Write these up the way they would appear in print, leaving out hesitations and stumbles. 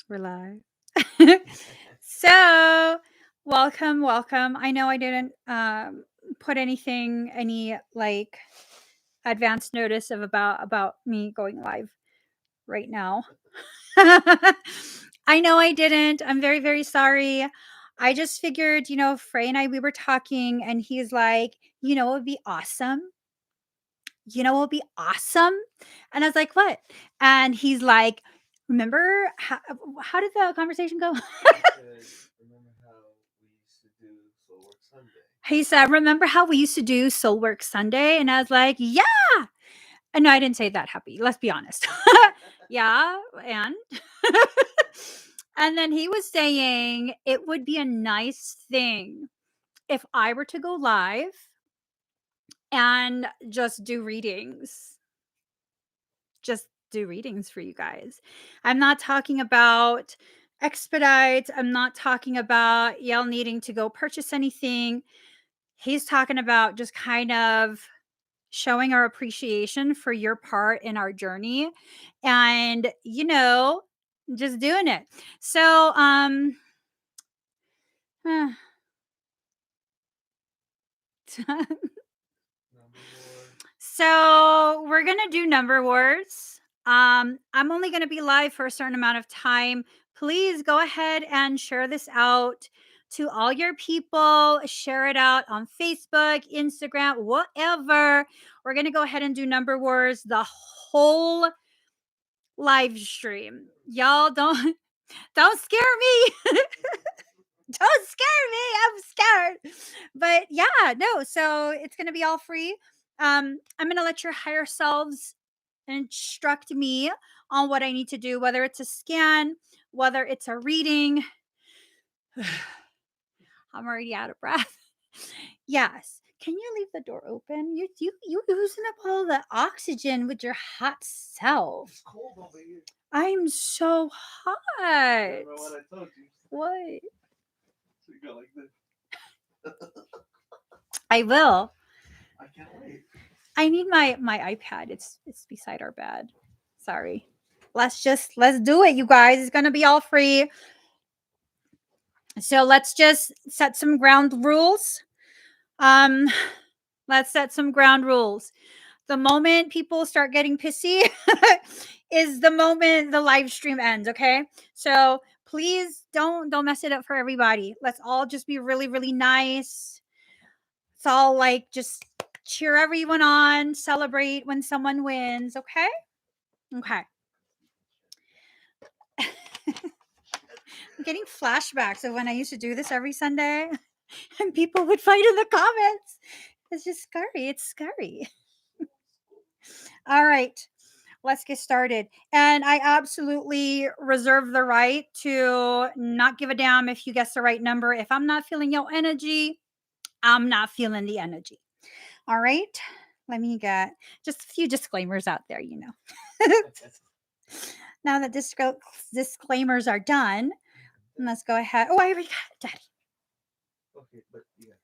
We're live. So, welcome. I know I didn't put any like advance notice of about me going live right now. I know I didn't. I'm very sorry. I just figured, Frey and I we were talking, and he's like, it would be awesome. It would be awesome. And I was like, what? And he's like, remember how did the conversation go? He said, remember how we used to do Soul Work Sunday? And I was like, yeah. And no, I didn't say that happy. Let's be honest. Yeah. And and then he was saying it would be a nice thing if I were to go live and just do readings. Just do readings for you guys. I'm not talking about expedite. I'm not talking about y'all needing to go purchase anything. He's talking about just kind of showing our appreciation for your part in our journey and, just doing it. So, so we're going to do number words. I'm only going to be live for a certain amount of time. Please go ahead and share this out to all your people. Share it out on Facebook, Instagram, whatever. We're going to go ahead and do number words the whole live stream. Y'all don't scare me. Don't scare me. I'm scared. But yeah, no. So it's going to be all free. I'm going to let your higher selves instruct me on what I need to do, whether it's a scan, whether it's a reading. I'm already out of breath. Yes. Can you leave the door open? You using up all the oxygen with your hot self. It's cold over here. I'm so hot. Remember what I told you? What? So you go like this. I will. I can't wait. I need my iPad. It's beside our bed. Sorry. Let's do it, you guys. It's gonna be all free. So let's just set some ground rules. Let's set some ground rules. The moment people start getting pissy is the moment the live stream ends, okay? So please don't mess it up for everybody. Let's all just be really nice. It's all like just cheer everyone on, celebrate when someone wins, okay? Okay. I'm getting flashbacks of when I used to do this every Sunday and people would fight in the comments. It's just scary. It's scary. All right. Let's get started. And I absolutely reserve the right to not give a damn if you guess the right number. If I'm not feeling your energy, I'm not feeling the energy. All right. Let me get just a few disclaimers out there, Now that disclaimers are done, let's go ahead. Oh, I already got it, Daddy. Okay, but yeah.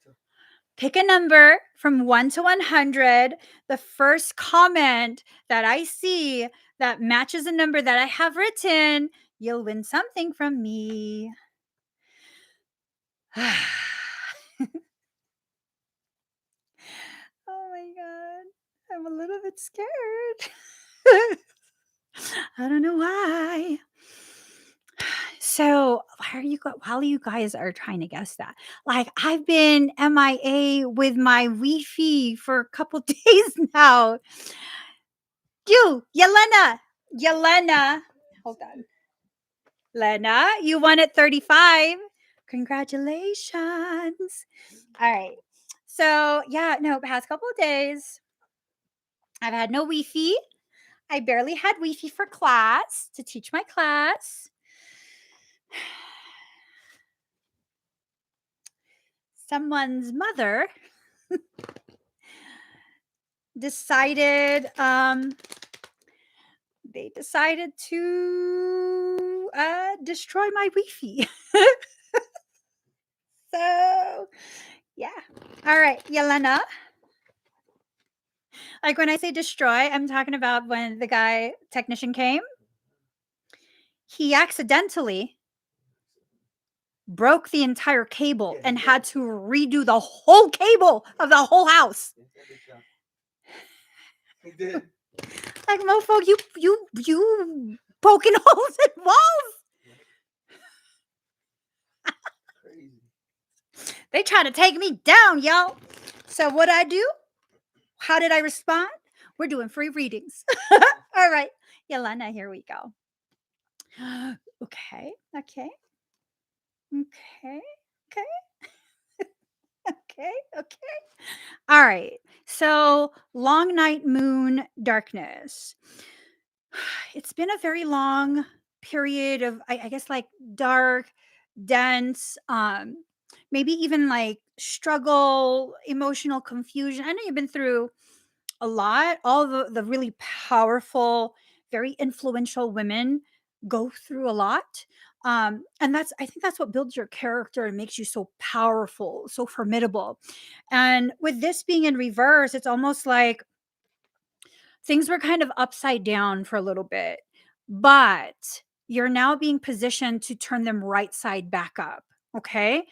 Pick a number from 1 to 100. The first comment that I see that matches a number that I have written, you'll win something from me. Oh my God. I'm a little bit scared. I don't know why. So while you guys are trying to guess that, like I've been MIA with my Wi-Fi for a couple days now. Yelena, hold on. Lena, you won at 35. Congratulations. All right. So yeah, no, past couple of days, I've had no Wi-Fi. I barely had Wi-Fi for class to teach my class. Someone's mother decided they decided to destroy my Wi-Fi. So yeah. All right, Yelena. Like when I say destroy, I'm talking about when the guy technician came. He accidentally broke the entire cable and had to redo the whole cable of the whole house. He did. Like, mofo, you poking holes in walls. Crazy. They trying to take me down, y'all. So what I do? How did I respond? We're doing free readings. All right, Yelena, here we go. Okay, okay, okay, okay, okay. All right. So, long night, moon, darkness. It's been a very long period of, I guess, like dark, dense, maybe even like struggle, emotional confusion. I know you've been through a lot. All the really powerful, very influential women go through a lot. And that's, I think that's what builds your character and makes you so powerful, so formidable. And with this being in reverse, it's almost like things were kind of upside down for a little bit, but you're now being positioned to turn them right side back up. Okay.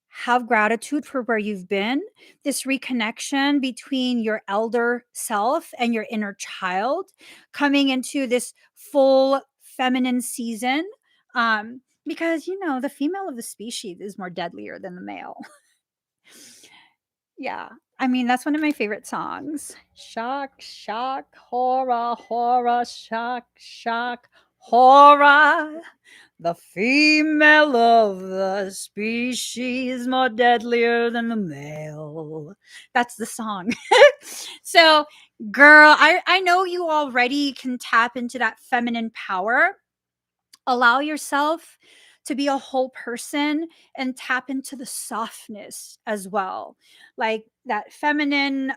Have gratitude for where you've been. This reconnection between your elder self and your inner child coming into this full feminine season. Because, the female of the species is more deadlier than the male. Yeah. I mean, that's one of my favorite songs. Shock, shock, horror, horror, shock, shock, horror. The female of the species more deadlier than the male. That's the song. So, girl, I know you already can tap into that feminine power. Allow yourself to be a whole person and tap into the softness as well, like that feminine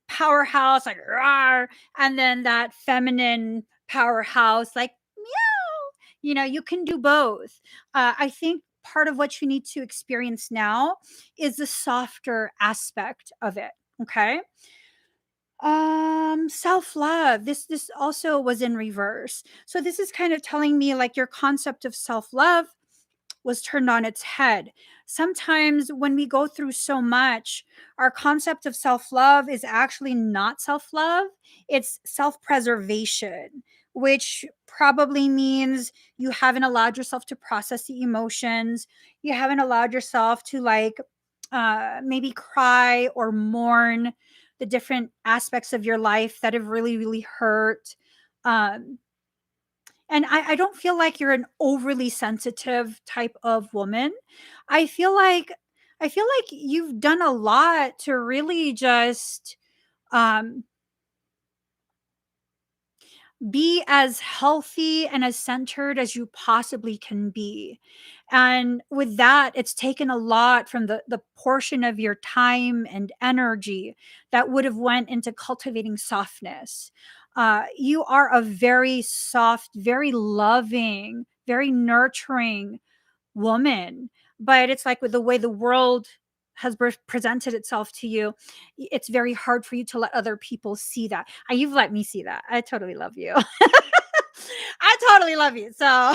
powerhouse, like rawr, and then that feminine powerhouse, like meow. You can do both. I think part of what you need to experience now is the softer aspect of it. Okay. Self-love. This also was in reverse. So this is kind of telling me like your concept of self-love was turned on its head. Sometimes when we go through so much, our concept of self-love is actually not self-love, it's self-preservation, which probably means you haven't allowed yourself to process the emotions, you haven't allowed yourself to like maybe cry or mourn the different aspects of your life that have really, really hurt. Um, and I don't feel like you're an overly sensitive type of woman. I feel like I feel like you've done a lot to really just um, be as healthy and as centered as you possibly can be. And with that, it's taken a lot from the portion of your time and energy that would have went into cultivating softness. You are a very soft, very loving, very nurturing woman, but it's like with the way the world has presented itself to you, it's very hard for you to let other people see that. You've let me see that. I totally love you. I totally love you. So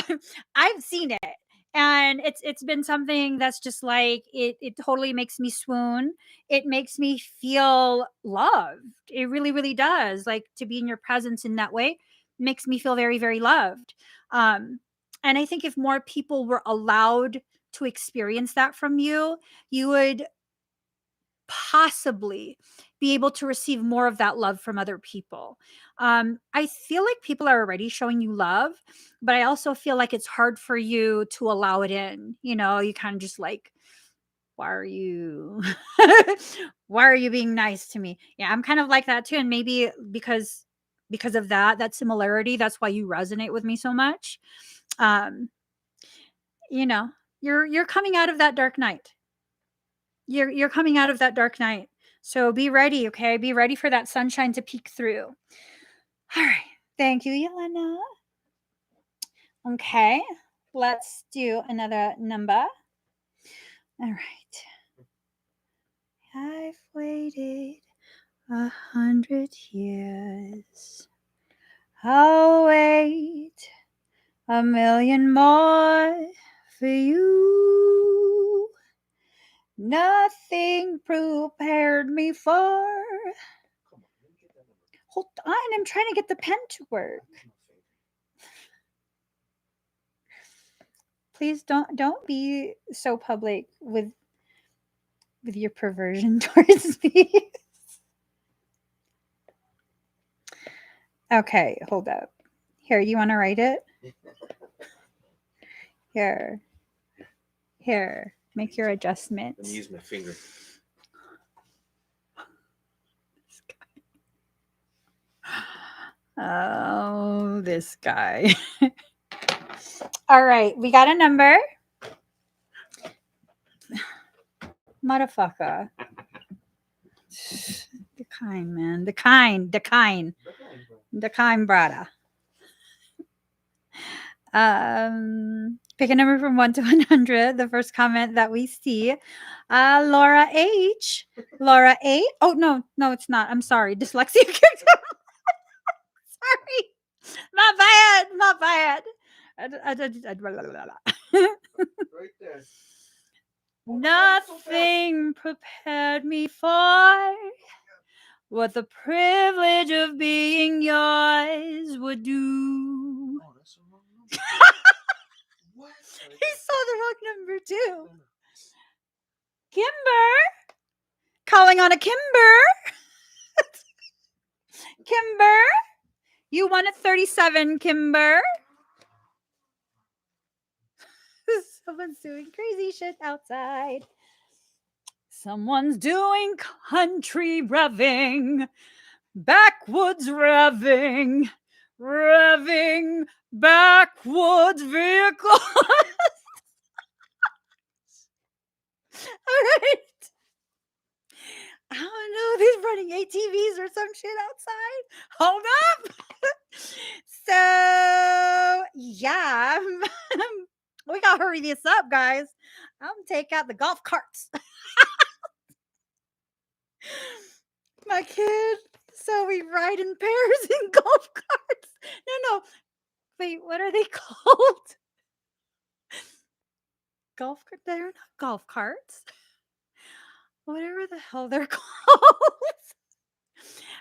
I've seen it. And it's been something that's just like it totally makes me swoon. It makes me feel loved. It really, really does. Like to be in your presence in that way makes me feel very, very loved. Um, and I think if more people were allowed to experience that from you, you would possibly be able to receive more of that love from other people. I feel like people are already showing you love, but I also feel like it's hard for you to allow it in. You kind of just like, why are you, why are you being nice to me? Yeah, I'm kind of like that too. And maybe because of that similarity, that's why you resonate with me so much. Um, you know, you're coming out of that dark night. You're coming out of that dark night. So be ready, okay? Be ready for that sunshine to peek through. All right. Thank you, Yelena. Okay. Let's do another number. All right. I've waited 100 years. I'll wait a million more for you. Nothing prepared me for. Hold on, I'm trying to get the pen to work. Please don't be so public with your perversion towards me. Okay, hold up. Here, you want to write it? Here. Make your adjustments. Let me use my finger. Oh, this guy. All right, we got a number. Motherfucker. The kind, man. The kind, brother. Pick a number from 1 to 100. The first comment that we see. Laura H. Laura A. Oh, no, it's not. I'm sorry. Dyslexia kicked in. Sorry. My bad. Right there. Nothing prepared me for what the privilege of being yours would do. Oh, that's the wrong number. What? He saw the wrong number too. Kimber. Calling on a Kimber. Kimber. You won at 37, Kimber. Someone's doing crazy shit outside. Someone's doing country revving. Backwoods revving. Backwoods vehicles. All right. I don't know. He's running ATVs or some shit outside. Hold up. So, yeah. We got to hurry this up, guys. I'm going to take out the golf carts. My kid. So we ride in pairs in golf carts. No. Wait, what are they called? Golf carts? They're not golf carts. Whatever the hell they're called.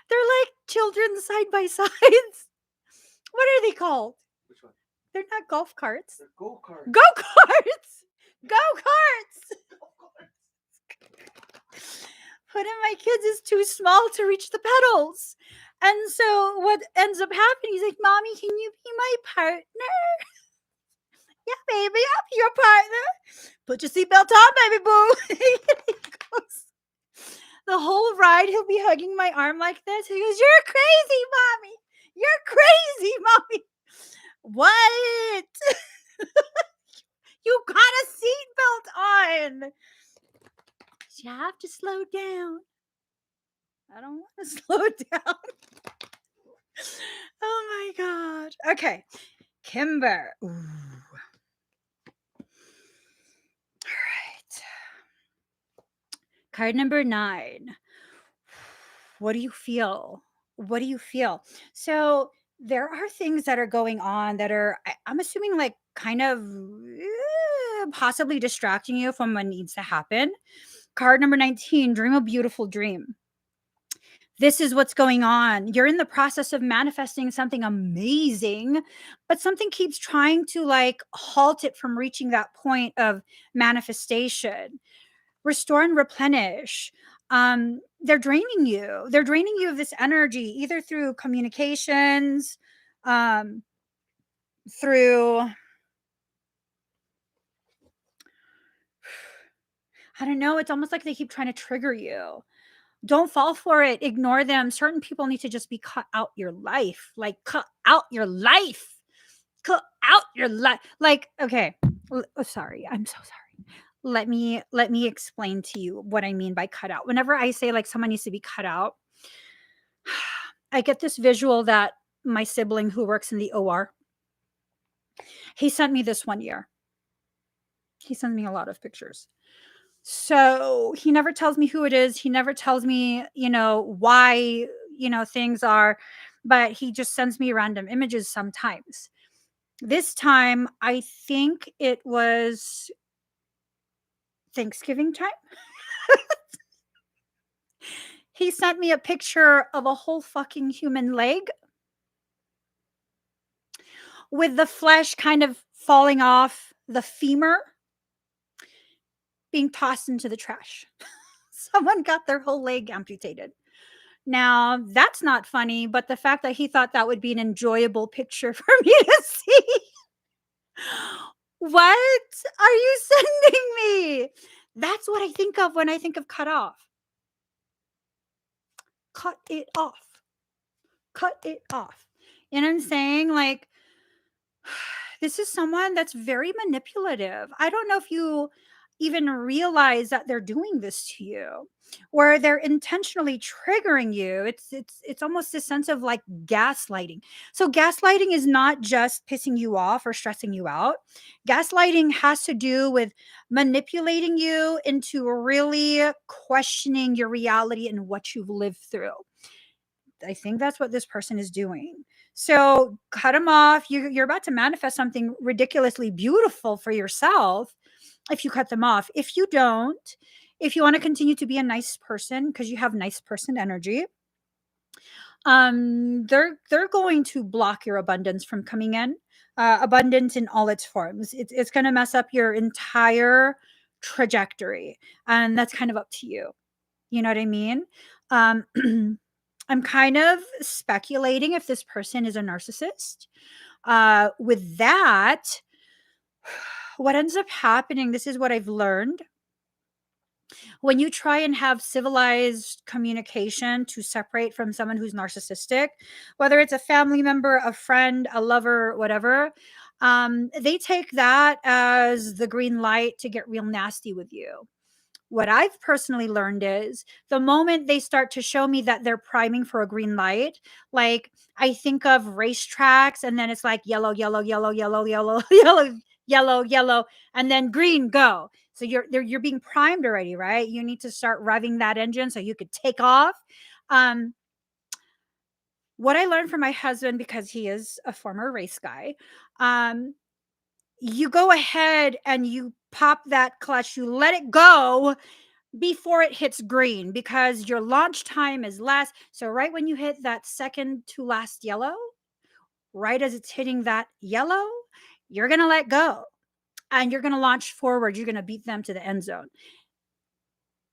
They're like children side by sides. What are they called? Which one? They're not golf carts. They're go-karts. Go-karts. Go-karts. One of my kids is too small to reach the pedals. And so what ends up happening, he's like, Mommy, can you be my partner? Yeah, baby, I'll be your partner. Put your seatbelt on, baby boo. He goes, the whole ride, he'll be hugging my arm like this. He goes, you're crazy, Mommy. You're crazy, Mommy. What? You got a seatbelt on. You have to slow down. I don't want to slow down. Oh my God. Okay. Kimber. Ooh. All right. Card number 9. What do you feel? So there are things that are going on that are, I'm assuming, like kind of possibly distracting you from what needs to happen. Card number 19, dream a beautiful dream. This is what's going on. You're in the process of manifesting something amazing, but something keeps trying to like halt it from reaching that point of manifestation. Restore and replenish. They're draining you. They're draining you of this energy, either through communications, through, I don't know. It's almost like they keep trying to trigger you. Don't fall for it. Ignore them. Certain people need to just be cut out your life. Like, cut out your life. Cut out your life. Like, okay. Sorry. I'm so sorry. Let me explain to you what I mean by cut out. Whenever I say like someone needs to be cut out, I get this visual that my sibling who works in the OR, he sent me this one year. He sends me a lot of pictures. So he never tells me who it is. He never tells me, why, things are, but he just sends me random images sometimes. This time, I think it was Thanksgiving time. He sent me a picture of a whole fucking human leg with the flesh kind of falling off the femur, being tossed into the trash. Someone got their whole leg amputated. Now, that's not funny, but the fact that he thought that would be an enjoyable picture for me to see. What are you sending me? That's what I think of when I think of cut off. Cut it off. Cut it off. You know what I'm saying? Like, this is someone that's very manipulative. I don't know if you even realize that they're doing this to you, or they're intentionally triggering you. It's almost a sense of like gaslighting. So gaslighting is not just pissing you off or stressing you out. Gaslighting has to do with manipulating you into really questioning your reality and what you've lived through. I think that's what this person is doing. So cut them off. You're about to manifest something ridiculously beautiful for yourself if you cut them off. If you don't, if you want to continue to be a nice person because you have nice person energy, they're going to block your abundance from coming in. Abundance in all its forms. It's going to mess up your entire trajectory, and that's kind of up to you. You know what I mean? Um, I'm kind of speculating if this person is a narcissist. With that, what ends up happening, this is what I've learned. When you try and have civilized communication to separate from someone who's narcissistic, whether it's a family member, a friend, a lover, whatever, they take that as the green light to get real nasty with you. What I've personally learned is the moment they start to show me that they're priming for a green light, like I think of racetracks and then it's like yellow, yellow, yellow, yellow, yellow, yellow, yellow, yellow, and then green, go. So you're being primed already, right? You need to start revving that engine so you could take off. Um, what I learned from my husband, because he is a former race guy, um, you go ahead and you pop that clutch, you let it go before it hits green because your launch time is less. So right when you hit that second to last yellow, right as it's hitting that yellow, you're going to let go and you're going to launch forward. You're going to beat them to the end zone.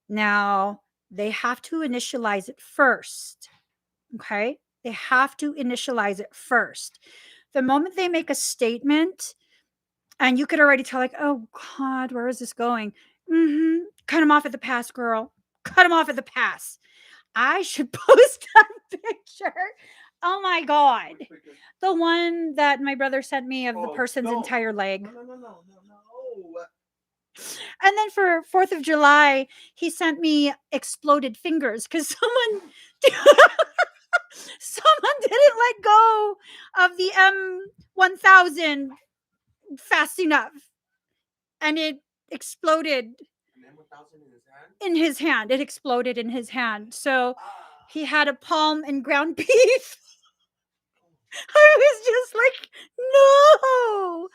Now, they have to initialize it first. Okay? They have to initialize it first. The moment they make a statement, and you could already tell, like, oh God, where is this going? Cut him off at the pass, girl. Cut him off at the pass. I should post that picture. Oh my God. The one that my brother sent me of the person's entire leg. No. And then for 4th of July, he sent me exploded fingers because someone didn't let go of the M1000 fast enough. And it exploded in his hand. It exploded in his hand. So he had a palm and ground beef. I was just like, no,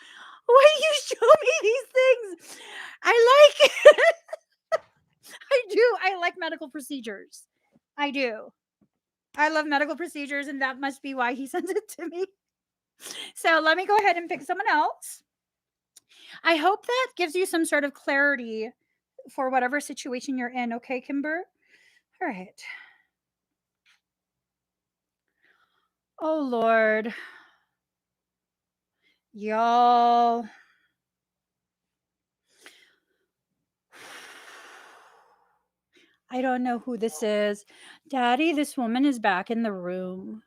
why do you show me these things? I like it. I do. I like medical procedures. I do. I love medical procedures, and that must be why he sent it to me. So let me go ahead and pick someone else. I hope that gives you some sort of clarity for whatever situation you're in. Okay, Kimber? All right. Oh, Lord. Y'all. I don't know who this is. Daddy, this woman is back in the room.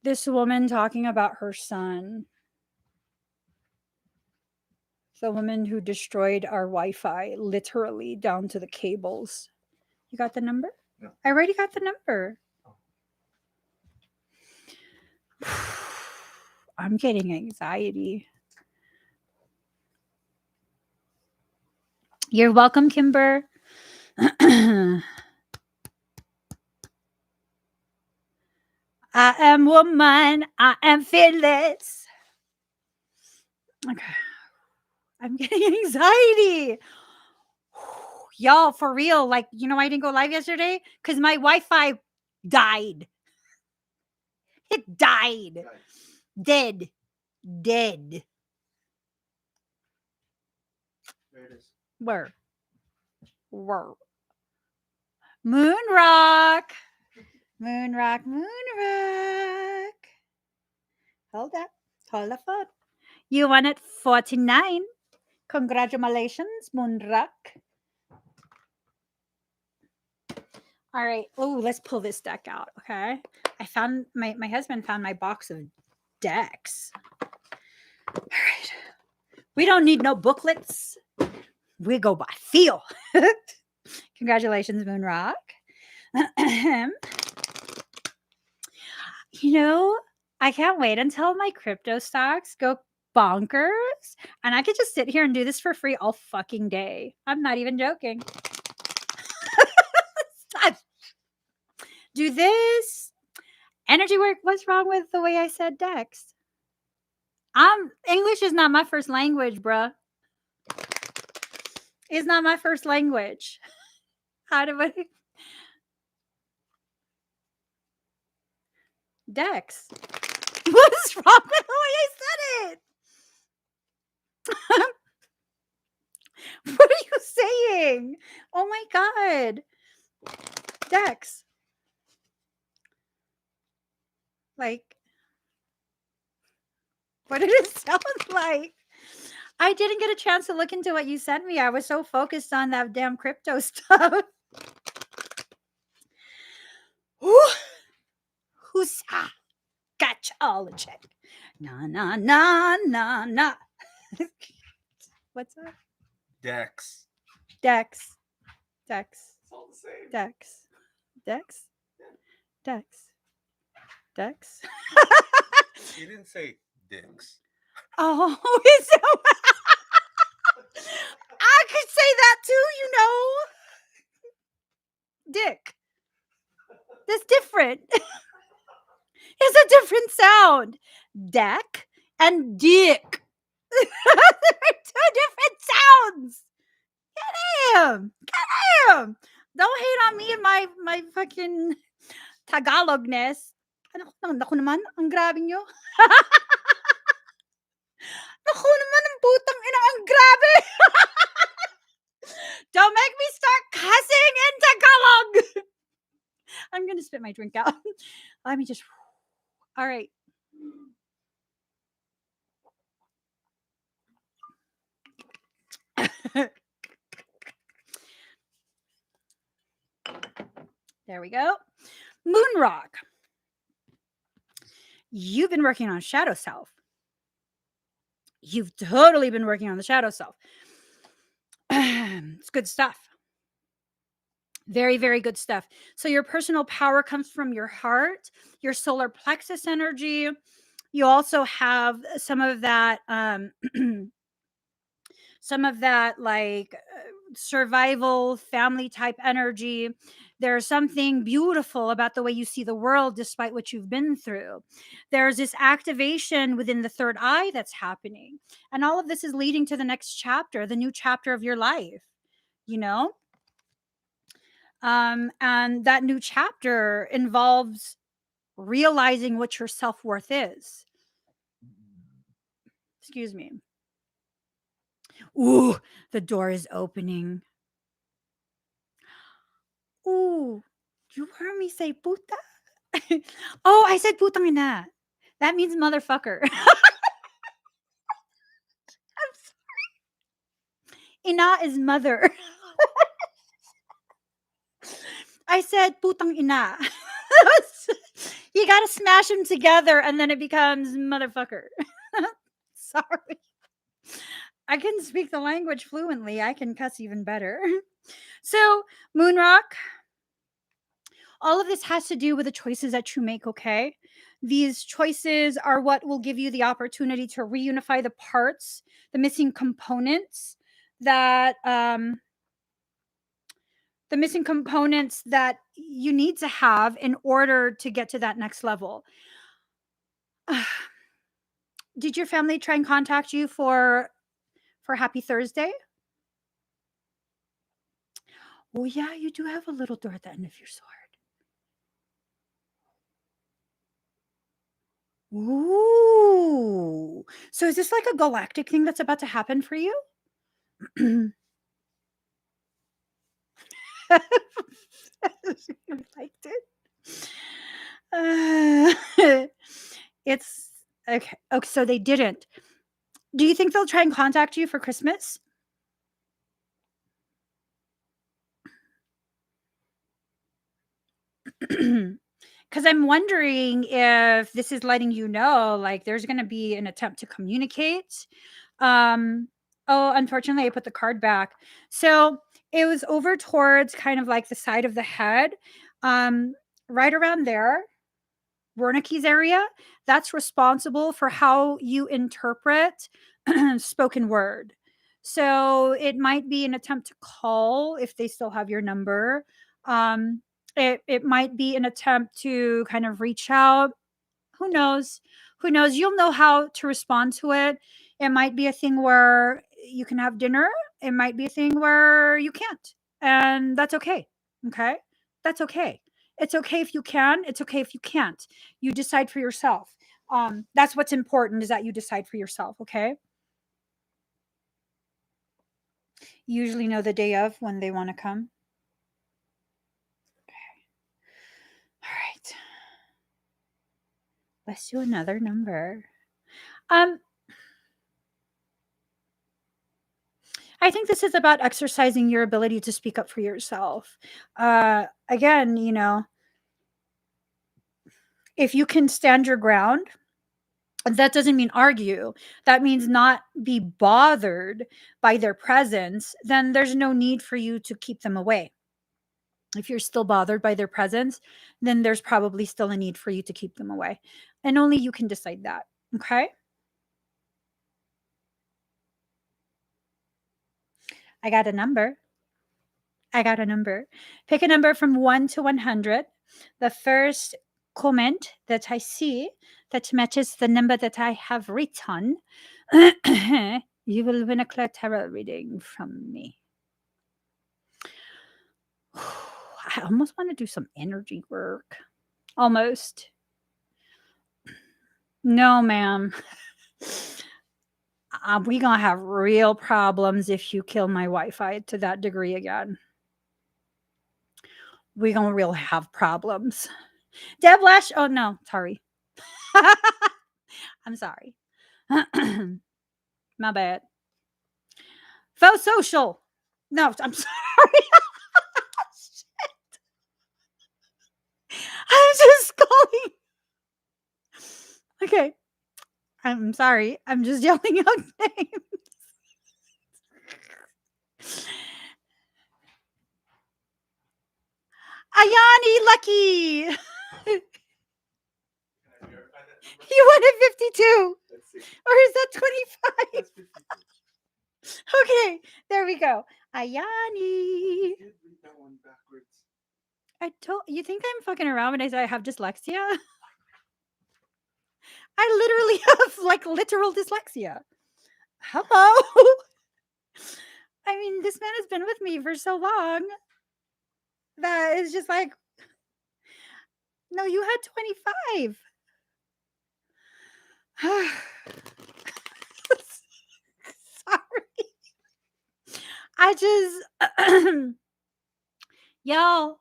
This woman talking about her son. The woman who destroyed our Wi-Fi, literally down to the cables. You got the number? No. I already got the number. I'm getting anxiety. You're welcome, Kimber. I am woman. I am fearless. Okay. I'm getting anxiety. Y'all, for real. Like, I didn't go live yesterday because my Wi-Fi died. It died. Guys, Dead. Dead. there it is. Where? Moon rock. Moon rock. Moon rock. Hold up. Hold the phone. You won at 49. Congratulations, Moon rock. All right. Oh, let's pull this deck out. Okay. I found my husband found my box of decks. All right. We don't need no booklets. We go by feel. Congratulations, Moon Rock. I can't wait until my crypto stocks go bonkers and I could just sit here and do this for free all fucking day. I'm not even joking. Stop. Do this. Energy work. What's wrong with the way I said decks? English is not my first language, bruh. It's not my first language. How do I? Dex. What's wrong with the way I said it? What are you saying? Oh my god. Dex. Like, what did it sound like? I didn't get a chance to look into what you sent me. I was so focused on that damn crypto stuff. Who's gotcha all in check? Nah, nah, nah, nah, nah. What's that? Dex. Dex. Dex. It's all the same. Dex. Dex. Dex. Dex. You didn't say dicks. Oh, is it? I could say that too, Dick. That's different. It's a different sound. Deck and dick. They're two different sounds. Get him. Get him. Don't hate on me and my fucking Tagalogness. Naku naman, ang grabe nyo. Naku naman, ang putang ina, ang grabe. Don't make me start cussing in Tagalog. I'm going to spit my drink out. Let me just. All right. There we go. Moon rock. You've been working on shadow self. You've totally been working on the shadow self. It's good stuff. Very, very good stuff. So your personal power comes from your heart, your solar plexus energy. You also have some of that like survival family type energy. There's something beautiful about the way you see the world despite what you've been through. There's this activation within the third eye that's happening, and all of this is leading to the next chapter, the new chapter of your life, and that new chapter involves realizing what your self-worth is. Excuse me. Ooh, the door is opening. Ooh, you heard me say puta? Oh, I said putang ina. That means motherfucker. I'm sorry. Ina is mother. I said putang ina. You gotta smash them together and then it becomes motherfucker. Sorry. I can speak the language fluently. I can cuss even better. So, Moonrock, all of this has to do with the choices that you make, okay? These choices are what will give you the opportunity to reunify the parts, the missing components that you need to have in order to get to that next level. Did your family try and contact you for Happy Thursday? Oh, yeah, you do have a little door at the end of your sword. Ooh. So is this like a galactic thing that's about to happen for you? You liked it? It's okay. Okay, so they didn't. Do you think they'll try and contact you for Christmas? Because I'm wondering if this is letting you know, like, there's going to be an attempt to communicate. Um, oh, unfortunately, I put the card back. So it was over towards kind of like the side of the head, um, right around there. Wernicke's area, that's responsible for how you interpret spoken word. So it might be an attempt to call if they still have your number. Um, it might be an attempt to kind of reach out. Who knows? Who knows? You'll know how to respond to it. It might be a thing where you can have dinner. It might be a thing where you can't. And that's okay. Okay? That's okay. It's okay if you can. It's okay if you can't. You decide for yourself. That's what's important is that you decide for yourself. Okay? You usually know the day of when they want to come. All right. Let's do another number. Um, I think this is about exercising your ability to speak up for yourself. Again, if you can stand your ground, that doesn't mean argue. That means not be bothered by their presence, then there's no need for you to keep them away. If you're still bothered by their presence, then there's probably still a need for you to keep them away. And only you can decide that. Okay? I got a number. I got a number. Pick a number from 1 to 100. The first comment that I see that matches the number that I have written, you will win a clear tarot reading from me. I almost want to do some energy work. Almost. No, ma'am. We gonna have real problems if you kill my Wi-Fi to that degree again. We gonna real have problems. Deb Lash. Oh no, sorry. I'm sorry. My bad. Faux social. No, I'm sorry. I'm just calling. Okay. I'm sorry. I'm just yelling out names. Ayani Lucky. You won at 52. Or is that 25? Okay, there we go. Ayani. I told you think I'm fucking around when I say I have dyslexia? I literally have like literal dyslexia. Hello. I mean, this man has been with me for so long that it's just like, no, you had 25. Sorry. I just, y'all,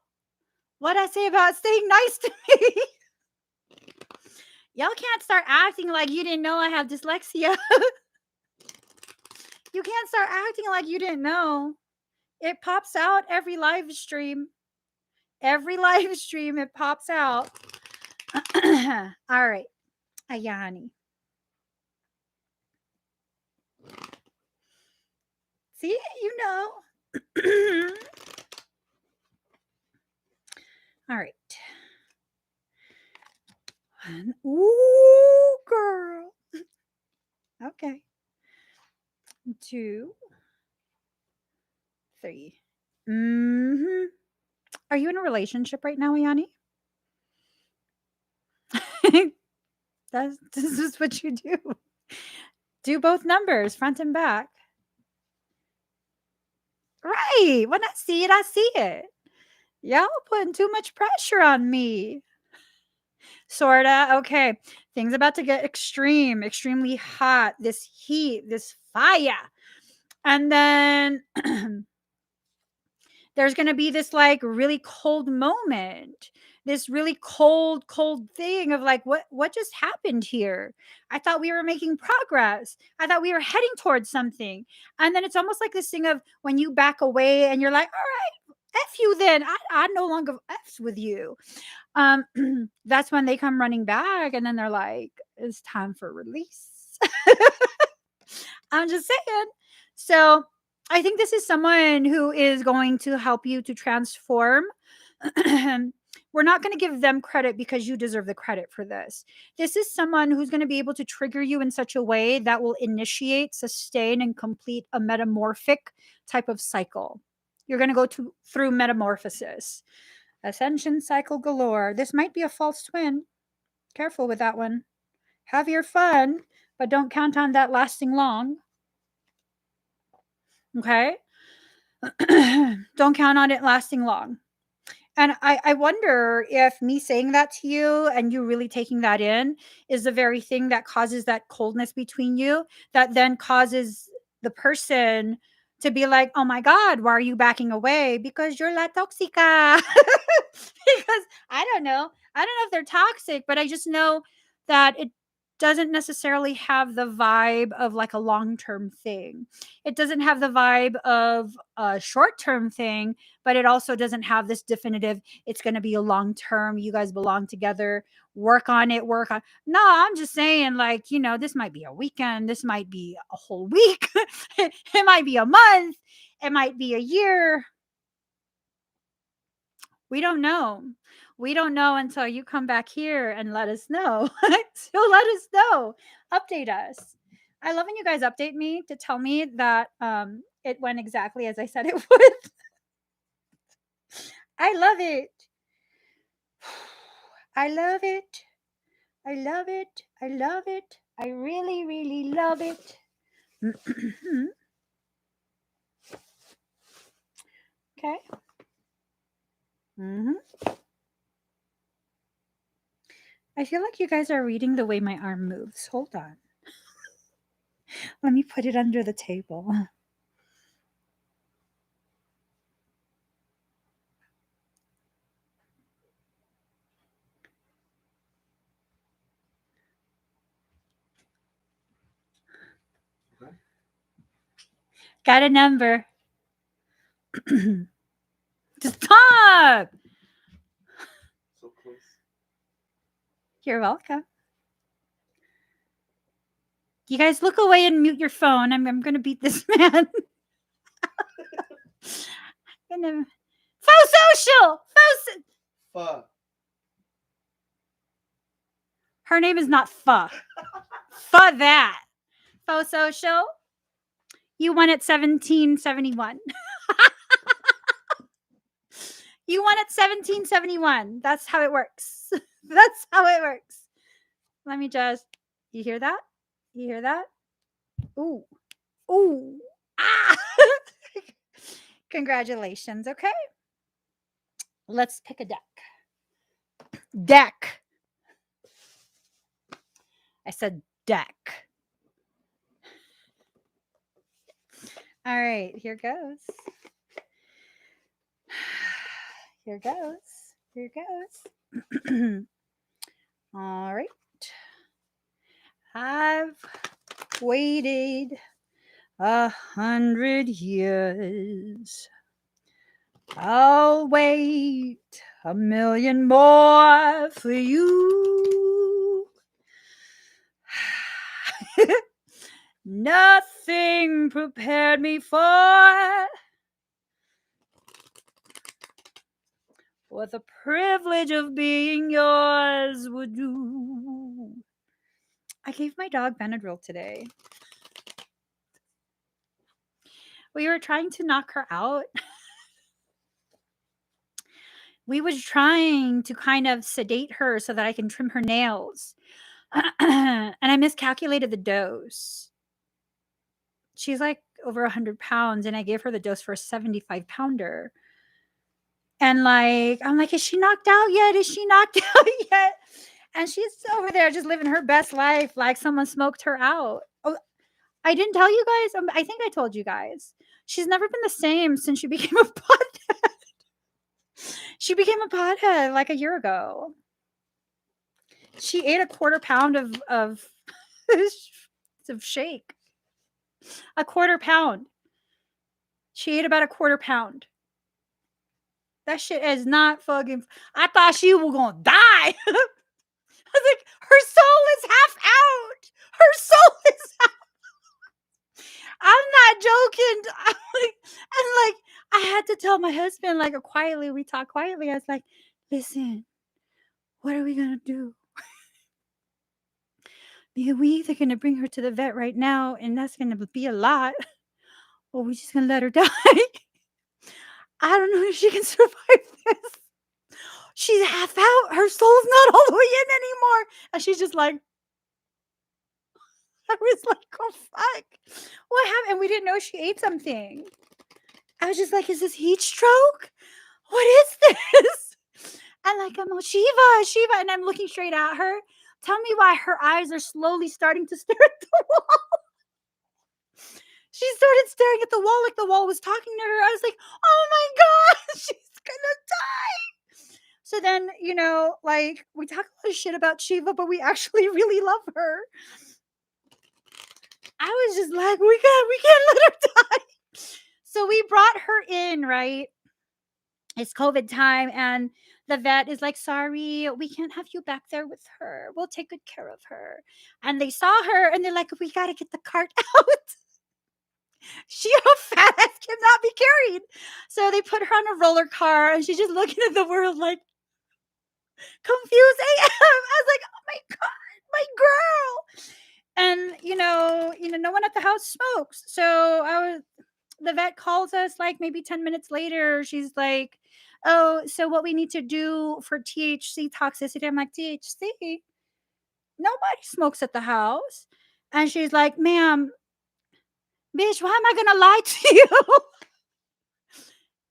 what I say about staying nice to me? Y'all can't start acting like you didn't know I have dyslexia. You can't start acting like you didn't know. It pops out every live stream. Every live stream, it pops out. All right. Ayani. See, you know. All right. Ooh, girl. Okay. 2, 3. Mm-hmm. Are you in a relationship right now, Ayani? This is what you do. Do both numbers, front and back. Right. When I see it, I see it. Y'all putting too much pressure on me. Sorta. Okay. Things about to get extreme, extremely hot. This heat, this fire. And then there's going to be this like really cold moment, this really cold thing of like what just happened here. I thought we were making progress, I thought we were heading towards something. And then it's almost like this thing of when you back away and you're like, all right, f you then, I no longer f's with you. um that's when they come running back and then they're like, it's time for release. I'm just saying. So I think this is someone who is going to help you to transform. We're not going to give them credit because you deserve the credit for this. This is someone who's going to be able to trigger you in such a way that will initiate, sustain, and complete a metamorphic type of cycle. You're going to go through metamorphosis, ascension cycle galore. This might be a false twin. Careful with that one. Have your fun, but don't count on that lasting long. Okay. Don't count on it lasting long. And I wonder if me saying that to you and you really taking that in is the very thing that causes that coldness between you, that then causes the person to be like, oh my God, why are you backing away? Because you're la toxica. Because I don't know. I don't know if they're toxic, but I just know that it doesn't necessarily have the vibe of like a long term thing. It doesn't have the vibe of a short term thing, but it also doesn't have this definitive, it's going to be a long term, you guys belong together, work on it, work on. No, I'm just saying, like, this might be a weekend, this might be a whole week, it might be a month, it might be a year. We don't know. We don't know until you come back here and let us know. So let us know. Update us. I love when you guys update me to tell me that it went exactly as I said it would. I love it. I love it. I love it. I love it. I really, really love it. Okay. I feel like you guys are reading the way my arm moves. Hold on. Let me put it under the table. Got a number. Stop. So close. You're welcome. You guys look away and mute your phone. I'm going to beat this man. Faux social. Fuck. Her name is not Pho. Pho that. Faux social. You won at 1771. You won at 1771. That's how it works. That's how it works. Let me just. You hear that? You hear that? Ooh. Ooh. Ah. Congratulations. Okay. Let's pick a deck. Deck. I said deck. All right. Here goes. Here goes. Here goes. All right. I've waited 100 years. I'll wait 1,000,000 more for you. Nothing prepared me for what the privilege of being yours would do. I gave my dog Benadryl today. We were trying to knock her out. We was trying to kind of sedate her so that I can trim her nails. And I miscalculated the dose. she's like over 100 pounds, and I gave her the dose for a 75 pounder. And like, I'm like, is she knocked out yet? Is she knocked out yet? And she's over there just living her best life, like someone smoked her out. Oh, I didn't tell you guys. I think I told you guys. She's never been the same since she became a pothead. She became a pothead like a year ago. She ate a quarter pound of of shake. A quarter pound. She ate about a quarter pound. That shit is not fucking. I thought she was gonna die. I was like, her soul is half out. Her soul is half. I'm not joking. I'm like, and like, I had to tell my husband, like, quietly. We talked quietly. I was like, listen, what are we gonna do? Because we either gonna bring her to the vet right now, and that's gonna be a lot, or we're just gonna let her die. I don't know if she can survive this. She's half out. Her soul's not all the way in anymore. And she's just like, I was like, oh fuck. What happened? And we didn't know she ate something. I was just like, is this heat stroke? What is this? And like, I'm like, Shiva. And I'm looking straight at her. Tell me why her eyes are slowly starting to stare at the wall. She started staring at the wall like the wall was talking to her. I was like, oh my God, she's gonna die. So then, like, we talk a lot of shit about Shiva, but we actually really love her. I was just like, we can't let her die. So we brought her in, right? It's COVID time, and the vet is like, sorry, we can't have you back there with her. We'll take good care of her. And they saw her, and they're like, we got to get the cart out. She, a fat ass, cannot be carried. So they put her on a roller car, and she's just looking at the world like confused AF. I was like, oh my God, my girl. And no one at the house smokes. So the vet calls us like maybe 10 minutes later. She's like, oh, so what we need to do for THC toxicity. I'm like, THC? Nobody smokes at the house. And she's like, ma'am, bitch, why am I gonna lie to you?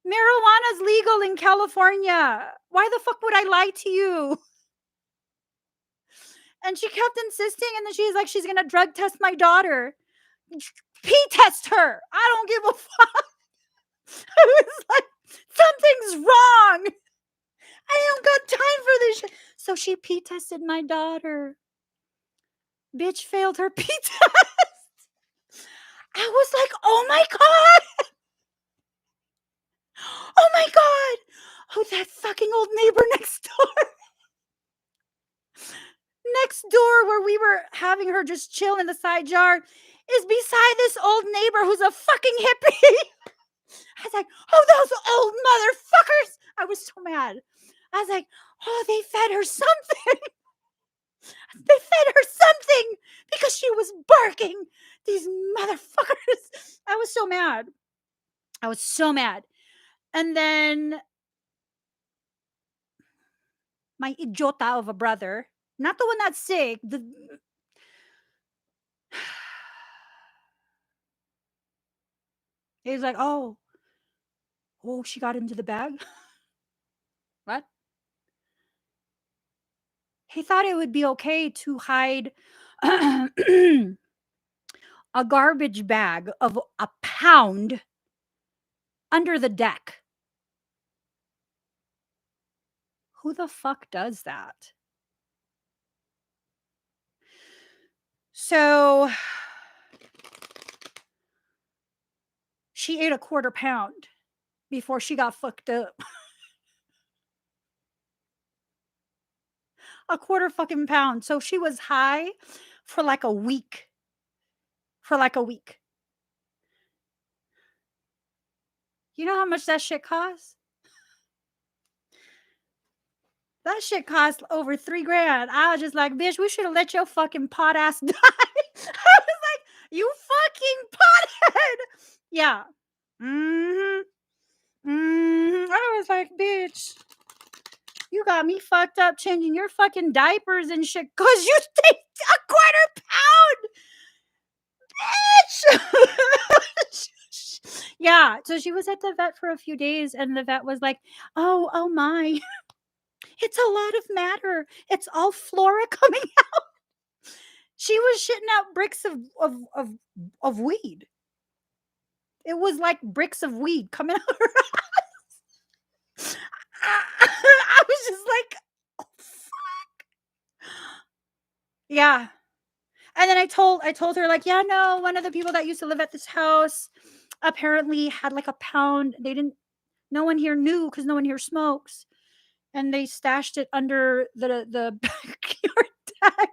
Marijuana's legal in California. Why the fuck would I lie to you? And she kept insisting, and then she's like, she's gonna drug test my daughter. Pee test her. I don't give a fuck. I was like, something's wrong. I don't got time for this shit. So she pee tested my daughter. Bitch failed her pee test. I was like, oh my God. Oh my God. Oh, that fucking old neighbor next door. Next door, where we were having her just chill in the side yard, is beside this old neighbor who's a fucking hippie. I was like, oh, those old motherfuckers. I was so mad. I was like, oh, they fed her something. They fed her something because she was barking. These motherfuckers. I was so mad. I was so mad. And then my idiota of a brother, not the one that's sick, he's like, oh, she got into the bag. What? He thought it would be okay to hide a garbage bag of a pound under the deck. Who the fuck does that? So she ate a quarter pound before she got fucked up. A quarter fucking pound. So she was high for like a week. You know how much that shit costs? That shit cost over $3,000. I was just like, bitch, we should have let your fucking pot ass die. I was like, you fucking pothead. Yeah. I was like, bitch, you got me fucked up changing your fucking diapers and shit because you take a quarter pound. Yeah, so she was at the vet for a few days, and the vet was like, oh my, it's a lot of matter. It's all flora coming." She was shitting out bricks of weed. It was like bricks of weed coming out of her. I was just like, "Oh, yeah." And then I told her, like, "Yeah, no, one of the people that used to live at this house apparently had like a pound. They didn't No one here knew because no one here smokes. And they stashed it under the backyard tag."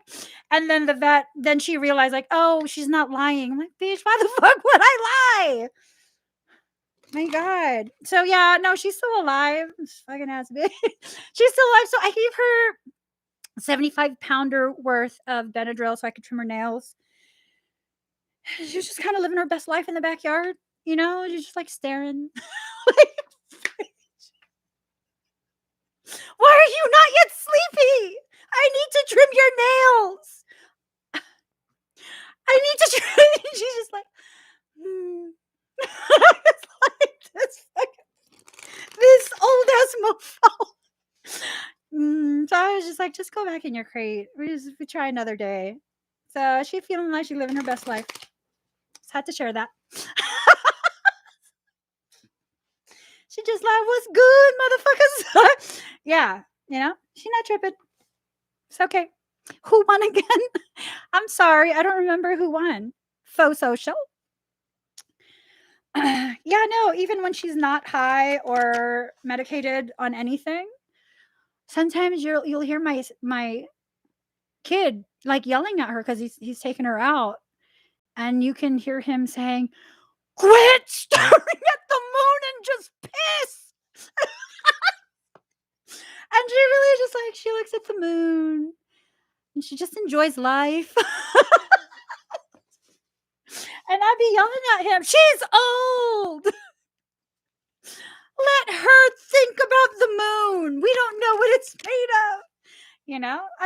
And then then she realized, like, "Oh, she's not lying." I'm like, "Bitch, why the fuck would I lie?" My God. So yeah, no, she's still alive. This fucking ass bitch. She's still alive. So I gave her 75-pounder worth of Benadryl so I could trim her nails. She was just kind of living her best life in the backyard. She's just like staring. Like, why are you not yet sleepy? I need to trim your nails. I need to trim. She's just like, hmm. It's like this old ass mofo. So I was just like, just go back in your crate. We try another day. So she's feeling like she's living her best life. Just had to share that. She just like, "What's good, motherfuckers?" Yeah, she's not tripping. It's okay. Who won again? I'm sorry, I don't remember who won. Faux social. Yeah, no, even when she's not high or medicated on anything, sometimes you'll hear my kid like yelling at her because he's taking her out, and you can hear him saying, "Quit staring at the moon and just piss." And she really just like, she looks at the moon and she just enjoys life. And I'd be yelling at him, "She's old. Let her think about the moon. We don't know what it's made of."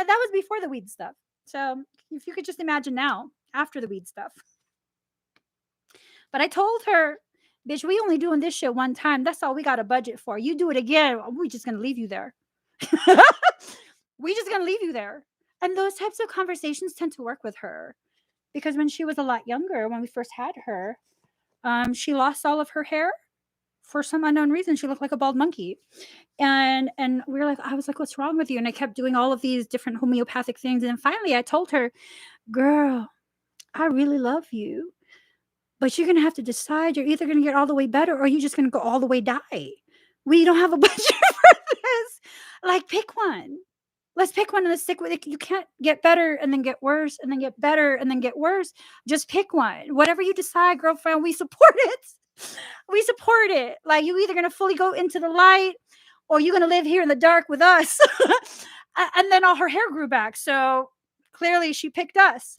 That was before the weed stuff. So if you could just imagine now, after the weed stuff. But I told her, "Bitch, we only doing this shit one time. That's all we got a budget for. You do it again, we just gonna leave you there." We just gonna leave you there. And those types of conversations tend to work with her because when she was a lot younger, when we first had her, she lost all of her hair for some unknown reason. She looked like a bald monkey. And we were like, I was like, "What's wrong with you?" And I kept doing all of these different homeopathic things. And then finally I told her, "Girl, I really love you, but you're gonna have to decide. You're either gonna get all the way better or you're just gonna go all the way die. We don't have a budget for this. Like, pick one. Let's pick one and let's stick with it. You can't get better and then get worse and then get better and then get worse. Just pick one. Whatever you decide, girlfriend, we support it. We support it. Like, you either gonna fully go into the light or you're gonna live here in the dark with us." And then all her hair grew back. So clearly she picked us.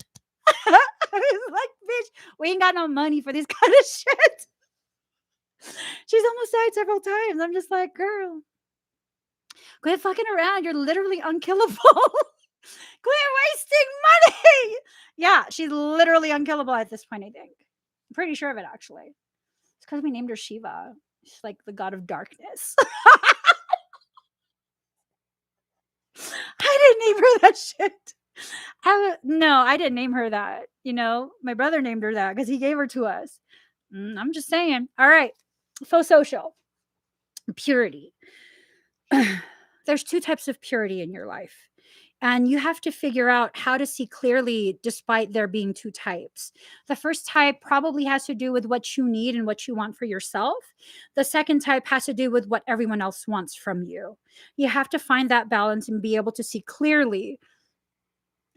I was like, "Bitch, we ain't got no money for this kind of shit." She's almost died several times. I'm just like, "Girl, quit fucking around. You're literally unkillable." "Quit wasting money." Yeah, she's literally unkillable at this point, I think. I'm pretty sure of it, actually. It's because we named her Shiva. She's like the god of darkness. I didn't name her that shit. No, I didn't name her that. My brother named her that because he gave her to us. I'm just saying. All right. Faux social. Purity. There's two types of purity in your life. And you have to figure out how to see clearly despite there being two types. The first type probably has to do with what you need and what you want for yourself. The second type has to do with what everyone else wants from you. You have to find that balance and be able to see clearly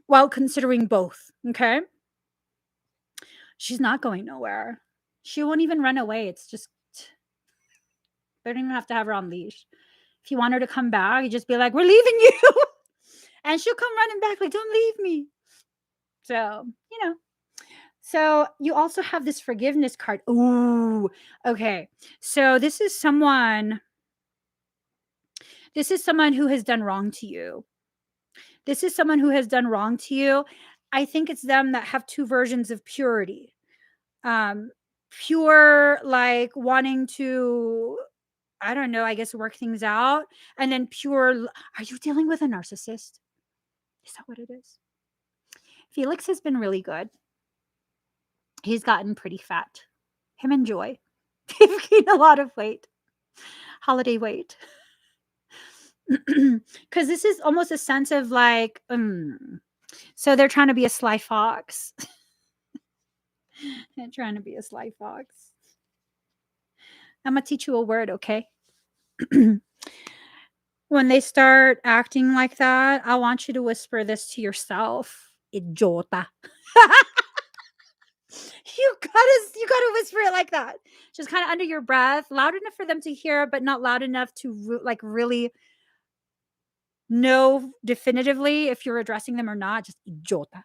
while considering both. Okay. She's not going nowhere. She won't even run away. It's just, they don't even have to have her on leash. If you want her to come back, you just be like, "We're leaving you." And she'll come running back like, "Don't leave me." So, So you also have this forgiveness card. Ooh, okay. So this is someone who has done wrong to you. This is someone who has done wrong to you. I think it's them that have two versions of purity. um, pure, like, wanting to, I don't know, I guess work things out, and then are you dealing with a narcissist? Is that what it is? Felix has been really good. He's gotten pretty fat. Him and Joy. They've gained a lot of weight. Holiday weight. Because this is almost a sense of like, so they're trying to be a sly fox. They're trying to be a sly fox. I'm gonna teach you a word, okay? When they start acting like that, I want you to whisper this to yourself. Idiota. You gotta whisper it like that. Just kind of under your breath, loud enough for them to hear, but not loud enough to like really know definitively if you're addressing them or not. Just idiota.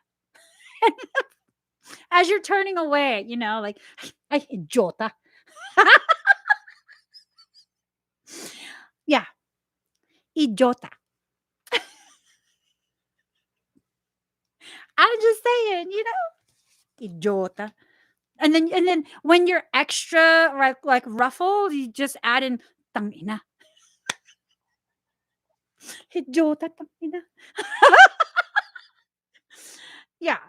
As you're turning away, like ay, idiota. Yeah, idiota. I'm just saying, idiota. And then when you're extra like ruffled, you just add in tangina. Idiota tangina. Yeah.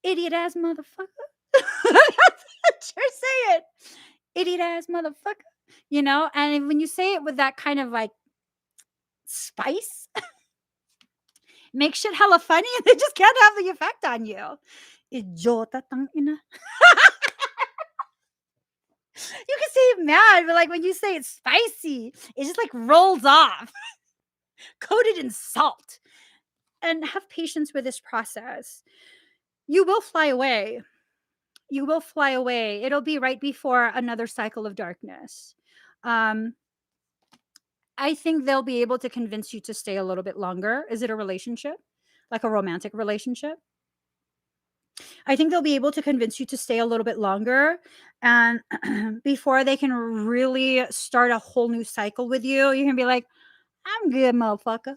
Idiot ass motherfucker. That's what you're saying. Idiot ass motherfucker. And when you say it with that kind of like spice, makes shit hella funny and they just can't have the effect on you. Idiota tangina. You can say it mad, but like when you say it's spicy, it just like rolls off, coated in salt. And have patience with this process. You will fly away. You will fly away. It'll be right before another cycle of darkness. Um, I think they'll be able to convince you to stay a little bit longer. Is it a relationship? Like a romantic relationship? I think they'll be able to convince you to stay a little bit longer and before they can really start a whole new cycle with you, you can be like, I'm good, motherfucker.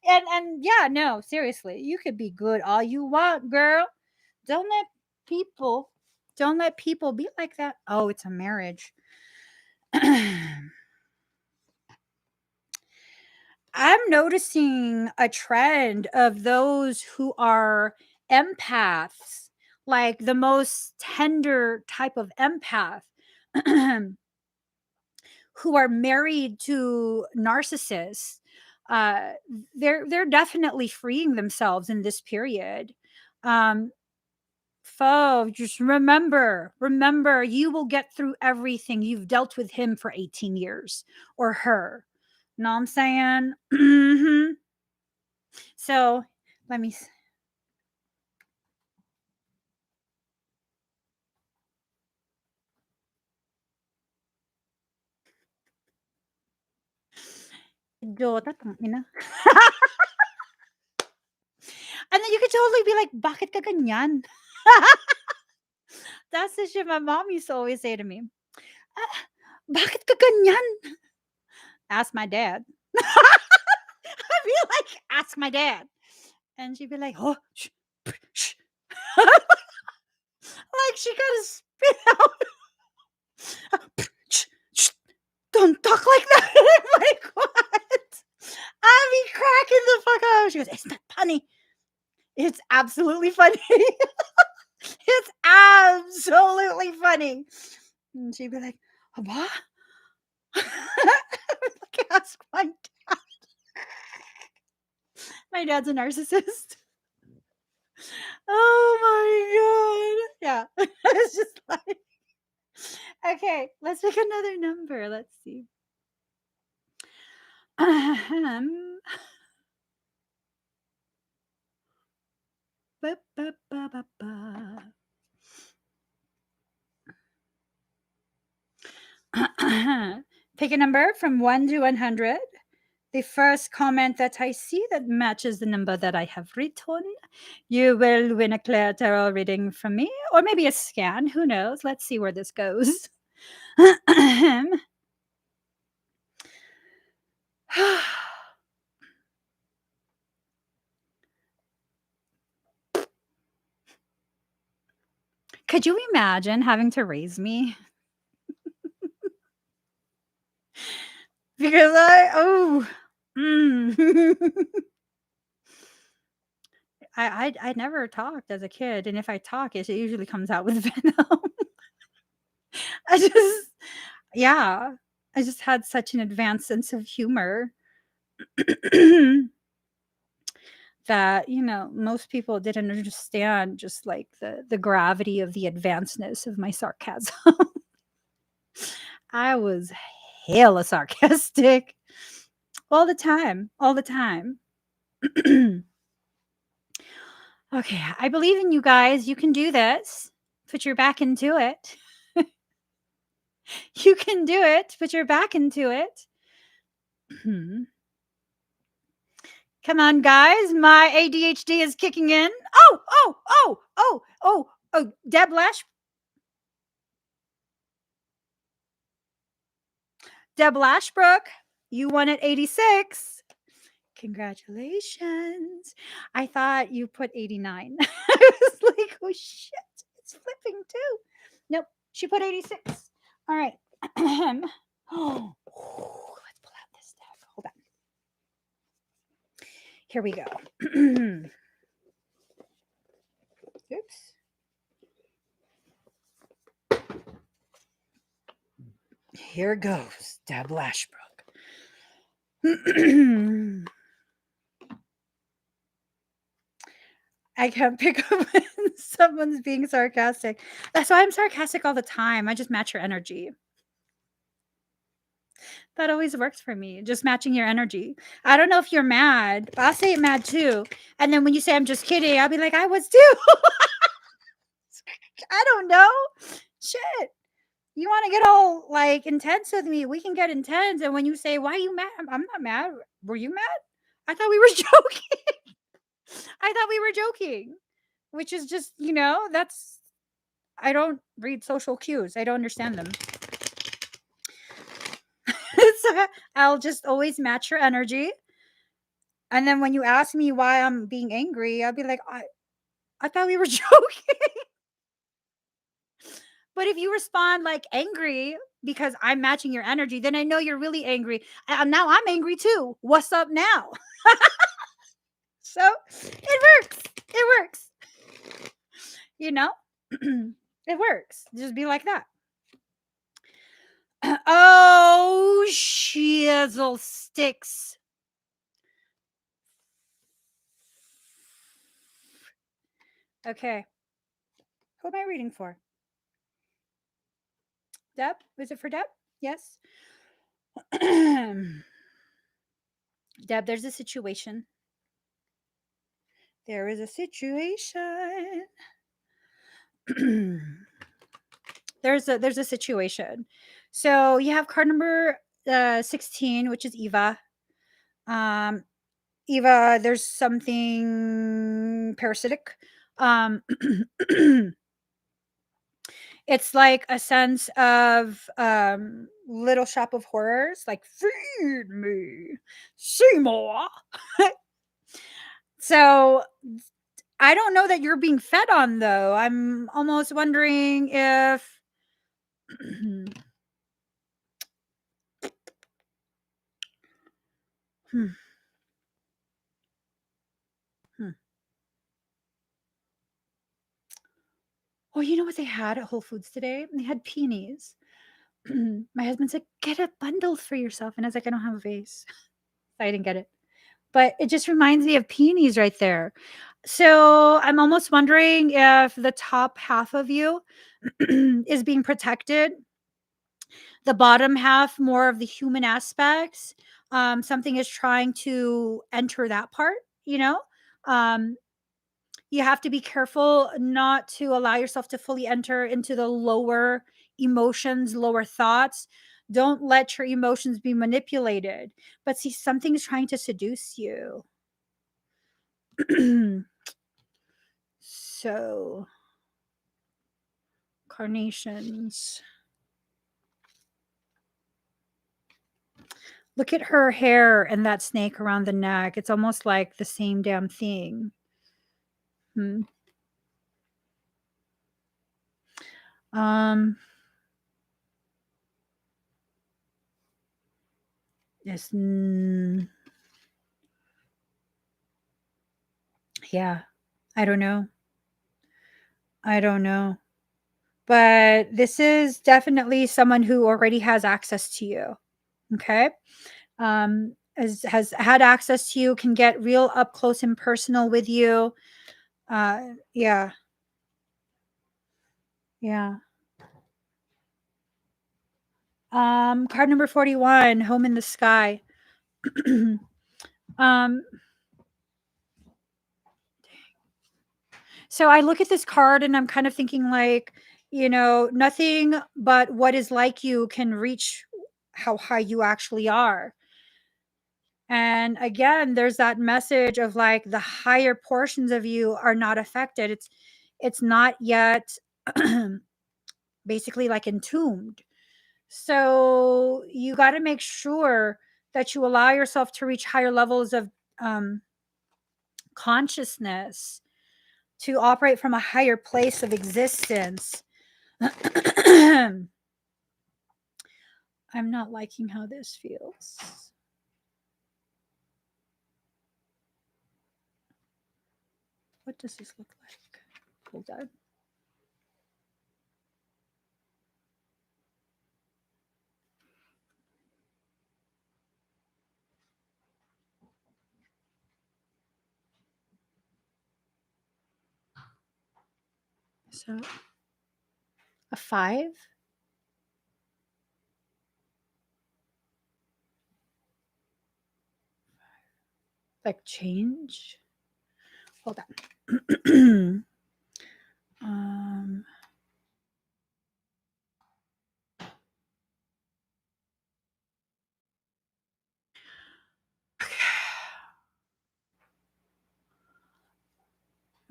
And yeah, no, seriously, you could be good all you want, girl. Don't let people don't let people be like that. Oh, it's a marriage. I'm noticing a trend of those who are empaths, like the most tender type of empath, who are married to narcissists. Uh, they're definitely freeing themselves in this period. Um, just remember, you will get through everything. You've dealt with him for 18 years or her. Know what I'm saying? Mhm. So let me. Idiota, tangina. And then you could totally be like, bakit ka ganyan? That's the shit my mom used to always say to me. "Ah, bakit ka ganyan?" Ask my dad. I'd be like, ask my dad. And she'd be like, oh, shh, shh. Like she gotta spit out. Shh, shh, don't talk like that. I'm like, what? I'd be cracking the fuck up. She goes, it's not funny. It's absolutely funny. It's absolutely funny. And she'd be like, what? Like, ask my dad. My dad's a narcissist. Oh my god. Yeah. It's just like, okay, let's pick another number. Let's see. Ahem. Ba, ba, ba, ba, ba. Pick a number from 1 to 100. The first comment that I see that matches the number that I have written, you will win a clear tarot reading from me, or maybe a scan. Who knows? Let's see where this goes. Could you imagine having to raise me? Because mm. I never talked as a kid, and if I talk, it usually comes out with venom. I just yeah, I just had such an advanced sense of humor that, most people didn't understand just, like, the gravity of the advancedness of my sarcasm. I was hella sarcastic all the time, all the time. Okay, I believe in you guys. You can do this. Put your back into it. You can do it. Put your back into it. Come on, guys. My ADHD is kicking in. Oh, Deb Lashbrook, you won at 86. Congratulations. I thought you put 89. I was like, oh shit, it's flipping too. Nope, she put 86. All right. Oh, let's pull out this deck. Hold on. Here we go. Oops. Here goes, Deb Lashbrook. I can't pick up when someone's being sarcastic. That's why I'm sarcastic all the time. I just match your energy. That always works for me, just matching your energy. I don't know if you're mad, but I'll say it mad too. And then when you say I'm just kidding, I'll be like, I was too. I don't know. Shit. You want to get all like intense with me? We can get intense. And when you say, why are you mad? I'm not mad. Were you mad? I thought we were joking. I thought we were joking, which is just, I don't read social cues. I don't understand them. So I'll just always match your energy. And then when you ask me why I'm being angry, I'll be like, I thought we were joking. But if you respond like angry because I'm matching your energy, then I know you're really angry. And now I'm angry too. What's up now? So it works. It works. It works. Just be like that. Oh, shizzle sticks. Okay. Who am I reading for? Deb? Was it for Deb? Yes. Deb, there's a situation. There is a situation. there's a situation. So you have card number 16, which is Eva. Eva, there's something parasitic. It's like a sense of Little Shop of Horrors, like feed me, Seymour. So I don't know that you're being fed on though. I'm almost wondering if Hmm. Hmm. Oh, you know what they had at Whole Foods today? They had peonies. My husband said, "Get a bundle for yourself," and I was like, "I don't have a vase." I didn't get it. But it just reminds me of peonies right there. So I'm almost wondering if the top half of you is being protected, the bottom half more of the human aspects. Something is trying to enter that part, you know. Um, you have to be careful not to allow yourself to fully enter into the lower emotions, lower thoughts. Don't let your emotions be manipulated. But see, something is trying to seduce you. So, carnations. Look at her hair and that snake around the neck. It's almost like the same damn thing. Hmm. Um, yes. Yeah. I don't know. I don't know. But this is definitely someone who already has access to you. Okay. Has had access to you, can get real up close and personal with you. Yeah. Yeah. Card number 41, home in the sky. um, so I look at this card and I'm kind of thinking like, nothing but what is like you can reach how high you actually are. And again, there's that message of like the higher portions of you are not affected. It's not yet basically like entombed. So you got to make sure that you allow yourself to reach higher levels of um, consciousness, to operate from a higher place of existence. I'm not liking how this feels. What does this look like? Hold on. So, a 5, like change. Hold on. um,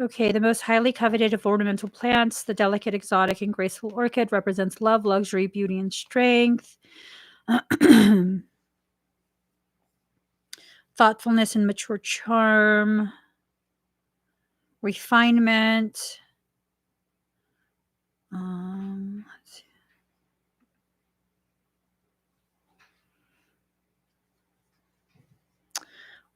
okay, the most highly coveted of ornamental plants, the delicate, exotic, and graceful orchid represents love, luxury, beauty, and strength. Thoughtfulness and mature charm, refinement. Let's see.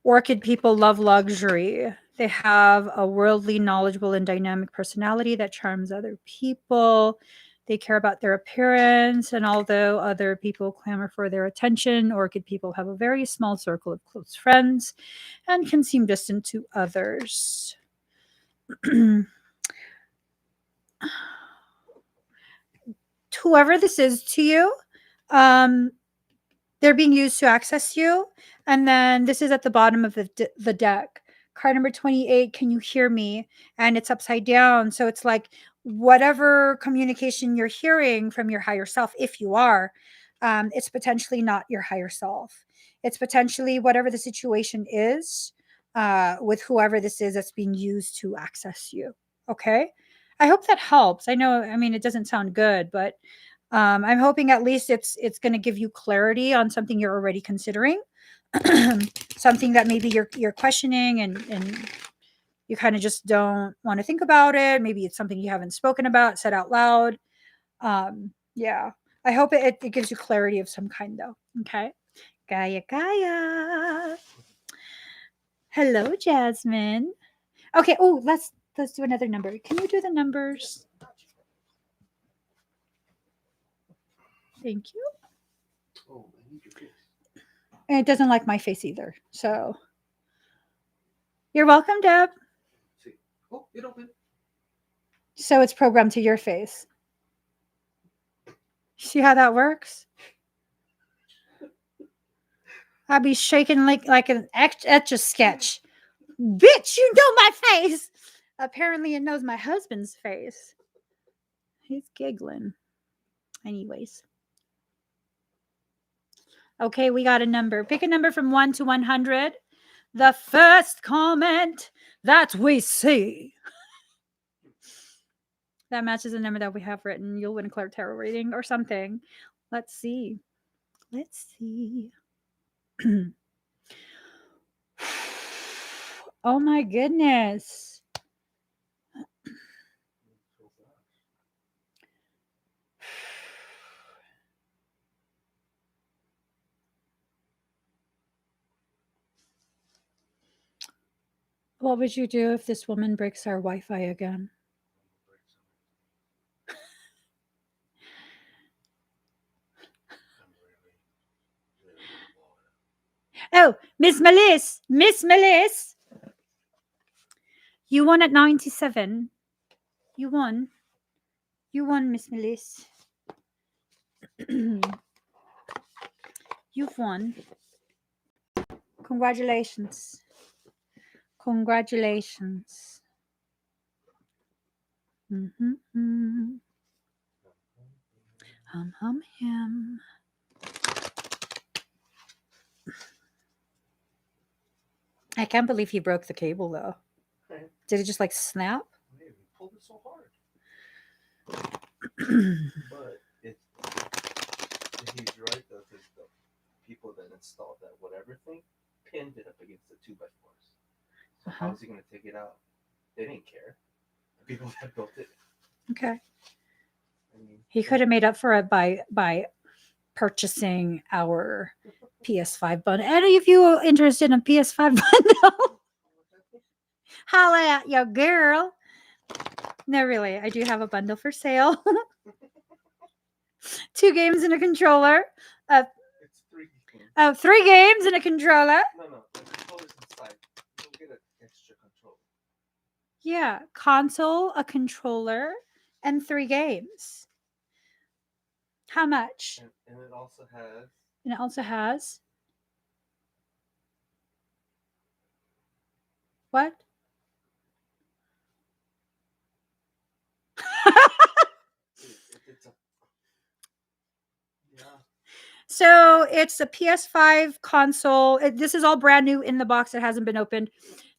Orchid people love luxury. They have a worldly, knowledgeable, and dynamic personality that charms other people. They care about their appearance, and although other people clamor for their attention, orchid people have a very small circle of close friends and can seem distant to others. Whoever this is to you, um, they're being used to access you. And then this is at the bottom of the deck. Card number 28, can you hear me? And it's upside down. So it's like whatever communication you're hearing from your higher self, if you are, it's potentially not your higher self. It's potentially whatever the situation is with whoever this is that's being used to access you. Okay. I hope that helps. I know, I mean, it doesn't sound good, but I'm hoping at least it's going to give you clarity on something you're already considering, something that maybe you're questioning and you kind of just don't want to think about it. Maybe it's something you haven't spoken about, said out loud. Yeah, I hope it gives you clarity of some kind, though. Okay, Gaia. Hello, Jasmine. Okay. Oh, let's do another number. Can you do the numbers? Thank you. Oh, I need your face. And it doesn't like my face either. So you're welcome, Deb. See. Oh, it opened. So it's programmed to your face. See how that works? I'll be shaking like an etch a sketch. Bitch, you know my face. Apparently, it knows my husband's face. He's giggling. Anyways. Okay, we got a number. Pick a number from 1 to 100. The first comment that we see. That matches the number that we have written. You'll win a Claire Tarot reading or something. Let's see. Let's see. Oh my goodness. What would you do if this woman breaks our Wi-Fi again? Oh, Miss Melisse! Miss Melisse! You won at 97. You won. You won, Miss Melisse. You've won. Congratulations. Congratulations. Mm-hmm. Hum. I can't believe he broke the cable though. Okay. Did it just like snap? Man, we pulled it so hard. But he's right though, because the people that installed that whatever thing pinned it up against the 2x4s. So how is he going to take it out? They didn't care. The people that built it. Okay. I mean, he could have made up for it by purchasing our PS5 bundle. Any of you interested in a PS5 bundle? Holla at your girl. No, really, I do have a bundle for sale. 2 games and a controller. It's 3 games. 3 games and a controller. No, the controller's inside. You'll get an extra controller. Yeah, console, a controller, and 3 games. How much? And it also has. And it also has. What? Yeah. So it's a PS5 console. This is all brand new in the box. It hasn't been opened.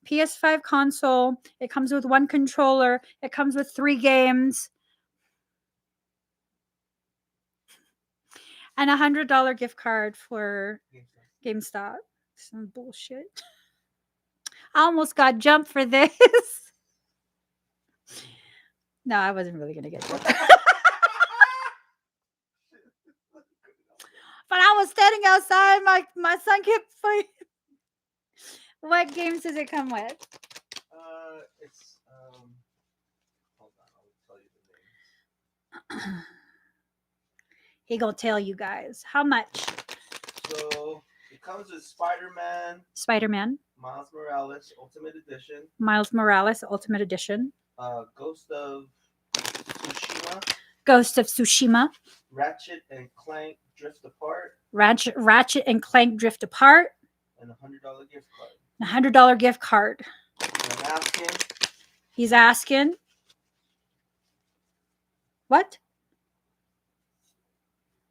PS5 console. It comes with 1 controller. It comes with 3 games. And a $100 gift card for GameStop. Some bullshit. I almost got jumped for this. No, I wasn't really going to get jumped. But I was standing outside. My son kept playing. What games does it come with? It's hold on, I'll tell you the names. He gonna tell you guys how much. So it comes with Spider-Man, Miles Morales Ultimate Edition, Ghost of Tsushima, Ratchet and Clank Drift Apart, and a $100 gift card. $100 gift card. And I'm asking. He's asking. What?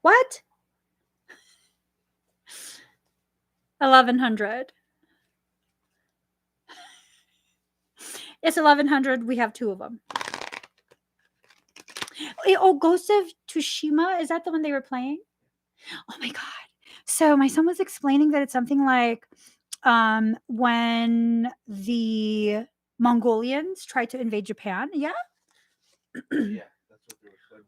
What? 1,100. It's 1,100. We have 2 of them. Oh, Ghost of Tsushima. Is that the one they were playing? Oh my God. So my son was explaining that it's something like when the Mongolians tried to invade Japan. Yeah. Yeah, that's what they were saying.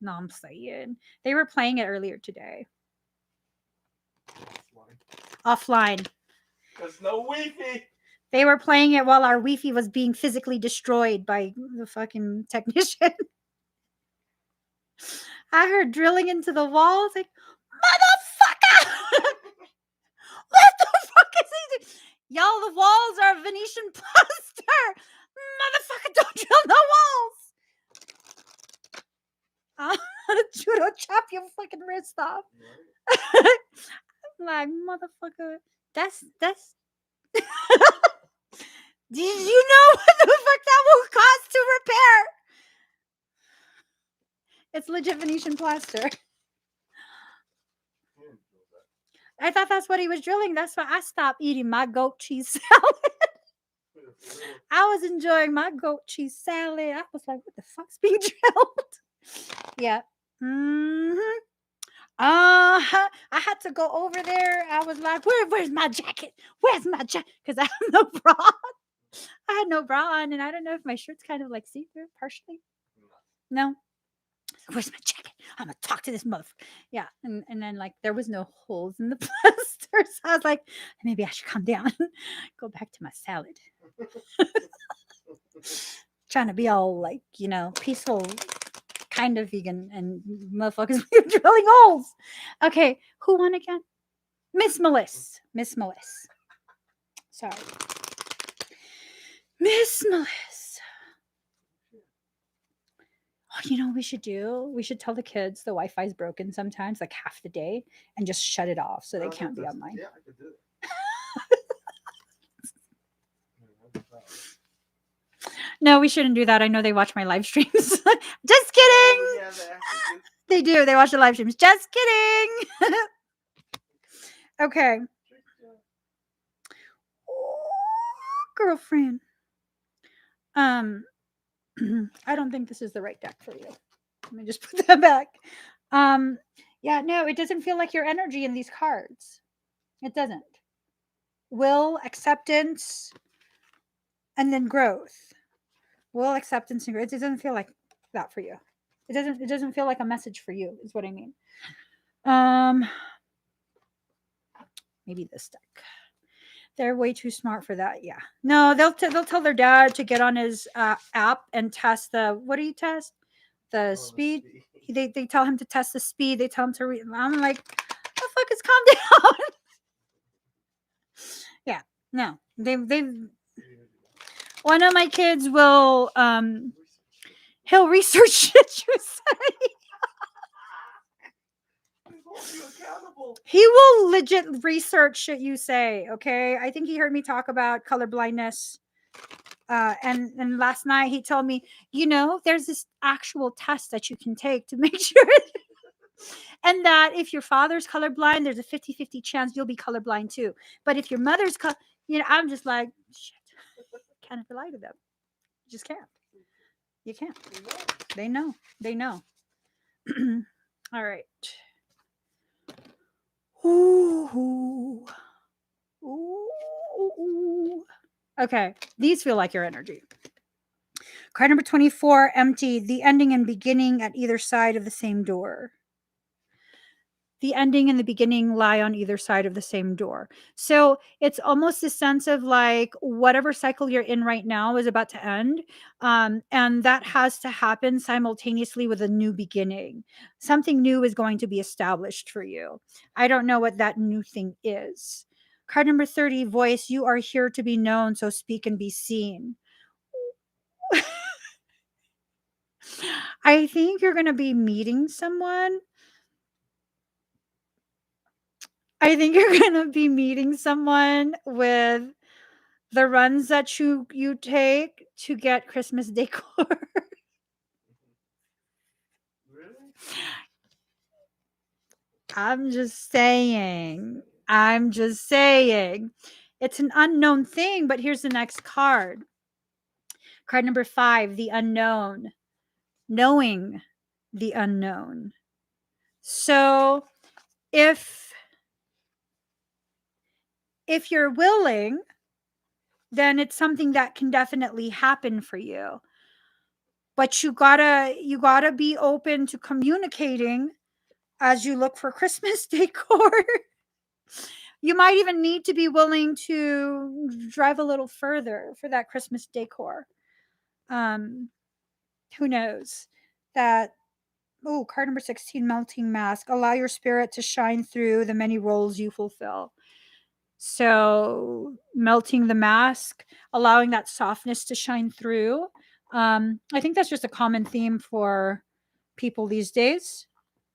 No, I'm saying. They were playing it earlier today. Offline. Because no Wi-Fi. They were playing it while our Wi-Fi was being physically destroyed by the fucking technician. I heard drilling into the walls. Like, motherfucker! What the fuck is he doing? Y'all, the walls are Venetian plaster. Motherfucker, don't drill the walls. Judo chop your fucking wrist off. Like, motherfucker. That's Did you know what the fuck that will cost to repair? It's legit Venetian plaster. I thought that's what he was drilling. That's why I stopped eating my goat cheese salad. I was enjoying my goat cheese salad. I was like, what the fuck's being drilled? Yeah. Mm-hmm. I had to go over there. I was like, where's my jacket? Where's my jacket? Because I have no bra. I had no bra on, and I don't know if my shirt's kind of like see-through partially. No. Where's my jacket? I'm gonna talk to this motherfucker. Yeah, and then like there was no holes in the plaster, so I was like, maybe I should calm down, go back to my salad. Trying to be all like peaceful, kind of vegan, and motherfuckers were drilling holes. Okay, who won again? Miss Melissa. Miss Melissa. Sorry, Miss Melissa. Oh, you know what we should do? We should tell the kids the Wi-Fi is broken sometimes, like half the day, and just shut it off so they can't be online. Yeah, I could do it. No, we shouldn't do that. I know they watch my live streams. Just kidding. Oh, yeah, they actually do. They do. They watch the live streams. Just kidding. Okay. Oh, girlfriend. I don't think this is the right deck for you. Let me just put that back. Yeah, no, it doesn't feel like your energy in these cards. It doesn't. Will, acceptance, and then growth. Will, acceptance, and growth. It doesn't feel like that for you. It doesn't feel like a message for you, is what I mean. Maybe this deck. They're way too smart for that. Yeah. No, they'll tell their dad to get on his app and test what do you test? The speed. They tell him to test the speed. They tell him to read. I'm like, the fuck is calm down. Yeah. No. They one of my kids will he'll research shit you say. He will legit research shit you say. Okay. I think he heard me talk about color blindness. And last night he told me, there's this actual test that you can take to make sure. And that if your father's colorblind, there's a 50-50 chance you'll be colorblind too. But if your mother's, I'm just like, shit, can't lie to them. You just can't. You can't. They know. They know. All right. Ooh. Ooh. Okay. These feel like your energy. Card number 24, empty. The ending and beginning at either side of the same door. The ending and the beginning lie on either side of the same door. So it's almost a sense of like whatever cycle you're in right now is about to end. And that has to happen simultaneously with a new beginning. Something new is going to be established for you. I don't know what that new thing is. Card number 30, voice. You are here to be known, so speak and be seen. I think you're going to be meeting someone. I think you're going to be meeting someone with the runs that you take to get Christmas decor. Really? I'm just saying. It's an unknown thing, but here's the next card. Card number 5, the unknown. Knowing the unknown. So if you're willing, then it's something that can definitely happen for you. But you gotta be open to communicating as you look for Christmas decor. You might even need to be willing to drive a little further for that Christmas decor. Who knows? Card number 16, melting mask. Allow your spirit to shine through the many roles you fulfill. So melting the mask, allowing that softness to shine through. I think that's just a common theme for people these days.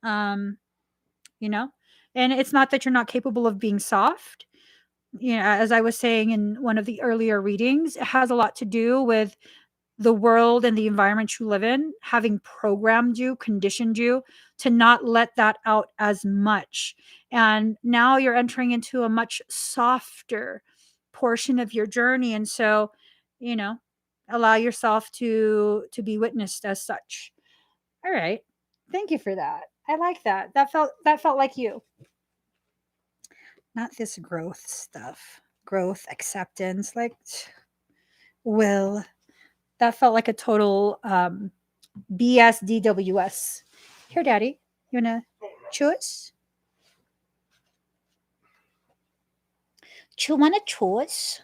And it's not that you're not capable of being soft. As I was saying in one of the earlier readings, it has a lot to do with the world and the environment you live in having programmed you, conditioned you to not let that out as much. And now you're entering into a much softer portion of your journey. And so, allow yourself to be witnessed as such. All right. Thank you for that. I like that. That felt like you. Not this growth stuff. Growth, acceptance, like will. That felt like a total BS DWS Here, Daddy. You want to choose? You want to choose?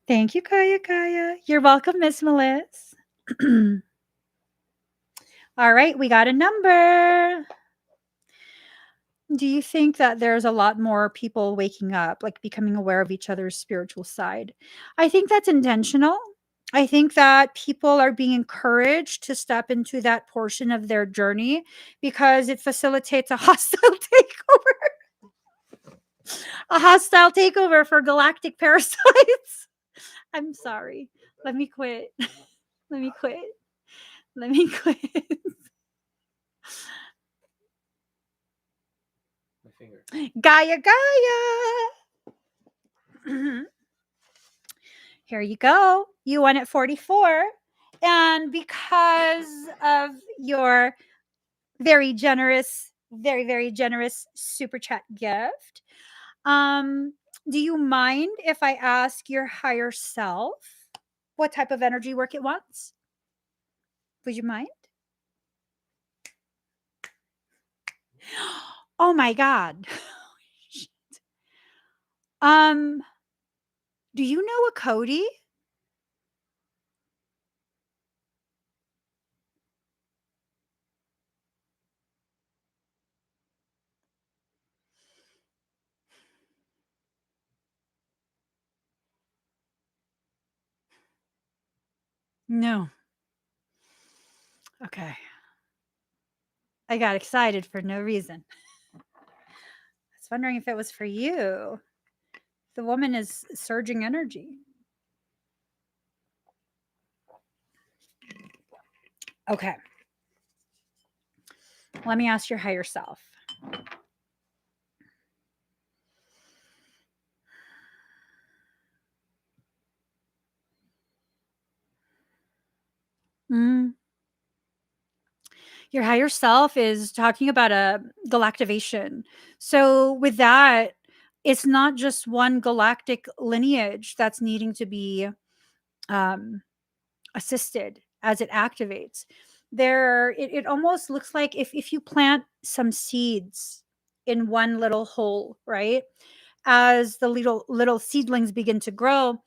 Thank you, Kaya. You're welcome, Miss Melissa. All right, we got a number. Do you think that there's a lot more people waking up, like becoming aware of each other's spiritual side? I think that's intentional. I think that people are being encouraged to step into that portion of their journey because it facilitates a hostile takeover, for galactic parasites. I'm sorry. Let me quit. Let me quit. Let me quit. My finger. Gaia. Here you go. You won at 44. And because of your very generous, very generous super chat gift, um, do you mind if I ask your higher self what type of energy work it wants? Would you mind? Oh my God. Do you know a Cody? No. Okay. I got excited for no reason. I was wondering if it was for you. The woman is surging energy. Okay. Let me ask your higher self. Mm. Your higher self is talking about a galactivation. So, with that, it's not just one galactic lineage that's needing to be um, assisted as it activates. It almost looks like if you plant some seeds in one little hole, right? As the little seedlings begin to grow,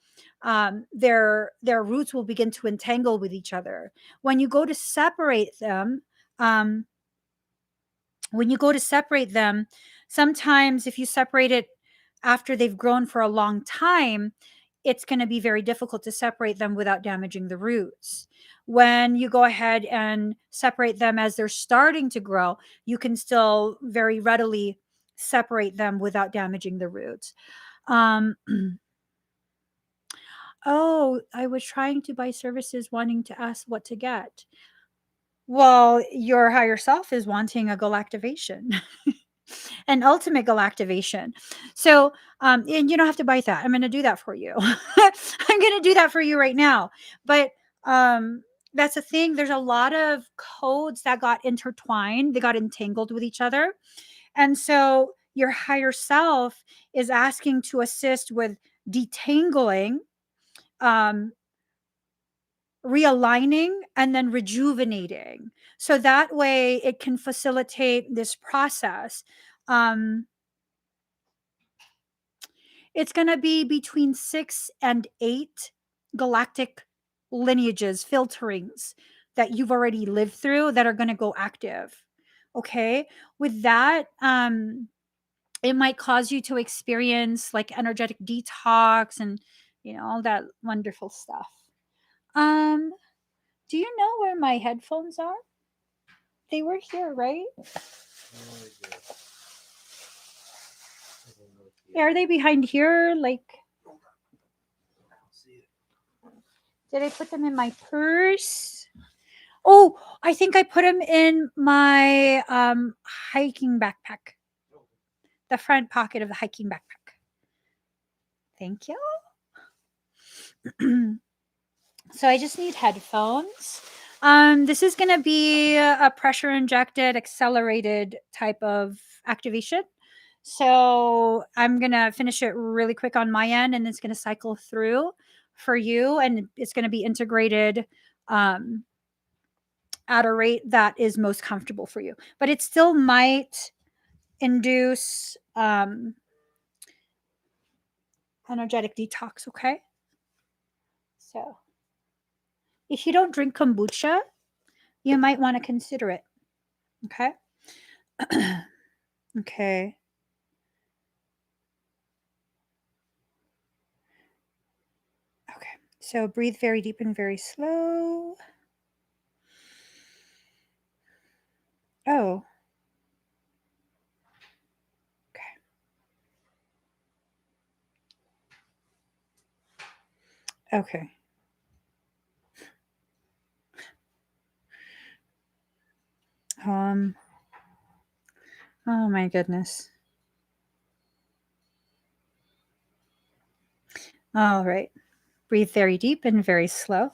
their roots will begin to entangle with each other. When you go to separate them, um, when you go to separate them, sometimes if you separate it after they've grown for a long time, it's going to be very difficult to separate them without damaging the roots. When you go ahead and separate them as they're starting to grow, you can still very readily separate them without damaging the roots. Um, oh, I was trying to buy services wanting to ask what to get. Well, your higher self is wanting a galactivation. An ultimate galactivation. So, and you don't have to bite that. I'm going to do that for you. I'm going to do that for you right now. But that's the thing. There's a lot of codes that got intertwined, they got entangled with each other. And so your higher self is asking to assist with detangling, um, realigning, and then rejuvenating. So that way it can facilitate this process. Um, It's going to be between 6 and 8 galactic lineages, filterings that you've already lived through that are going to go active. Okay? With that, it might cause you to experience like energetic detox and all that wonderful stuff. Um, do you know where my headphones are? They were here, right? Are they behind here? Like, did I put them in my purse? Oh, I think I put them in my hiking backpack. The front pocket of the hiking backpack. Thank you. So I just need headphones. This is going to be a pressure injected, accelerated type of activation. So I'm going to finish it really quick on my end, and it's going to cycle through for you, and it's going to be integrated at a rate that is most comfortable for you. But it still might induce energetic detox, okay? So if you don't drink kombucha, you might want to consider it, okay? Okay. Okay. So breathe very deep and very slow. Oh. Okay. Okay. Oh my goodness. All right. Breathe very deep and very slow.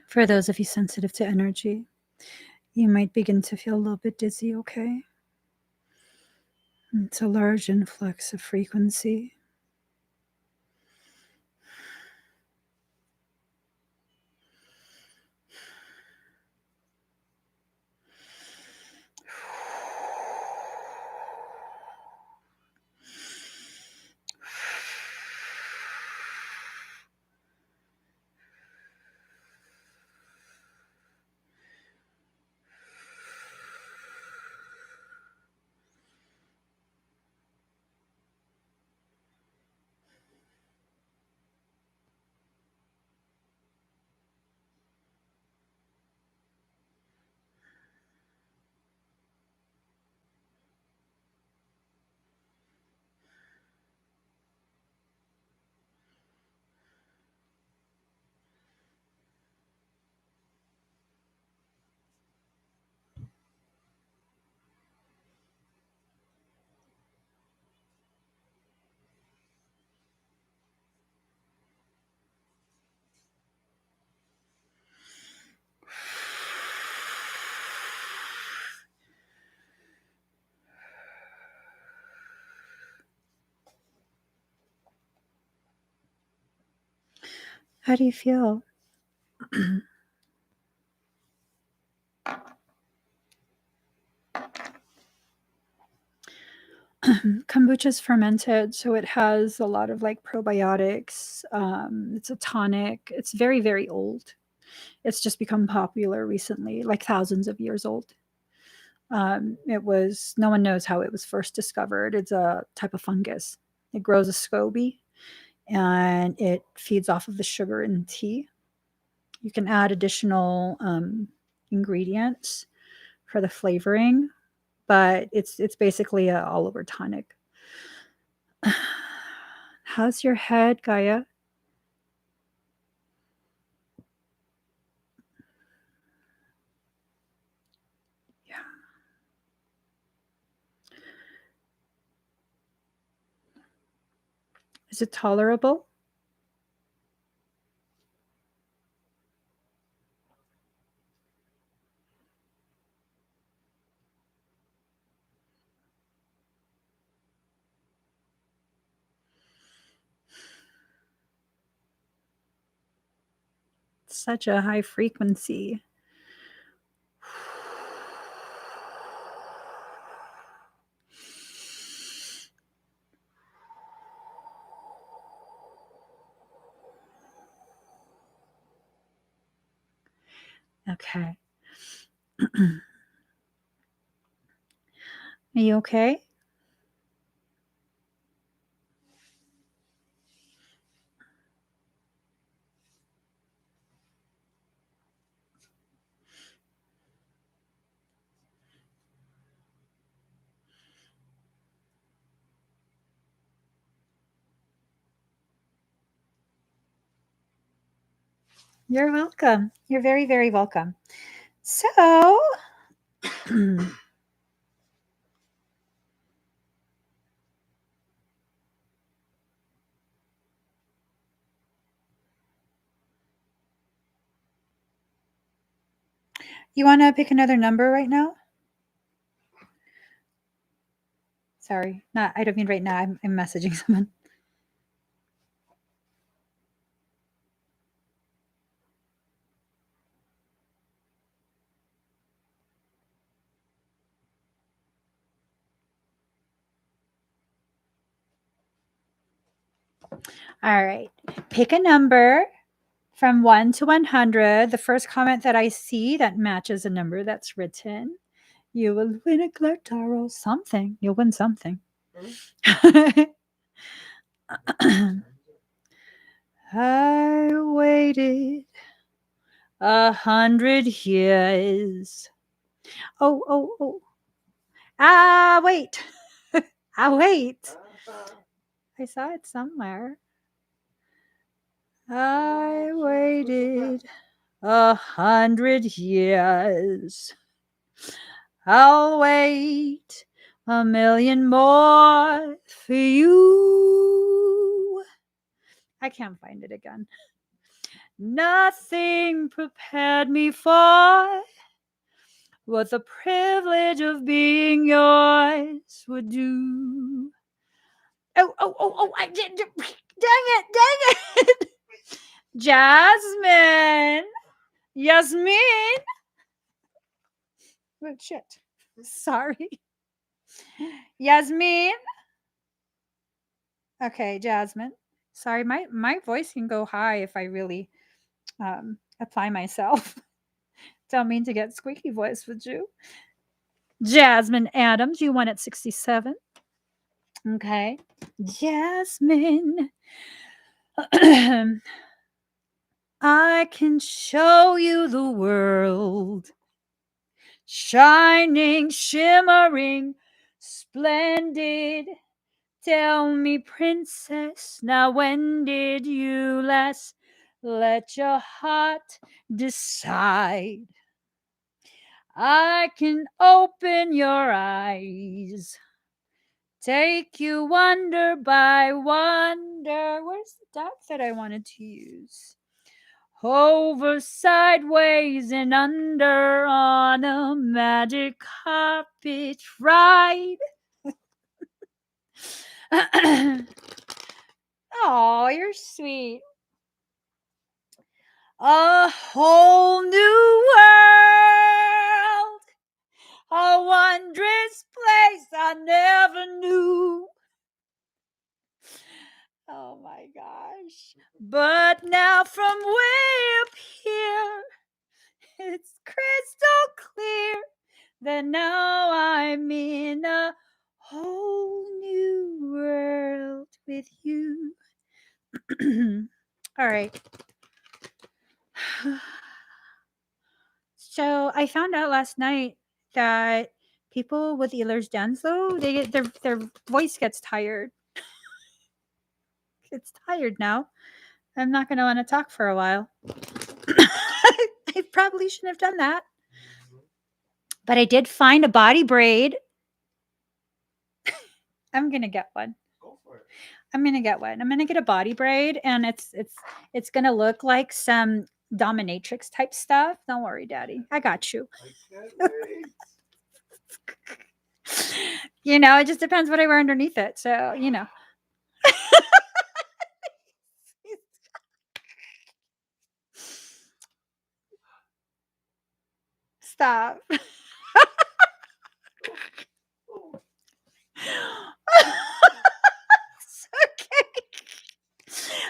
For those of you sensitive to energy, you might begin to feel a little bit dizzy, okay? It's a large influx of frequency. How do you feel? Kombucha is fermented, so it has a lot of like probiotics. It's a tonic. It's very, very old. It's just become popular recently, like thousands of years old. It was, no one knows how it was first discovered. It's a type of fungus. It grows a SCOBY and it feeds off of the sugar in tea. You can add additional ingredients for the flavoring, but it's basically a all over tonic. How's your head, Gaia? Yeah. Is it tolerable? Such a high frequency. Okay. Are you okay? You're welcome. You're very, very welcome. So, you want to pick another number right now? Sorry, not. I don't mean right now. I'm messaging someone. All right. Pick a number from 1 to 100. The first comment that I see that matches a number that's written, you will win a Clartaro something. You'll win something. I waited 100 years. Oh. Wait. Wait. I saw it somewhere. I waited 100 years. I'll wait 1,000,000 more for you. I can't find it again. Nothing prepared me for what the privilege of being yours would do. Oh, I did. Dang it. Jasmine. Yasmin. Oh, shit. Sorry. Yasmin. Okay, Jasmine. Sorry, my voice can go high if I really apply myself. Don't mean to get squeaky voice with you. Jasmine Adams, you won at 67. Okay. Jasmine. I can show you the world. Shining, shimmering, splendid. Tell me, princess, now when did you last let your heart decide? I can open your eyes, take you wonder by wonder. Where's the dot that I wanted to use? Over, sideways, and under on a magic carpet ride. Oh, you're sweet. A whole new world, a wondrous place I never knew. Oh my gosh. But now from way up here, it's crystal clear that now I'm in a whole new world with you. All right. So I found out last night that people with Ehlers-Danlos, they get their voice gets tired. It's tired now. I'm not going to want to talk for a while. I probably shouldn't have done that. But I did find a body braid. I'm going to get one. Go for it. I'm going to get one. I'm going to get a body braid, and it's going to look like some dominatrix type stuff. Don't worry, Daddy. I got you. I can't wait. You know, it just depends what I wear underneath it. So, you know. Stop. It's okay.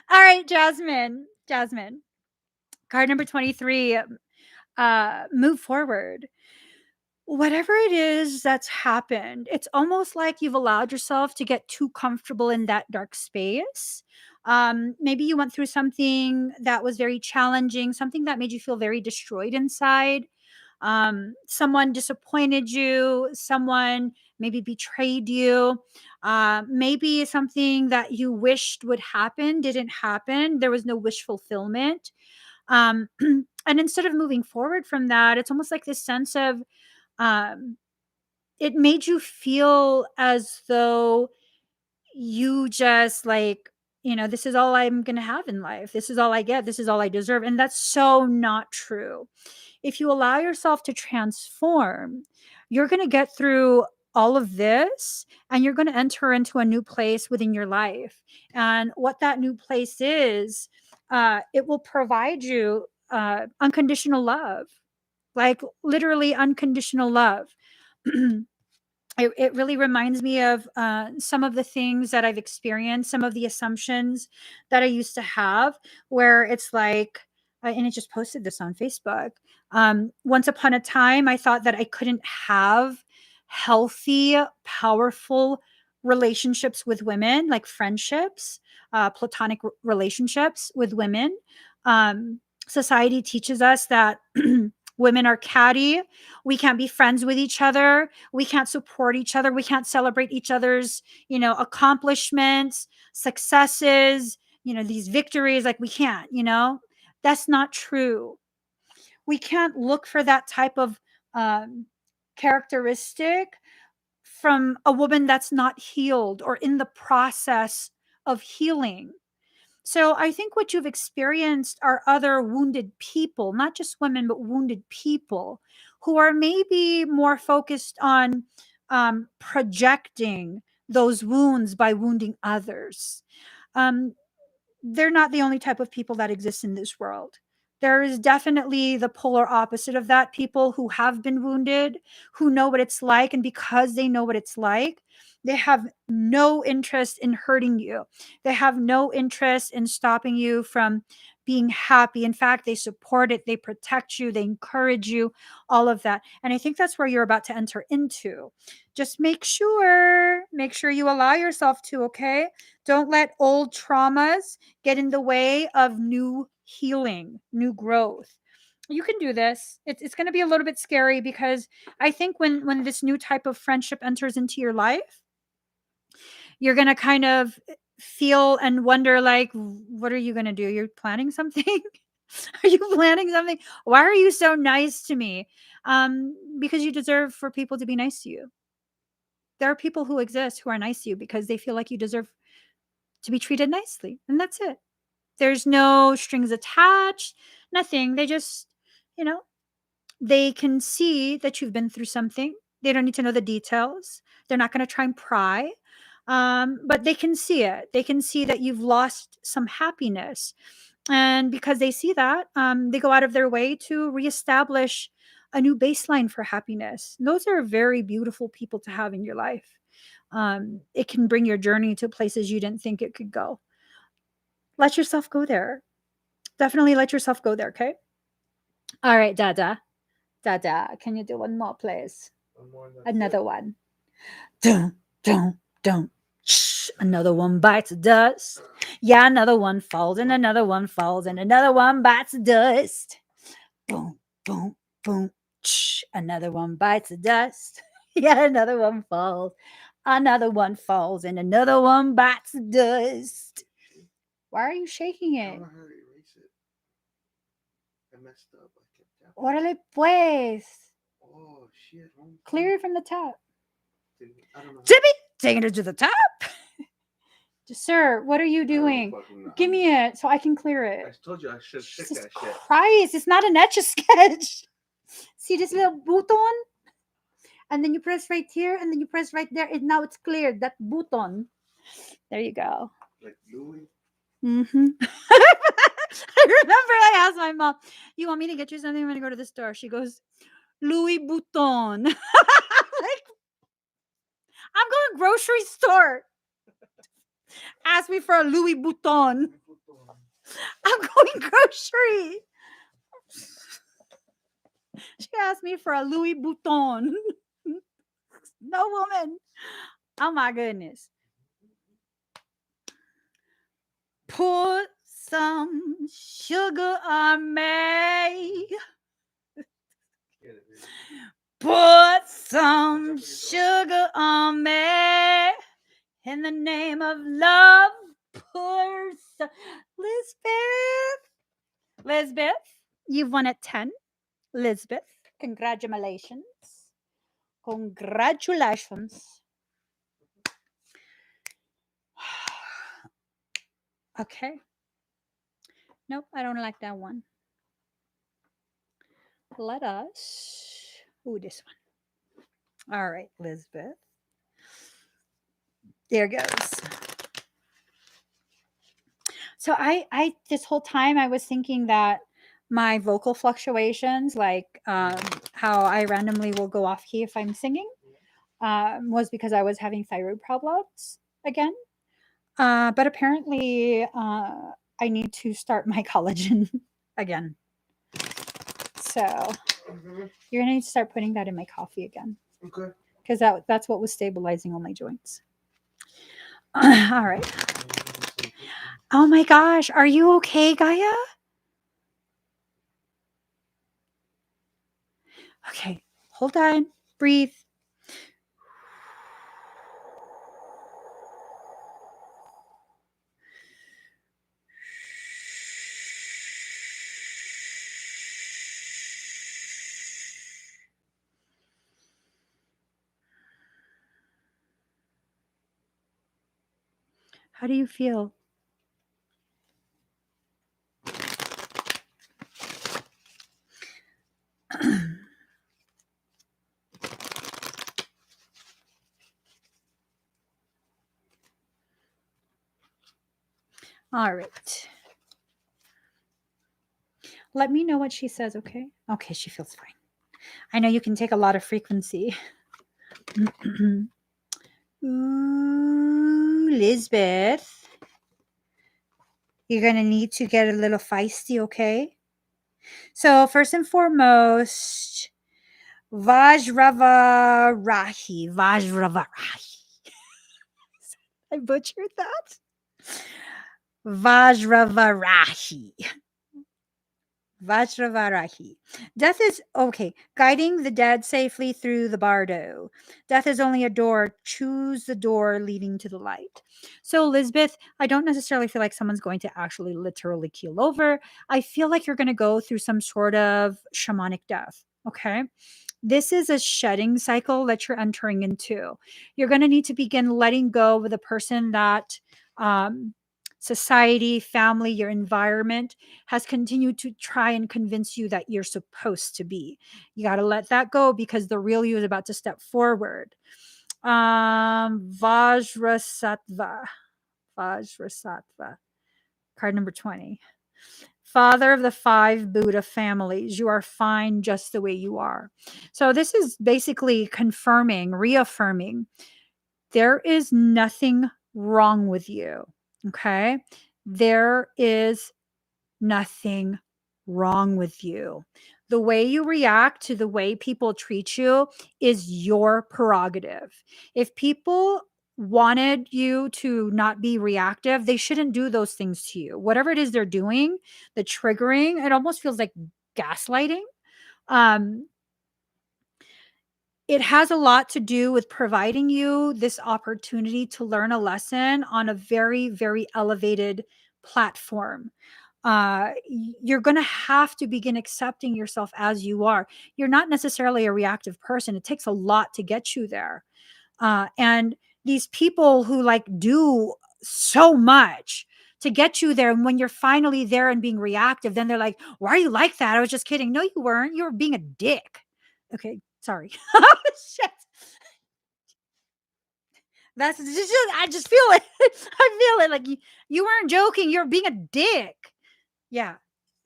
All right, Jasmine. Card number 23. move forward. Whatever it is that's happened, it's almost like you've allowed yourself to get too comfortable in that dark space. Maybe you went through something that was very challenging, something that made you feel very destroyed inside. Someone disappointed you, someone maybe betrayed you, maybe something that you wished would happen didn't happen. There was no wish fulfillment. And instead of moving forward from that, it's almost like this sense of um, it made you feel as though you just like, this is all I'm going to have in life. This is all I get. This is all I deserve. And that's so not true. If you allow yourself to transform, you're going to get through all of this and you're going to enter into a new place within your life. And what that new place is, it will provide you unconditional love, like literally unconditional love. It really reminds me of some of the things that I've experienced, some of the assumptions that I used to have, where it's like, and I just posted this on Facebook. Once upon a time, I thought that I couldn't have healthy, powerful relationships with women, like friendships, platonic relationships with women. Society teaches us that women are catty. We can't be friends with each other. We can't support each other. We can't celebrate each other's, accomplishments, successes, these victories. Like we can't, that's not true. We can't look for that type of um, characteristic from a woman that's not healed or in the process of healing. So I think what you've experienced are other wounded people, not just women, but wounded people who are maybe more focused on projecting those wounds by wounding others. Um, they're not the only type of people that exist in this world. There is definitely the polar opposite of that, people who have been wounded, who know what it's like. And because they know what it's like, they have no interest in hurting you. They have no interest in stopping you from being happy. In fact, they support it, they protect you, they encourage you, all of that. And I think that's where you're about to enter into. Just make sure you allow yourself to, okay? Don't let old traumas get in the way of new healing, new growth. You can do this. It's going to be a little bit scary because I think when this new type of friendship enters into your life, you're going to kind of feel and wonder like, what are you going to do? You're planning something? Are you planning something? Why are you so nice to me? Because you deserve for people to be nice to you. There are people who exist who are nice to you because they feel like you deserve to be treated nicely, and that's it. There's no strings attached, nothing. They just, you know, they can see that you've been through something. They don't need to know the details. They're not going to try and pry. But they can see it. They can see that you've lost some happiness. And because they see that, they go out of their way to reestablish a new baseline for happiness. Those are very beautiful people to have in your life. It can bring your journey to places you didn't think it could go. Let yourself go there. Definitely let yourself go there, okay? All right, Dada. Dada, can you do one more, please? One more, and that's Another it. one. Dun, dun, dun. Shh, another one bites the dust. Yeah, another one falls, and another one falls, and another one bites the dust. Boom, boom, boom. Shh, another one bites the dust. Yeah, another one falls. Another one falls, and another one bites the dust. Why are you shaking I it? don't know how to erase it. I messed up. I kept tapping. Órale, pues. Oh shit! Clear it from the top. I don't know. Jimmy, taking it to the top. Sir, what are you I don't doing? fucking know. Give me it so I can clear I it. told you I should check Jesus that shit. Christ, it's not an etch a sketch. See this little button? And then you press right here, and then you press right there, and now it's cleared. That button. There you go. Like Louis. Mm-hmm. I remember I asked my mom, "You want me to get you something when I go to the store?" She goes, "Louis Vuitton." Like, I'm going grocery store. Ask me for a Louis Vuitton. I'm going grocery. She asked me for a Louis Vuitton. No woman. Oh my goodness. Put some sugar on me. Get it, dude. Put some sugar on me. In the name of love. Put some. Lisbeth, you've won at 10. Lisbeth, congratulations. Congratulations. Okay. Nope, I don't like that one. Let us. Ooh, this one. All right, Lisbeth. There goes. So I this whole time I was thinking that my vocal fluctuations, like how I randomly will go off key if I'm singing, was because I was having thyroid problems again. But apparently, I need to start my collagen again. So Mhm. you're gonna need to start putting that in my coffee again, Okay. because that's what was stabilizing all my joints. All right. Oh my gosh, are you okay, Gaia? Okay, hold on, breathe. How do you feel? All right. Let me know what she says, okay? Okay, she feels fine. I know you can take a lot of frequency. Ooh, Lisbeth. You're going to need to get a little feisty, okay? So, first and foremost, Vajravarahi. Vajravarahi. I butchered that. Vajravarahi. Vajravarahi. Death is okay. Guiding the dead safely through the bardo. Death is only a door. Choose the door leading to the light. So, Lisbeth, I don't necessarily feel like someone's going to actually literally keel over. I feel like you're going to go through some sort of shamanic death. Okay. This is a shedding cycle that you're entering into. You're going to need to begin letting go of the person that um, society, family, your environment has continued to try and convince you that you're supposed to be. You got to let that go because the real you is about to step forward. Vajrasattva. Vajrasattva. Card number 20. Father of the 5 Buddha families, you are fine just the way you are. So, this is basically confirming, reaffirming there is nothing wrong with you. Okay. There is nothing wrong with you. The way you react to the way people treat you is your prerogative. If people wanted you to not be reactive, they shouldn't do those things to you. Whatever it is they're doing, the triggering, it almost feels like gaslighting. Um, it has a lot to do with providing you this opportunity to learn a lesson on a very, very elevated platform. You're going to have to begin accepting yourself as you are. You're not necessarily a reactive person. It takes a lot to get you there. And these people who like do so much to get you there, and when you're finally there and being reactive, then they're like, why are you like that? I was just kidding. No, you weren't. You were being a dick. Okay, sorry. Shit. That's just, I just feel it. I feel it. Like you weren't joking. You're being a dick. Yeah,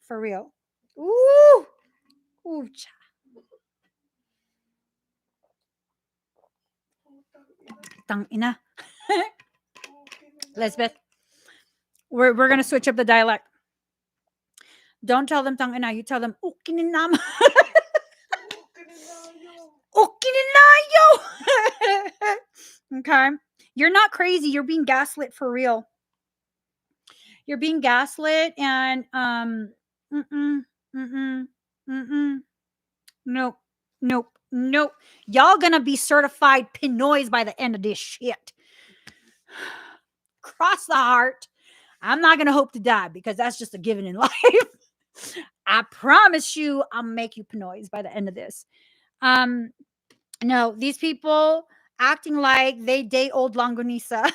for real. Ooh. Ooh. Tang ina. Elizabeth, we're gonna switch up the dialect. Don't tell them tang ina. You tell them ukininam. Okinayo. Okay. You're not crazy. You're being gaslit for real. You're being gaslit and mm-mm, mm-mm, mm-mm. Nope. Nope. Nope. Y'all gonna be certified Pinoys by the end of this shit. Cross the heart. I'm not gonna hope to die because that's just a given in life. I promise you, I'll make you Pinoys by the end of this. Um, no, these people acting like they date old Longonisa.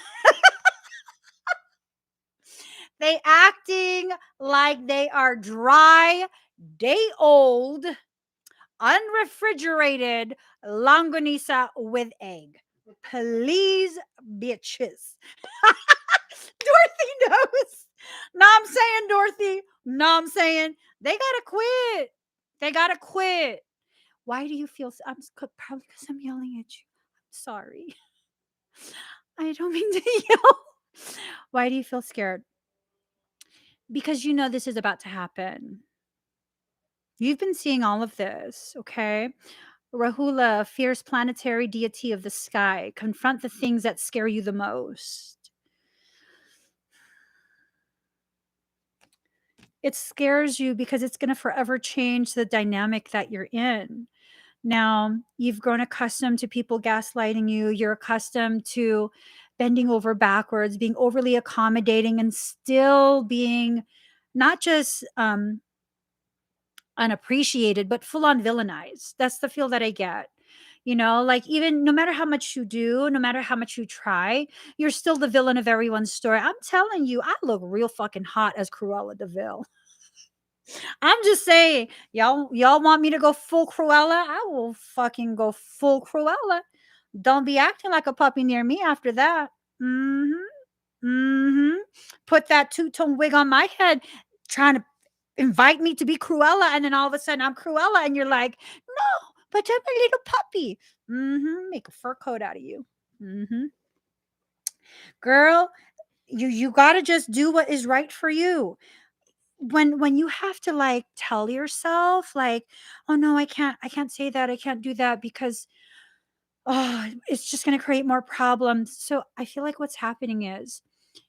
They acting like they are dry, day old, unrefrigerated Longonisa with egg. Please, bitches. Dorothy knows. No, I'm saying, Dorothy. No, I'm saying they gotta quit. They gotta quit. Why do you feel? I'm probably because I'm yelling at you. I'm sorry. I don't mean to yell. Why do you feel scared? Because you know this is about to happen. You've been seeing all of this, okay? Rahula, fierce planetary deity of the sky, confront the things that scare you the most. It scares you because it's going to forever change the dynamic that you're in. Now, you've grown accustomed to people gaslighting you. You're accustomed to bending over backwards, being overly accommodating, and still being not just unappreciated, but full on villainized. That's the feel that I get. You know, like even no matter how much you do, no matter how much you try, you're still the villain of everyone's story. I'm telling you, I look real fucking hot as Cruella DeVille. I'm just saying, y'all want me to go full Cruella? I will fucking go full Cruella. Don't be acting like a puppy near me after that. Mhm. Mhm. Put that two-tone wig on my head trying to invite me to be Cruella and then all of a sudden I'm Cruella and you're like, "No, but I'm a little puppy." Mhm. Make a fur coat out of you. Mhm. Girl, you got to just do what is right for you. When you have to like tell yourself like, oh no, I can't say that, I can't do that because oh it's just going to create more problems. So I feel like what's happening is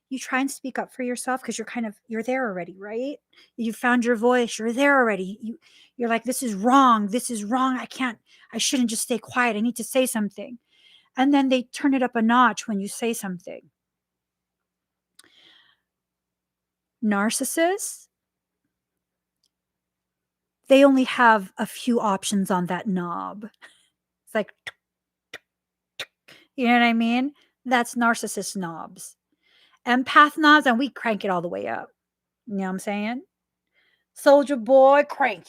you try and speak up for yourself because you're there already, right? You found your voice, you're there already. You're like, this is wrong, I shouldn't just stay quiet, I need to say something. And then they turn it up a notch when you say something. Narcissists, they only have a few options on that knob. It's like, you know what I mean? That's narcissist knobs. Empath knobs, and we crank it all the way up. You know what I'm saying? Soldier boy, crank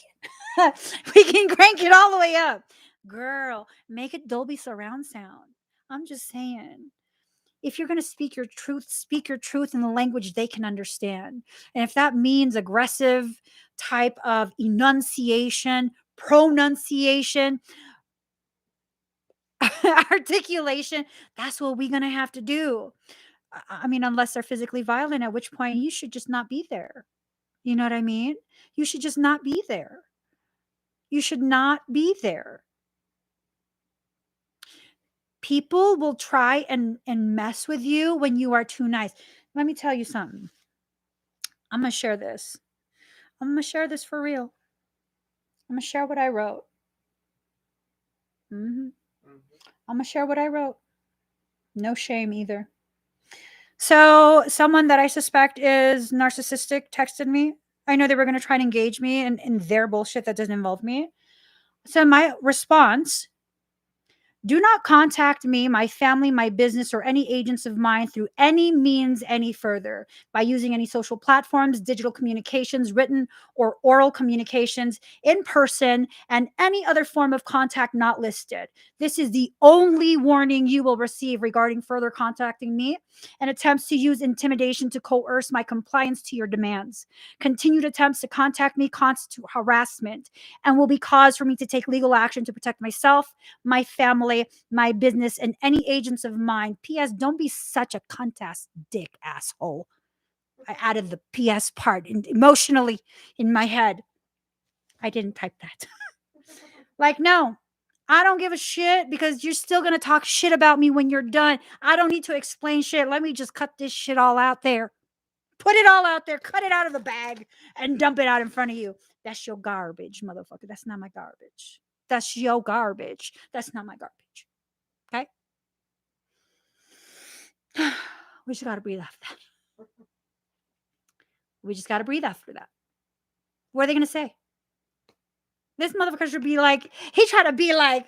it. We can crank it all the way up. Girl, make it Dolby surround sound. I'm just saying. If you're going to speak your truth in the language they can understand. And if that means aggressive type of enunciation, pronunciation, articulation, that's what we're going to have to do. I mean, unless they're physically violent, at which point you should just not be there. You know what I mean? You should just not be there. You should not be there. People will try and mess with you when you are too nice. Let me tell you something. I'm going to share this. I'm going to share this for real. I'm going to share what I wrote. I'm going to share what I wrote. No shame either. So, someone that I suspect is narcissistic texted me. I know they were going to try and engage me in their bullshit that doesn't involve me. So, my response: do not contact me, my family, my business, or any agents of mine through any means any further by using any social platforms, digital communications, written or oral communications, in person, and any other form of contact not listed. This is the only warning you will receive regarding further contacting me and attempts to use intimidation to coerce my compliance to your demands. Continued attempts to contact me constitute harassment and will be cause for me to take legal action to protect myself, my family, my business, and any agents of mine. P.S. Don't be such a cunt-ass dick asshole. I added the P.S. part emotionally in my head. I didn't type that. Like, no. I don't give a shit because you're still going to talk shit about me when you're done. I don't need to explain shit. Let me just cut this shit all out there. Put it all out there, cut it out of the bag, and dump it out in front of you. That's your garbage, motherfucker. That's not my garbage. That's your garbage. That's not my garbage. Okay? We just got to breathe after that. We just got to breathe after that. What are they going to say? This motherfucker should be like, he tried to be like,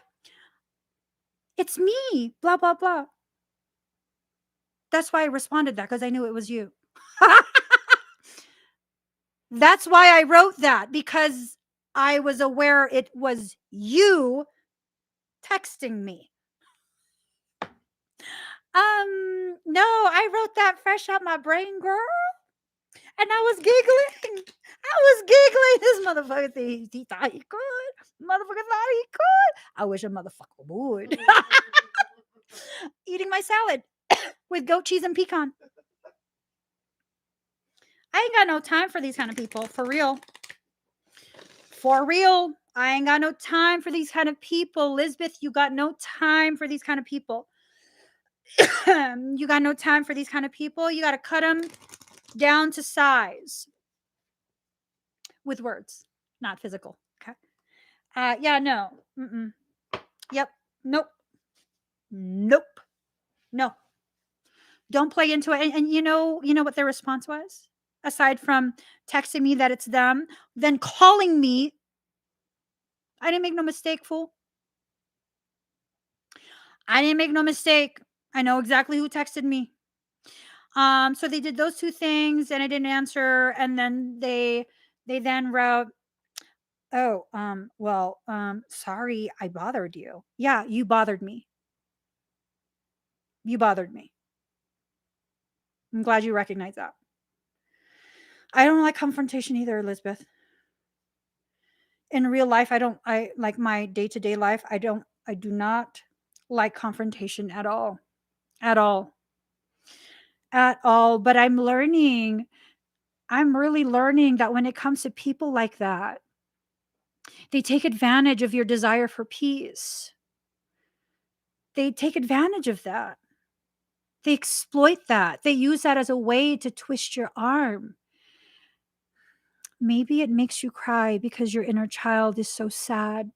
it's me, blah, blah, blah. That's why I responded that, because I knew it was you. That's why I wrote that, because I was aware it was you texting me. No, I wrote that fresh out my brain, girl. And I was giggling. This motherfucker he thought he could. Motherfucker thought he could. I wish a motherfucker would. Eating my salad with goat cheese and pecan. I ain't got no time for these kind of people. For real. For real. I ain't got no time for these kind of people. Lisbeth, you got no time for these kind of people. You got no time for these kind of people. You got to cut them down to size with words, not physical. Okay. Yeah, no. Mm-mm. Yep. Nope. Nope. No. Don't play into it. And you know what their response was? Aside from texting me that it's them, then calling me. I didn't make no mistake, fool. I didn't make no mistake. I know exactly who texted me. So they did those two things and I didn't answer. And then they then wrote, oh, well, sorry, I bothered you. Yeah, you bothered me. You bothered me. I'm glad you recognize that. I don't like confrontation either, Elizabeth. In real life, I like my day-to-day life. I do not like confrontation at all. At all. At all. But I'm really learning that when it comes to people like that, they take advantage of your desire for peace. They take advantage of that. They exploit that. They use that as a way to twist your arm. Maybe it makes you cry because your inner child is so sad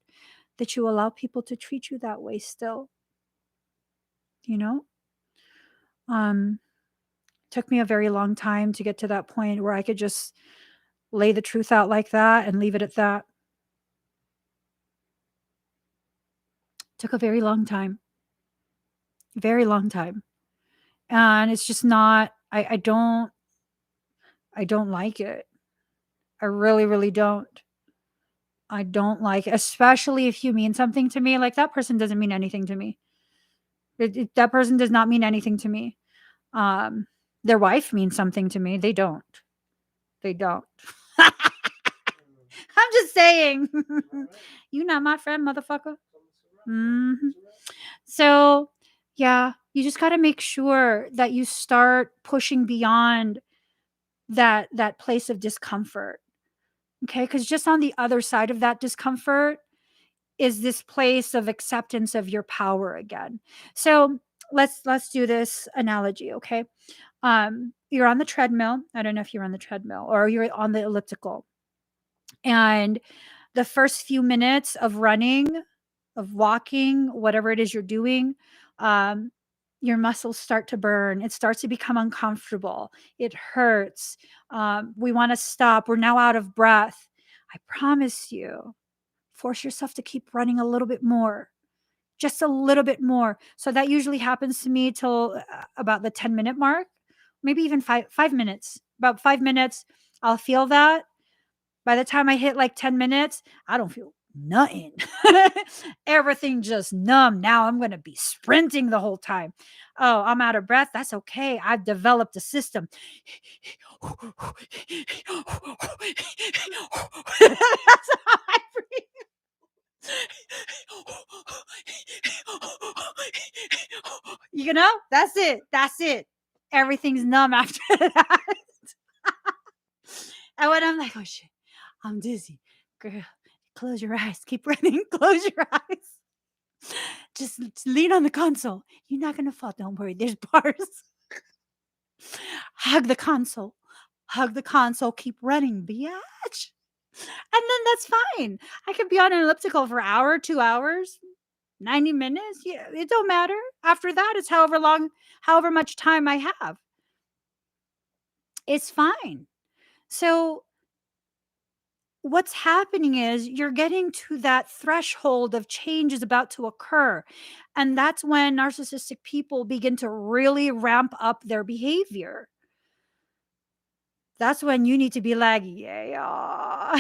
that you allow people to treat you that way still. You know? Took me a very long time to get to that point where I could just lay the truth out like that and leave it at that. Took a very long time. Very long time. And it's just not, I don't like it. I really, really don't. I don't like it, especially if you mean something to me. Like that person doesn't mean anything to me. That person does not mean anything to me. Their wife means something to me. They don't. They don't. I'm just saying. You not my friend, motherfucker. Mm-hmm. So, yeah, you just got to make sure that you start pushing beyond that place of discomfort. Okay? Cuz just on the other side of that discomfort is this place of acceptance of your power again. So, let's do this analogy, okay? You're on the treadmill. I don't know if you're on the treadmill or you're on the elliptical. And the first few minutes of running, of walking, whatever it is you're doing, um, your muscles start to burn. It starts to become uncomfortable. It hurts. We want to stop. We're now out of breath. I promise you, force yourself to keep running a little bit more, just a little bit more. So that usually happens to me till about the 10-minute mark, maybe even 5 minutes. About 5 minutes, I'll feel that. By the time I hit like 10 minutes, I don't feel nothing. Everything just numb. Now I'm going to be sprinting the whole time. Oh, I'm out of breath. That's okay. I've developed a system. That's how I breathe. You know, that's it. That's it. Everything's numb after that. And when I'm like, oh shit, I'm dizzy. Girl, close your eyes. Keep running. Close your eyes. Just lean on the console. You're not gonna fall. Don't worry. There's bars. Hug the console. Hug the console. Keep running, biatch. And then that's fine. I could be on an elliptical for an hour, 2 hours, 90 minutes. Yeah, it don't matter. After that, it's however much time I have. It's fine. So what's happening is you're getting to that threshold of change is about to occur. And that's when narcissistic people begin to really ramp up their behavior. That's when you need to be like, yeah,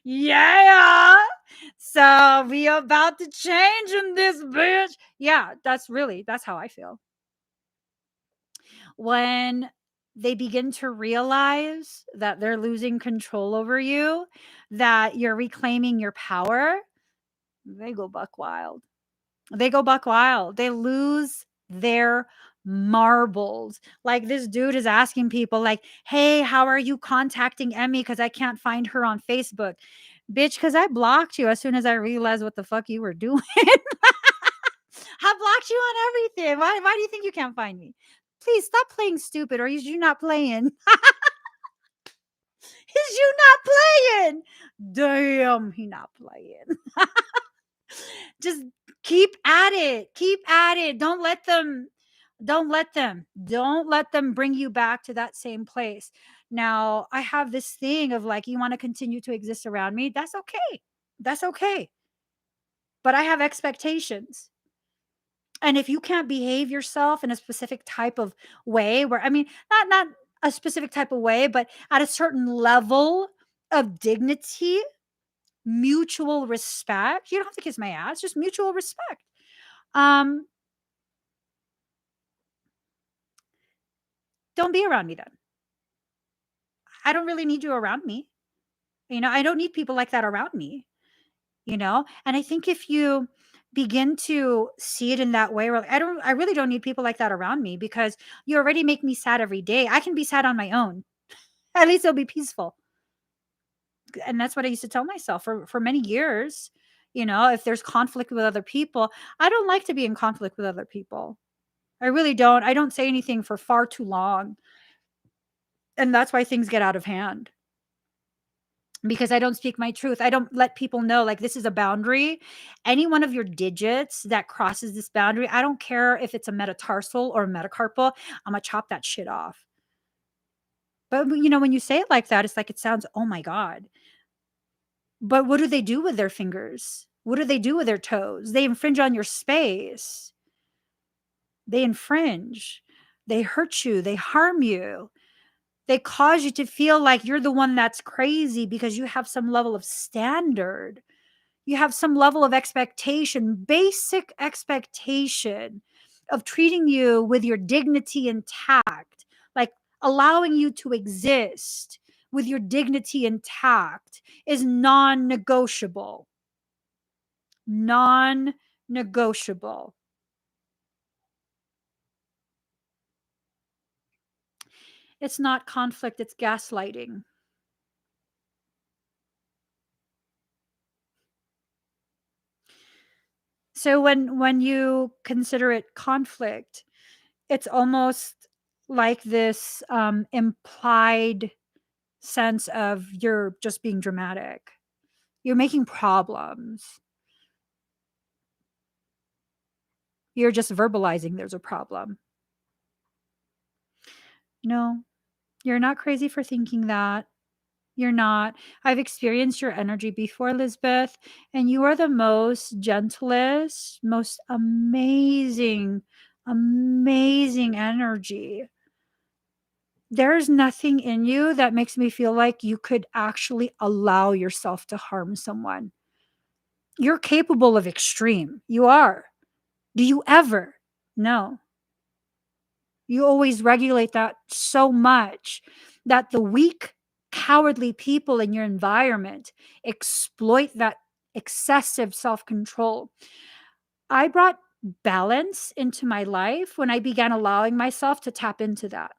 yeah. So we about to change in this bitch. Yeah, that's how I feel. When they begin to realize that they're losing control over you, that you're reclaiming your power, they go buck wild. They go buck wild. They lose their marbles. Like this dude is asking people like, "Hey, how are you contacting Emmie cuz I can't find her on Facebook?" Bitch, cuz I blocked you as soon as I realized what the fuck you were doing. I blocked you on everything. Why do you think you can't find me? Please stop playing stupid, or is you not playing? Is you not playing? Damn, he not playing. Just keep at it. Keep at it. Don't let them bring you back to that same place. Now, I have this thing of like, you want to continue to exist around me. That's okay. That's okay. But I have expectations. And if you can't behave yourself in a specific type of way, where I mean, not a specific type of way, but at a certain level of dignity, mutual respect. You don't have to kiss my ass, just mutual respect. Um, don't be around me then. I don't really need you around me. I don't need people like that around me. And I think if you begin to see it in that way, where I really don't need people like that around me because you already make me sad every day. I can be sad on my own. At least it'll be peaceful. And that's what I used to tell myself for many years. If there's conflict with other people, I don't like to be in conflict with other people. I really don't. I don't say anything for far too long. And that's why things get out of hand. Because I don't speak my truth. I don't let people know like this is a boundary. Any one of your digits that crosses this boundary, I don't care if it's a metatarsal or a metacarpal, I'm gonna chop that shit off. But when you say it like that, it's like it sounds, oh my God. But what do they do with their fingers? What do they do with their toes? They infringe on your space. They infringe. They hurt you. They harm you. They cause you to feel like you're the one that's crazy because you have some level of standard. You have some level of expectation, basic expectation of treating you with your dignity intact, like allowing you to exist with your dignity intact is non negotiable. Non negotiable. It's not conflict, it's gaslighting. So when you consider it conflict, it's almost like this implied sense of you're just being dramatic. You're making problems. You're just verbalizing there's a problem. No, you're not crazy for thinking that. You're not. I've experienced your energy before, Elizabeth, and you are the most gentlest, most amazing, amazing energy. There's nothing in you that makes me feel like you could actually allow yourself to harm someone. You're capable of extreme. You are. Do you ever? No. You always regulate that so much that the weak, cowardly people in your environment exploit that excessive self control. I brought balance into my life when I began allowing myself to tap into that.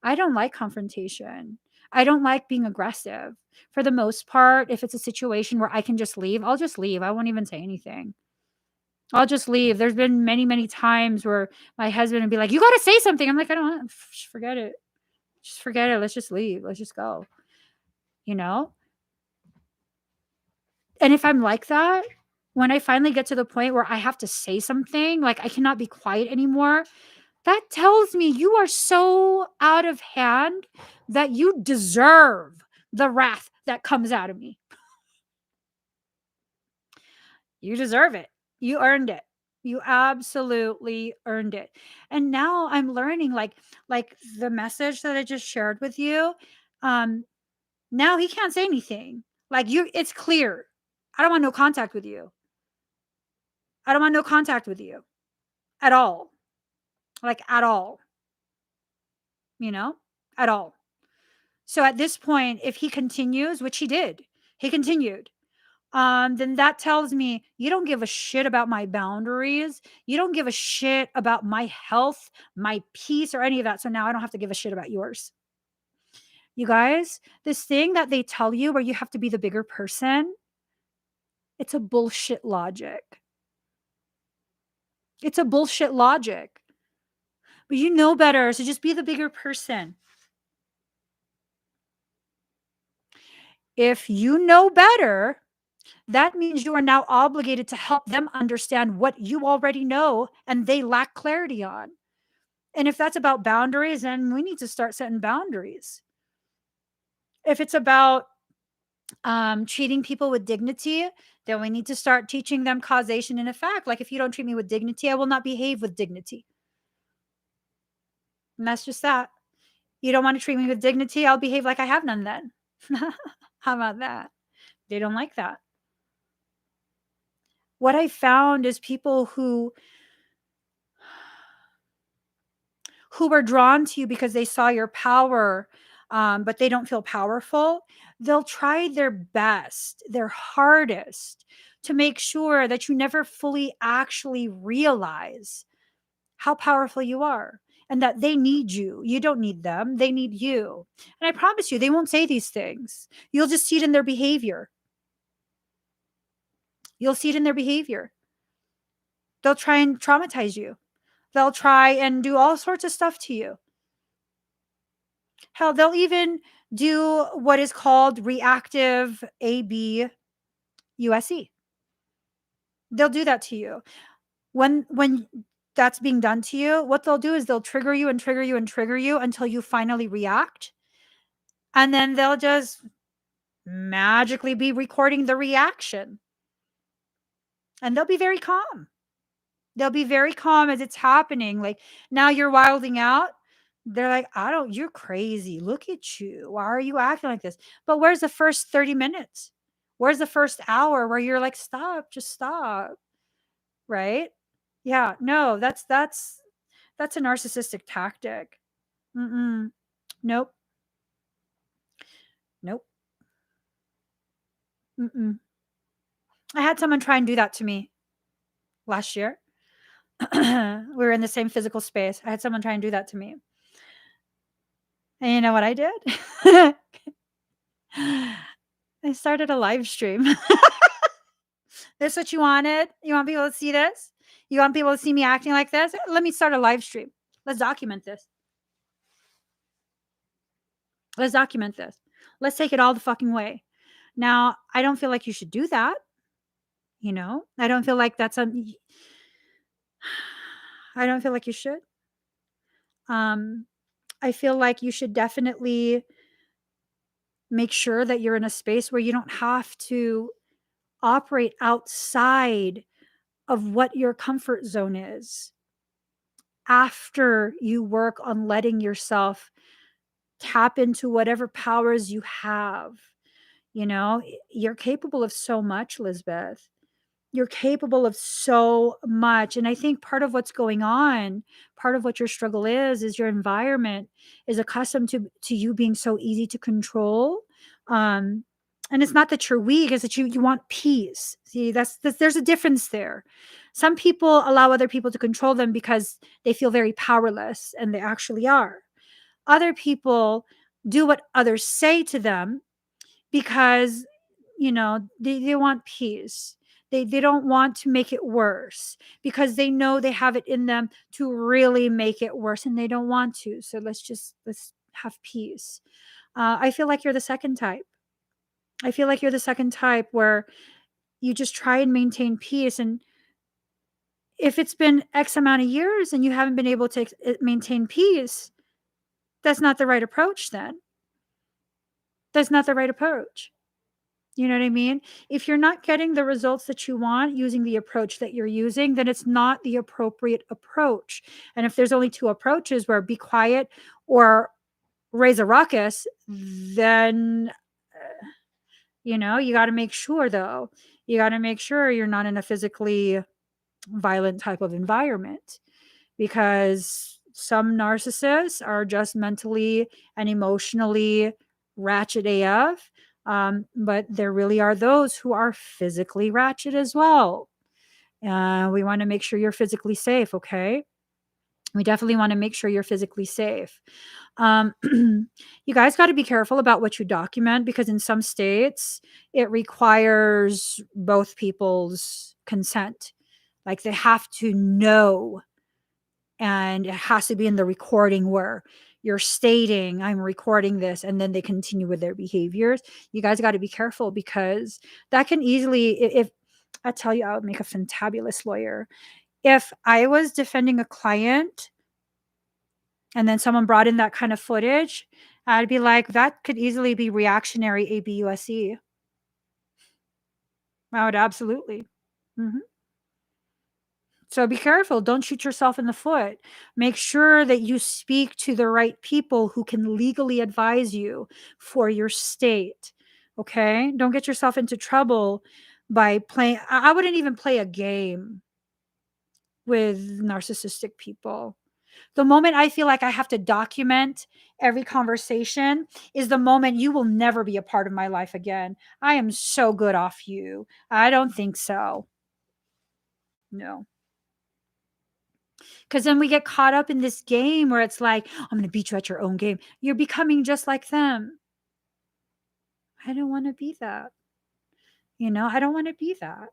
I don't like confrontation. I don't like being aggressive. For the most part, if it's a situation where I can just leave, I'll just leave. I won't even say anything. I'll just leave. There's been many, many times where my husband would be like, "You gotta say something." I'm like, "I don't just forget it. Just forget it. Let's just leave. Let's just go." You know? And if I'm like that, when I finally get to the point where I have to say something, like I cannot be quiet anymore, that tells me you are so out of hand that you deserve the wrath that comes out of me. You deserve it. You earned it. You absolutely earned it. And now I'm learning, like the message that I just shared with you. Um Now he can't say anything. Like, you it's clear. I don't want no contact with you. I don't want no contact with you at all. Like, at all, you know? At all. So at this point, if he continues, which he did, he continued, then that tells me you don't give a shit about my boundaries. You don't give a shit about my health, my peace, or any of that. So now I don't have to give a shit about yours. You guys, this thing that they tell you where you have to be the bigger person, it's a bullshit logic. It's a bullshit logic. But you know better, so just be the bigger person. If you know better, that means you are now obligated to help them understand what you already know and they lack clarity on. And if that's about boundaries, then we need to start setting boundaries. If it's about treating people with dignity, then we need to start teaching them causation and effect. Like, if you don't treat me with dignity, I will not behave with dignity. And that's just that. You don't want to treat me with dignity, I'll behave like I have none then. How about that? They don't like that. What I found is people who are drawn to you because they saw your power, but they don't feel powerful, they'll try their best, their hardest to make sure that you never fully actually realize how powerful you are and that they need you. You don't need them, they need you. And I promise you, they won't say these things. You'll just see it in their behavior. You'll see it in their behavior. They'll try and traumatize you. They'll try and do all sorts of stuff to you. Hell, they'll even do what is called reactive AB USE. They'll do that to you. When that's being done to you, what they'll do is they'll trigger you and trigger you and trigger you until you finally react. And then they'll just magically be recording the reaction. And they'll be very calm. They'll be very calm as it's happening. Like, now you're wilding out. They're like, "I don't You're crazy. Look at you. Why are you acting like this?" But where's the first 30 minutes? Where's the first hour where you're like, "Stop, just stop." Right? Yeah, no, that's a narcissistic tactic. Mm-mm. Nope. Nope. Mm-mm. I had someone try and do that to me last year. We were in the same physical space. I had someone try and do that to me. And you know what I did? I started a live stream. This what you wanted? You want people to see this? You want people to see me acting like this? Let me start a live stream. Let's document this. Let's document this. Let's take it all the fucking way. Now, I don't feel like you should do that. I don't feel like I don't feel like you should. Um, I feel like you should definitely make sure that you're in a space where you don't have to operate outside of what your comfort zone is after you work on letting yourself tap into whatever powers you have. You're capable of so much, Lisbeth. You're capable of so much. And I think part of what's going on, part of what your struggle is your environment is accustomed to you being so easy to control. Um, and it's not that you're weak, it's that you want peace. See, there's a difference there. Some people allow other people to control them because they feel very powerless, and they actually are. Other people do what others say to them because they want peace. They don't want to make it worse because they know they have it in them to really make it worse, and they don't want to. So let's have peace. I feel like you're the second type. I feel like you're the second type where you just try and maintain peace. And if it's been X amount of years and you haven't been able to maintain peace, that's not the right approach then. That's not the right approach. You know what I mean? If you're not getting the results that you want using the approach that you're using, then it's not the appropriate approach. And if there's only two approaches, where be quiet or raise a ruckus, then you got to make sure, though. You got to make sure you're not in a physically violent type of environment, because some narcissists are just mentally and emotionally ratchet AF. But there really are those who are physically ratchet as well. We want to make sure you're physically safe, okay? We definitely want to make sure you're physically safe. You guys got to be careful about what you document, because in some states it requires both people's consent. Like, they have to know, and it has to be in the recording where you're stating, I'm recording this, and then they continue with their behaviors. You guys got to be careful, because that can easily, if I tell you, I would make a fantabulous lawyer. If I was defending a client and then someone brought in that kind of footage, I'd be like, that could easily be reactionary ABUSE. I would absolutely. Mhm. So be careful. Don't shoot yourself in the foot. Make sure that you speak to the right people who can legally advise you for your state. Okay? Don't get yourself into trouble by playing. I wouldn't even play a game with narcissistic people. The moment I feel like I have to document every conversation is the moment you will never be a part of my life again. I am so good off you. I don't think so. No. Because then we get caught up in this game where it's like, I'm going to beat you at your own game. You're becoming just like them. I don't want to be that. I don't want to be that.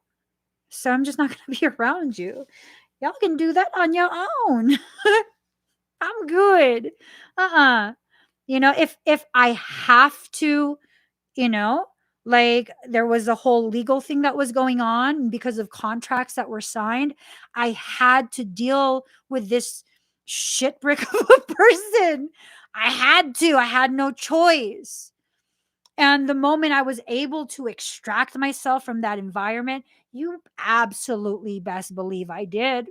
So I'm just not going to be around you. Y'all can do that on your own. I'm good. Uh-uh. If I have to, you know, like, there was a whole legal thing that was going on because of contracts that were signed. I had to deal with this shit brick of a person. I had no choice. And the moment I was able to extract myself from that environment, you absolutely best believe I did.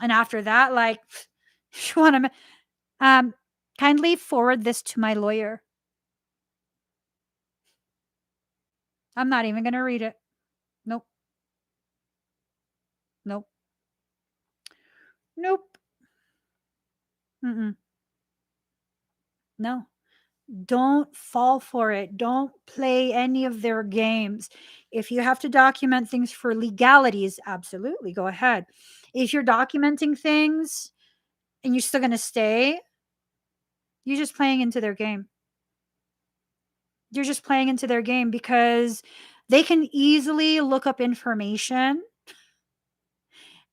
And after that, like, you want to, kindly forward this to my lawyer. I'm not even going to read it. Nope. Nope. Nope. Mm-mm. No. Don't fall for it. Don't play any of their games. If you have to document things for legalities, absolutely go ahead. If you're documenting things and you're still going to stay, you're just playing into their game. You're just playing into their game, because they can easily look up information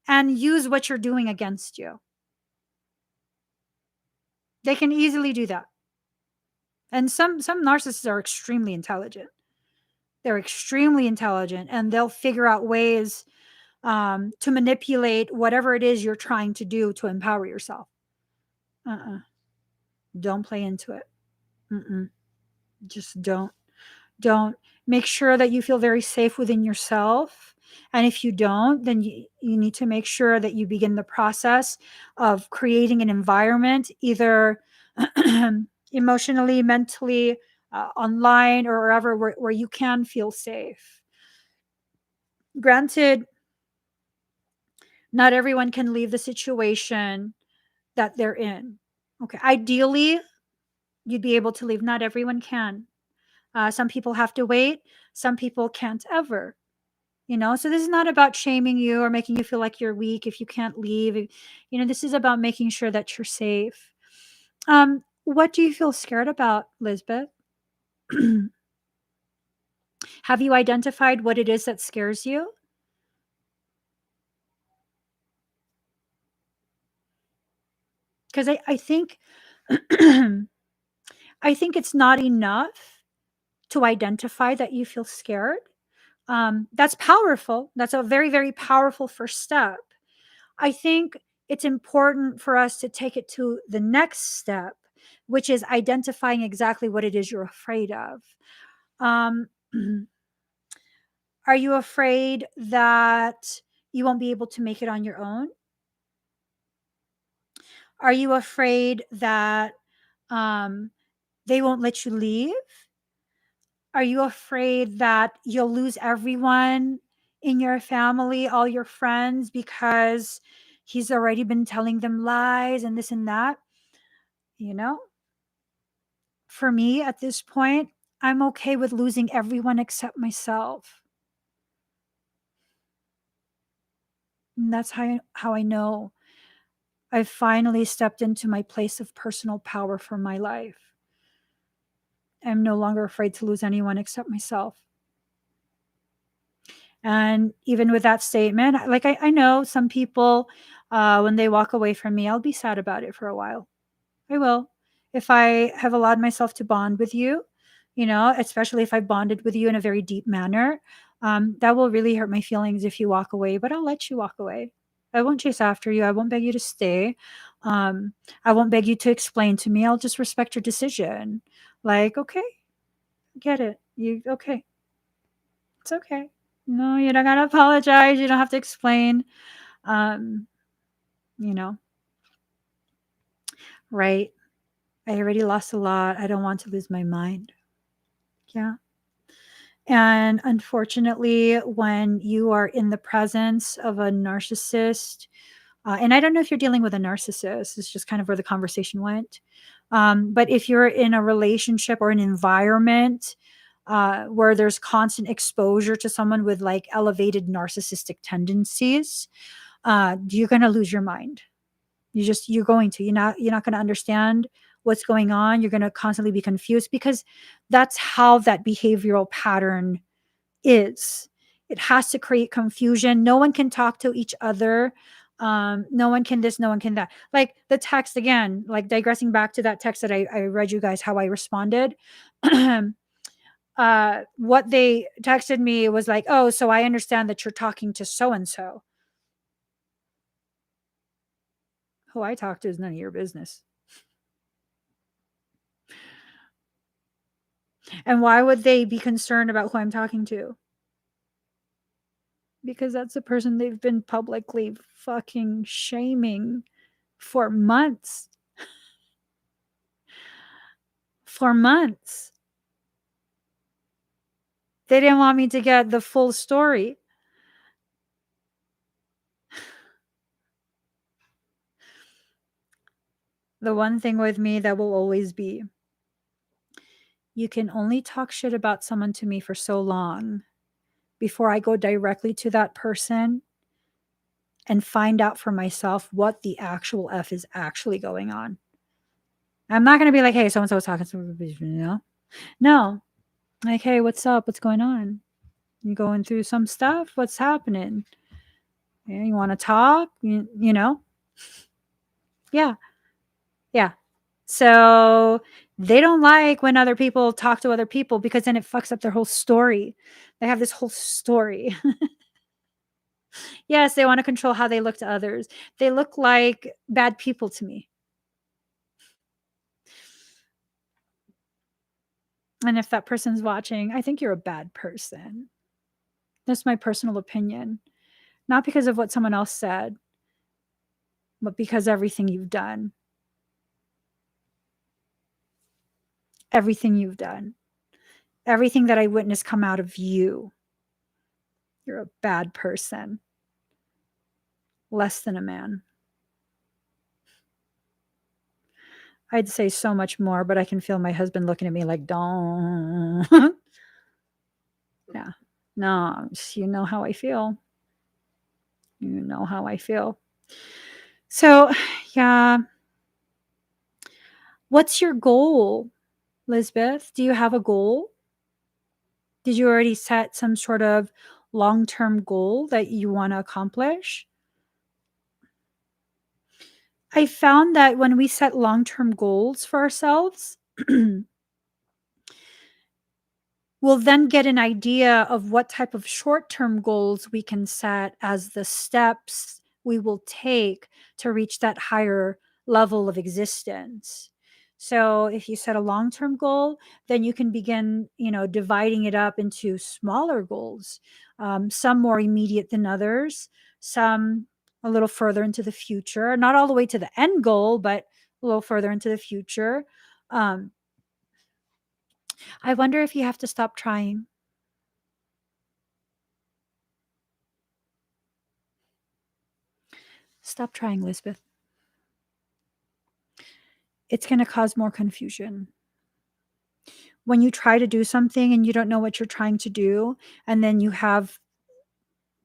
and use what you're doing against you. They can easily do that. And some narcissists are extremely intelligent. They're extremely intelligent, and they'll figure out ways to manipulate whatever it is you're trying to do to empower yourself. Uh-uh. Don't play into it. Mm-mm. Just don't. Don't. Make sure that you feel very safe within yourself. And if you don't, then you need to make sure that you begin the process of creating an environment, either emotionally, mentally, online, or wherever, where you can feel safe. Granted, not everyone can leave the situation that they're in. Okay. Ideally, you'd be able to leave. Not everyone can. Some people have to wait. Some people can't ever. So this is not about shaming you or making you feel like you're weak if you can't leave. This is about making sure that you're safe. What do you feel scared about, Lisbeth? Have you identified what it is that scares you? Because I think I think it's not enough to identify that you feel scared. That's powerful. That's a very, very powerful first step. I think it's important for us to take it to the next step, which is identifying exactly what it is you're afraid of. Um, are you afraid that you won't be able to make it on your own? Are you afraid that um, they won't let you leave? Are you afraid that you'll lose everyone in your family, all your friends, because he's already been telling them lies and this and that? You know, for me at this point, I'm okay with losing everyone except myself. And that's how I know I've finally stepped into my place of personal power for my life. I'm no longer afraid to lose anyone except myself. And even with that statement, like I know some people, when they walk away from me, I'll be sad about it for a while. I will. If I have allowed myself to bond with you, especially if I bonded with you in a very deep manner, that will really hurt my feelings if you walk away, but I'll let you walk away. I won't chase after you. I won't beg you to stay. Um, I won't beg you to explain to me. I'll just respect your decision. Like, okay, get it. Okay. It's okay. No, you don't gotta apologize. You don't have to explain. Um, you know, right? I already lost a lot. I don't want to lose my mind. Yeah. And unfortunately, when you are in the presence of a narcissist, and I don't know if you're dealing with a narcissist, it's just kind of where the conversation went. But if you're in a relationship or an environment where there's constant exposure to someone with like elevated narcissistic tendencies, you're going to lose your mind. You're going to you're not going to understand what's going on. You're going to constantly be confused because that's how that behavioral pattern is. It has to create confusion. No one can talk to each other. No one can this, no one can that. Like the text again, like digressing back to that text that I read you guys how I responded. What they texted me was like, oh, so I understand that you're talking to so and so. Who I talk to is none of your business. And why would they be concerned about who I'm talking to? Because that's the person they've been publicly fucking shaming for months. For months. They didn't want me to get the full story. The one thing with me that will always be, you can only talk shit about someone to me for so long before I go directly to that person and find out for myself what the actual F is actually going on. I'm not going to be like, hey, so and so was talking to me. No. Like, hey, what's up? What's going on? You going through some stuff? What's happening? Yeah, you want to talk? You know? Yeah. Yeah. So they don't like when other people talk to other people because then it fucks up their whole story. They have this whole story. Yes, they want to control how they look to others. They look like bad people to me. And if that person's watching, I think you're a bad person. That's my personal opinion. Not because of what someone else said, but because everything you've done. Everything you've done. Everything that I witnessed come out of you. You're a bad person. Less than a man. I'd say so much more, but I can feel my husband looking at me like, don't. Yeah. No, you know how I feel. You know how I feel. So, yeah. What's your goal, Lisbeth? Do you have a goal? Did you already set some sort of long-term goal that you want to accomplish? I found that when we set long-term goals for ourselves, we'll then get an idea of what type of short-term goals we can set as the steps we will take to reach that higher level of existence. So if you set a long-term goal, then you can begin, dividing it up into smaller goals, some more immediate than others, some a little further into the future, not all the way to the end goal, but a little further into the future. Um, I wonder if you have to stop trying. Stop trying, Lisbeth. It's going to cause more confusion. When you try to do something and you don't know what you're trying to do, and then you have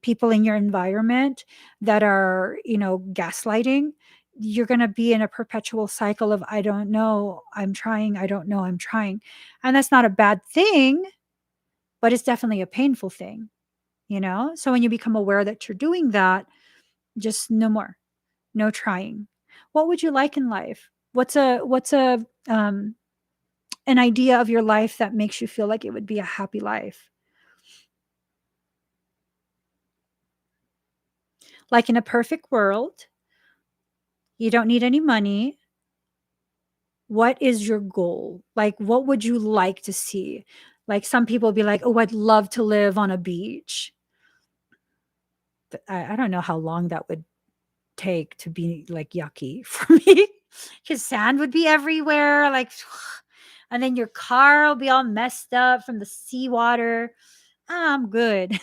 people in your environment that are, gaslighting, you're going to be in a perpetual cycle of, I don't know, I'm trying, I don't know, I'm trying. And that's not a bad thing, but it's definitely a painful thing, So when you become aware that you're doing that, just no more. No trying. What would you like in life? What's a an idea of your life that makes you feel like it would be a happy life? Like in a perfect world, you don't need any money. What is your goal? Like, what would you like to see? Like, some people be like, oh, I'd love to live on a beach. But I don't know how long that would take to be like yucky for me, because sand would be everywhere. Like, and then your car will be all messed up from the seawater. I'm good.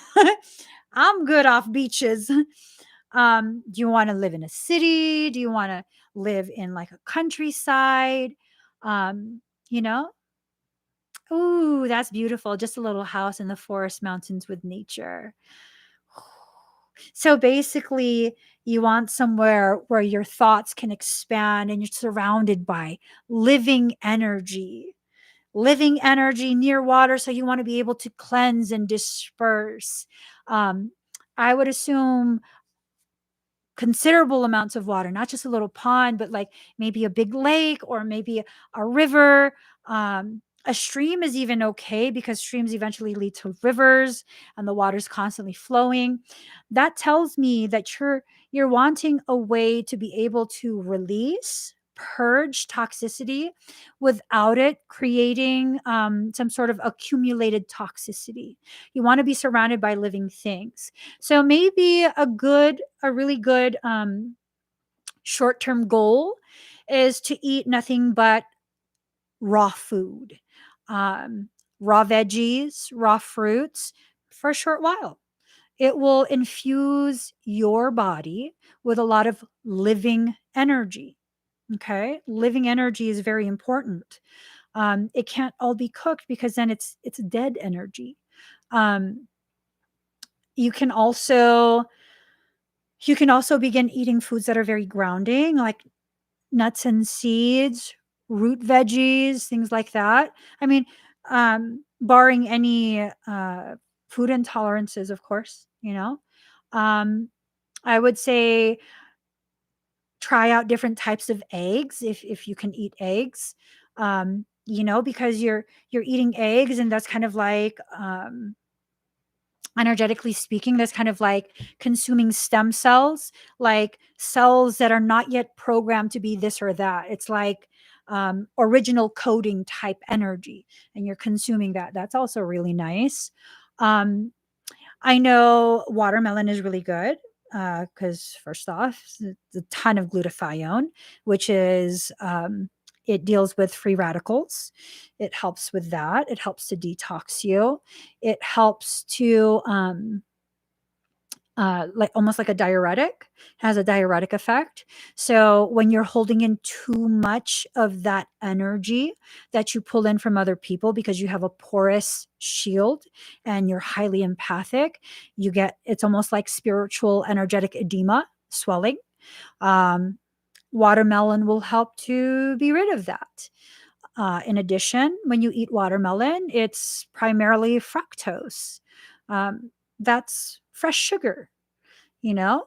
I'm good off beaches. Do you want to live in a city? Do you want to live in like a countryside? Um, you know? Ooh, that's beautiful. Just a little house in the forest mountains with nature. So basically, you want somewhere where your thoughts can expand and you're surrounded by living energy near water. So you want to be able to cleanse and disperse. Um, I would assume considerable amounts of water, not just a little pond, but like maybe a big lake or maybe a river. A stream is even okay because streams eventually lead to rivers and the water's constantly flowing. That tells me that you're wanting a way to be able to release, purge toxicity without it creating some sort of accumulated toxicity. You want to be surrounded by living things. So maybe a really good short-term goal is to eat nothing but raw food, um, raw veggies, raw fruits for a short while. It will infuse your body with a lot of living energy. Okay, living energy is very important. It can't all be cooked because then it's dead energy. Um, you can also You can also begin eating foods that are very grounding, like nuts and seeds, root veggies, things like that. I mean, barring any food intolerances, of course, Um, I would say try out different types of eggs if you can eat eggs. Because you're eating eggs, and that's kind of like energetically speaking, that's kind of like consuming stem cells, like cells that are not yet programmed to be this or that. It's like original coding type energy, and you're consuming that. That's also really nice. Um, I know watermelon is really good because, first off, it's a ton of glutathione, which is it deals with free radicals. It helps with that. It helps to detox you. It helps to like almost like a diuretic, has a diuretic effect. So when you're holding in too much of that energy that you pull in from other people because you have a porous shield and you're highly empathic, it's almost like spiritual energetic edema, swelling. Um, Watermelon will help to be rid of that. In addition, when you eat watermelon, it's primarily fructose. That's fresh sugar, you know?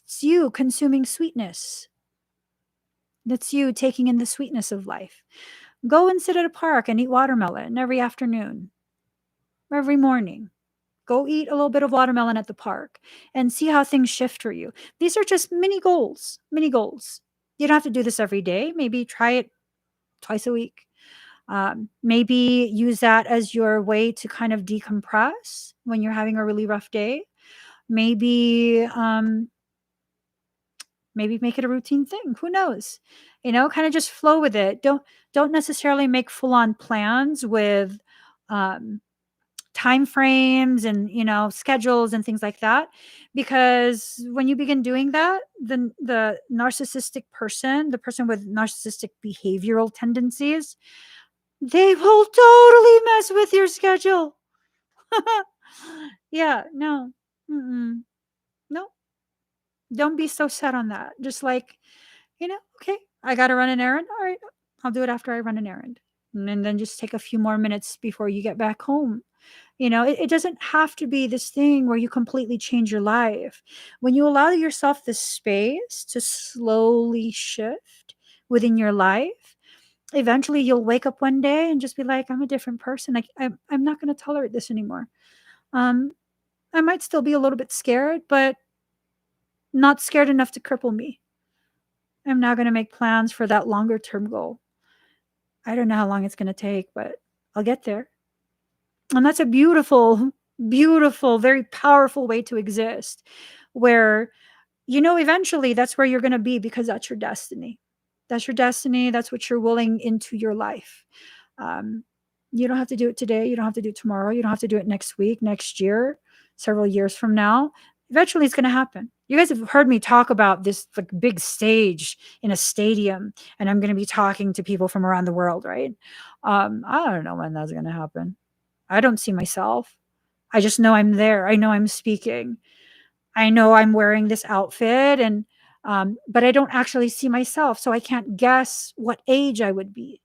It's you consuming sweetness. That's you taking in the sweetness of life. Go and sit at a park and eat watermelon every afternoon, every morning. Go eat a little bit of watermelon at the park and see how things shift for you. These are just mini goals, mini goals. You don't have to do this every day. Maybe try it twice a week. Maybe use that as your way to kind of decompress when you're having a really rough day. Maybe maybe make it a routine thing. Who knows? Kind of just flow with it. Don't necessarily make full on plans with um, time frames and schedules and things like that, because when you begin doing that, then the narcissistic person, the person with narcissistic behavioral tendencies, they will totally mess with your schedule. Yeah, no. Mm-mm. No, don't be so set on that. Just like, okay, I got to run an errand. All right, I'll do it after I run an errand. And then just take a few more minutes before you get back home. It doesn't have to be this thing where you completely change your life. When you allow yourself the space to slowly shift within your life, eventually you'll wake up one day and just be like, I'm a different person. I'm not going to tolerate this anymore. Um, I might still be a little bit scared, but not scared enough to cripple me. I'm now going to make plans for that longer term goal. I don't know how long it's going to take, but I'll get there. And that's a beautiful, beautiful, very powerful way to exist, where, eventually that's where you're going to be, because that's your destiny. That's your destiny. That's what you're willing into your life. Um, you don't have to do it today. You don't have to do it tomorrow. You don't have to do it next week, next year, several years from now. Eventually it's going to happen. You guys have heard me talk about this like big stage in a stadium, and I'm going to be talking to people from around the world, right? I don't know when that's going to happen. I don't see myself. I just know I'm there. I know I'm speaking. I know I'm wearing this outfit, and but I don't actually see myself, so I can't guess what age I would be.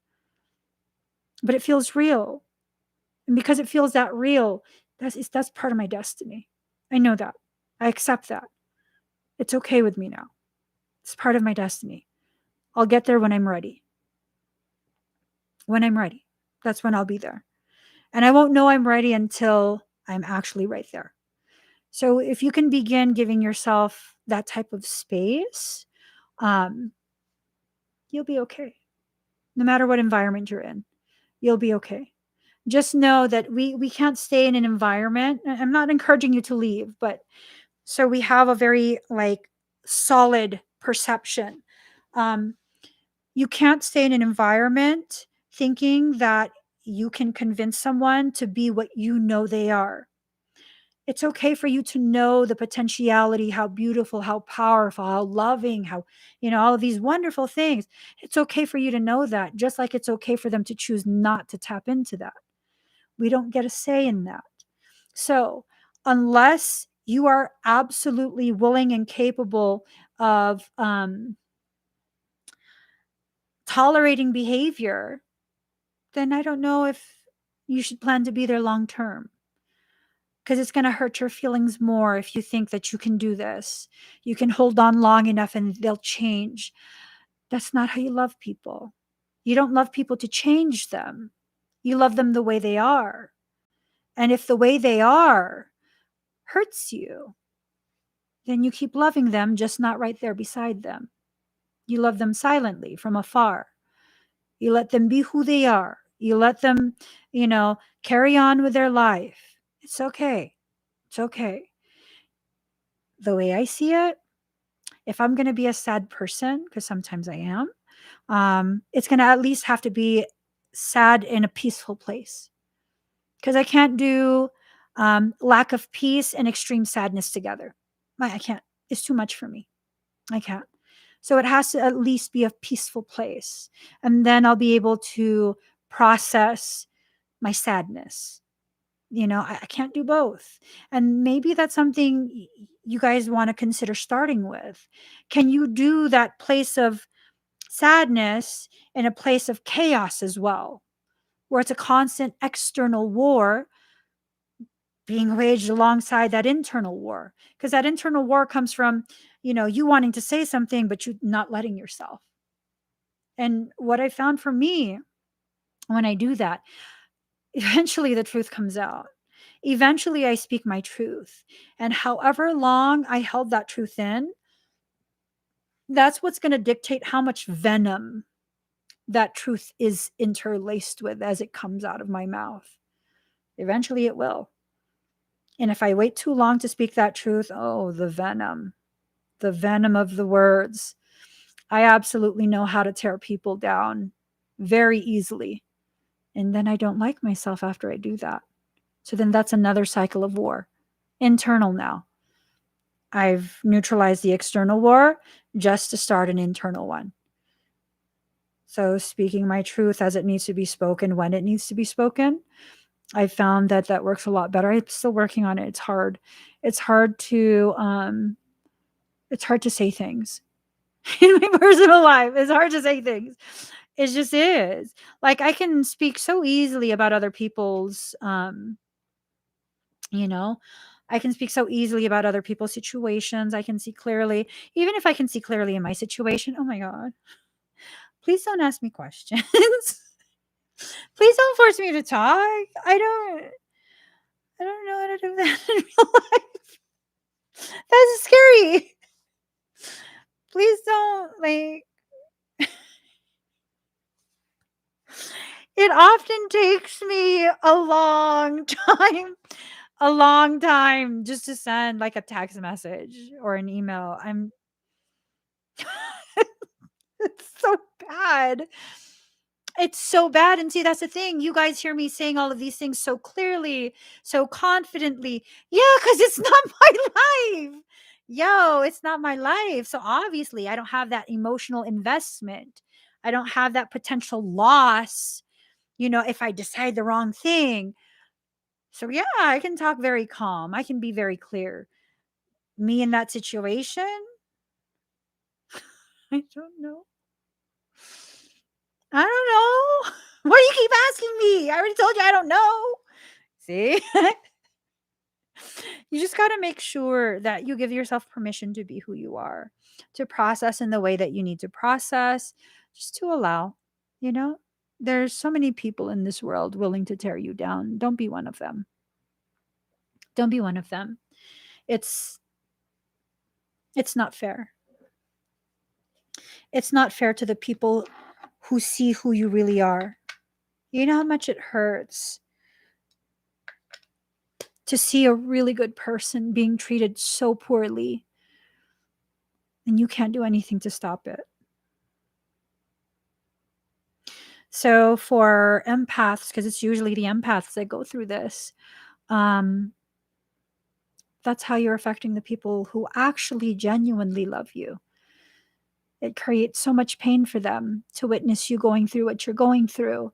But it feels real. And because it feels that real, that's part of my destiny. I know that. I accept that. It's okay with me now. It's part of my destiny. I'll get there when I'm ready. When I'm ready. That's when I'll be there. And I won't know I'm ready until I'm actually right there. So if you can begin giving yourself that type of space, um, you'll be okay. No matter what environment you're in, you'll be okay. Just know that we can't stay in an environment. I'm not encouraging you to leave, but so we have a very like solid perception. Um, you can't stay in an environment thinking that you can convince someone to be what you know they are. It's okay for you to know the potentiality, how beautiful, how powerful, how loving, how, all of these wonderful things. It's okay for you to know that, just like it's okay for them to choose not to tap into that. We don't get a say in that. So, unless you are absolutely willing and capable of tolerating behavior, then I don't know if you should plan to be there long term, because it's going to hurt your feelings more if you think that you can do this. You can hold on long enough and they'll change. That's not how you love people. You don't love people to change them. You love them the way they are. And if the way they are hurts you, then you keep loving them, just not right there beside them. You love them silently from afar. You let them be who they are. You let them, carry on with their life. It's okay. It's okay. The way I see it, if I'm going to be a sad person, because sometimes I am, it's going to at least have to be sad in a peaceful place. Because I can't do lack of peace and extreme sadness together. I can't. It's too much for me. I can't. So it has to at least be a peaceful place. And then I'll be able to process my sadness. I can't do both. And maybe that's something you guys want to consider starting with. Can you do that place of sadness in a place of chaos as well, where it's a constant external war being waged alongside that internal war. Because that internal war comes from, you wanting to say something, but you not letting yourself. And what I found for me when I do that, eventually the truth comes out. Eventually I speak my truth. And however long I held that truth in, that's what's going to dictate how much venom that truth is interlaced with as it comes out of my mouth. Eventually it will. And if I wait too long to speak that truth, oh, the venom of the words. I absolutely know how to tear people down very easily. And then I don't like myself after I do that. So then that's another cycle of war, internal now. I've neutralized the external war just to start an internal one. So speaking my truth as it needs to be spoken, when it needs to be spoken, I found that works a lot better. I'm still working on it. It's hard. It's hard to say things in my personal life. It's hard to say things. It just is. Like I can speak so easily about other people's, you know, I can speak so easily about other people's situations. I can see clearly, even if I can see clearly in my situation. Oh my God. Please don't ask me questions. Please don't force me to talk. I don't know how to do that in real life. That's scary. Please don't it often takes me a long time just to send like a text message or an email. It's so bad. It's so bad. And see, that's the thing. You guys hear me saying all of these things so clearly, so confidently. Yeah, because it's not my life. Yo, it's not my life. So obviously, I don't have that emotional investment. I don't have that potential loss, if I decide the wrong thing. So yeah, I can talk very calm. I can be very clear. Me in that situation, I don't know. I don't know. Why do you keep asking me? I already told you I don't know. See? You just got to make sure that you give yourself permission to be who you are, to process in the way that you need to process, just to allow, you know? There's so many people in this world willing to tear you down. Don't be one of them. Don't be one of them. It's it's not fair. It's not fair to the people who see who you really are. You know how much it hurts to see a really good person being treated so poorly and you can't do anything to stop it. So for empaths, because it's usually the empaths that go through this, um, that's how you're affecting the people who actually genuinely love you. It creates so much pain for them to witness you going through what you're going through,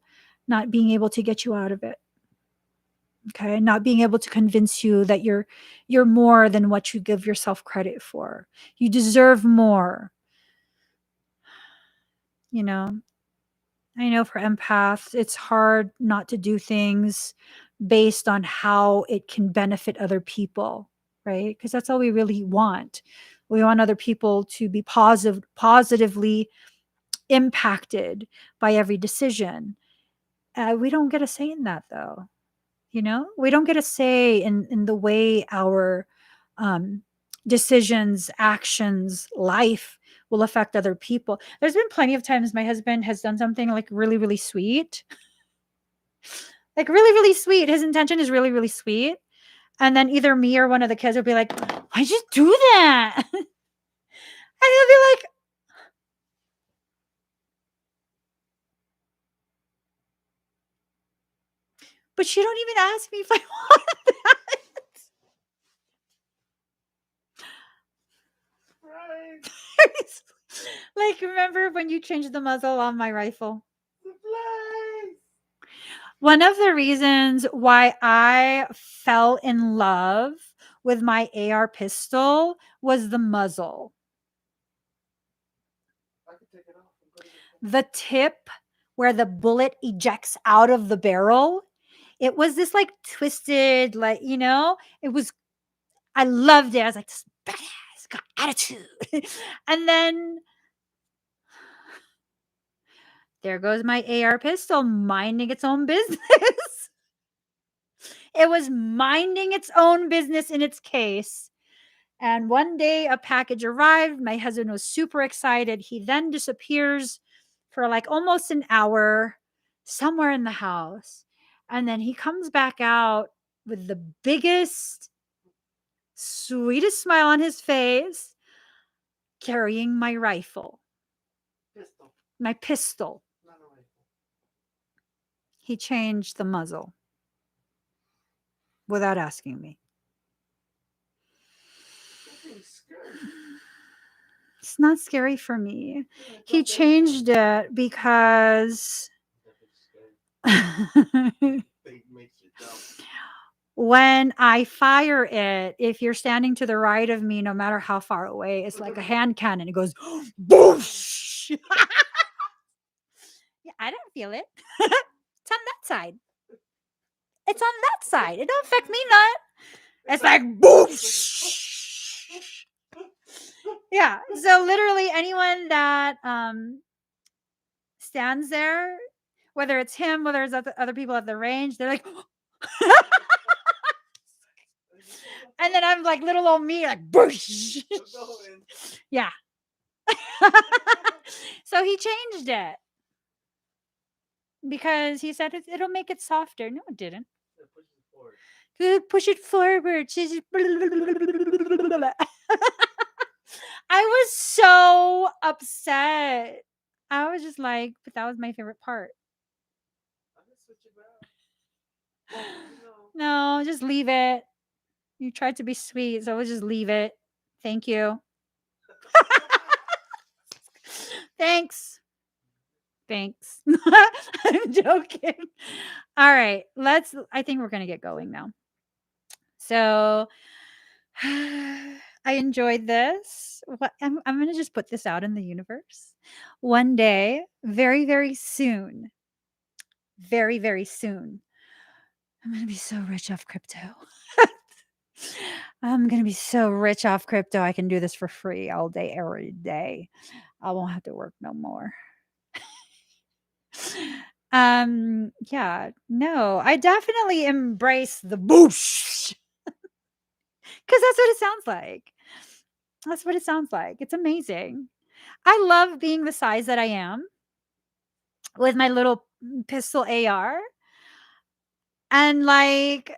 not being able to get you out of it. Okay, not being able to convince you that you're more than what you give yourself credit for. You deserve more. You know, I know for empaths, it's hard not to do things based on how it can benefit other people, right? Because that's all we really want. We want other people to be positively impacted by every decision. We don't get a say in that, though. We don't get a say in the way our um, decisions, actions, life will affect other people. There's been plenty of times my husband has done something like really, really sweet, like really, really sweet. His intention is really, really sweet. And then either me or one of the kids will be like, why'd you do that? And he'll be like, but you don't even ask me if I want that. Right. Like, remember when you changed the muzzle on my rifle? Supplies. One of the reasons why I fell in love with my AR pistol was the muzzle. I can take it off and put it the tip where the bullet ejects out of the barrel, it was this like twisted, like, it was, I loved it. I was like, this badass, got attitude. And then there goes my AR pistol minding its own business. It was minding its own business in its case. And one day a package arrived. My husband was super excited. He then disappears for like almost an hour somewhere in the house. And then he comes back out with the biggest, sweetest smile on his face, carrying my rifle, Pistol, my pistol. not a rifle. He changed the muzzle without asking me. That thing's scary. It's not scary for me. Yeah, He don't changed it because That thing's scary. Thing makes you jump. when I fire it, if you're standing to the right of me, no matter how far away, it's like a hand cannon. It goes boosh. Yeah, I don't feel it. It's on that side. It's on that side. It don't affect me none. It's like boosh. Yeah. So literally anyone that stands there, whether it's him, whether it's other people at the range, they're like, and then I'm like little old me, like, boosh. Yeah. So he changed it because he said it'll make it softer. No, it didn't. Push it forward. I was so upset. I was just like, but that was my favorite part. No, just leave it. You tried to be sweet, so we'll just leave it. Thank you. Thanks. Thanks. I'm joking. All right, I think we're going to get going now. So I enjoyed this. I'm going to just put this out in the universe. One day, very, very soon, very, very soon, I'm going to be so rich off crypto. I'm going to be so rich off crypto. I can do this for free all day, every day. I won't have to work no more. Yeah, no, I definitely embrace the boosh because that's what it sounds like. That's what it sounds like. It's amazing. I love being the size that I am with my little pistol AR. And like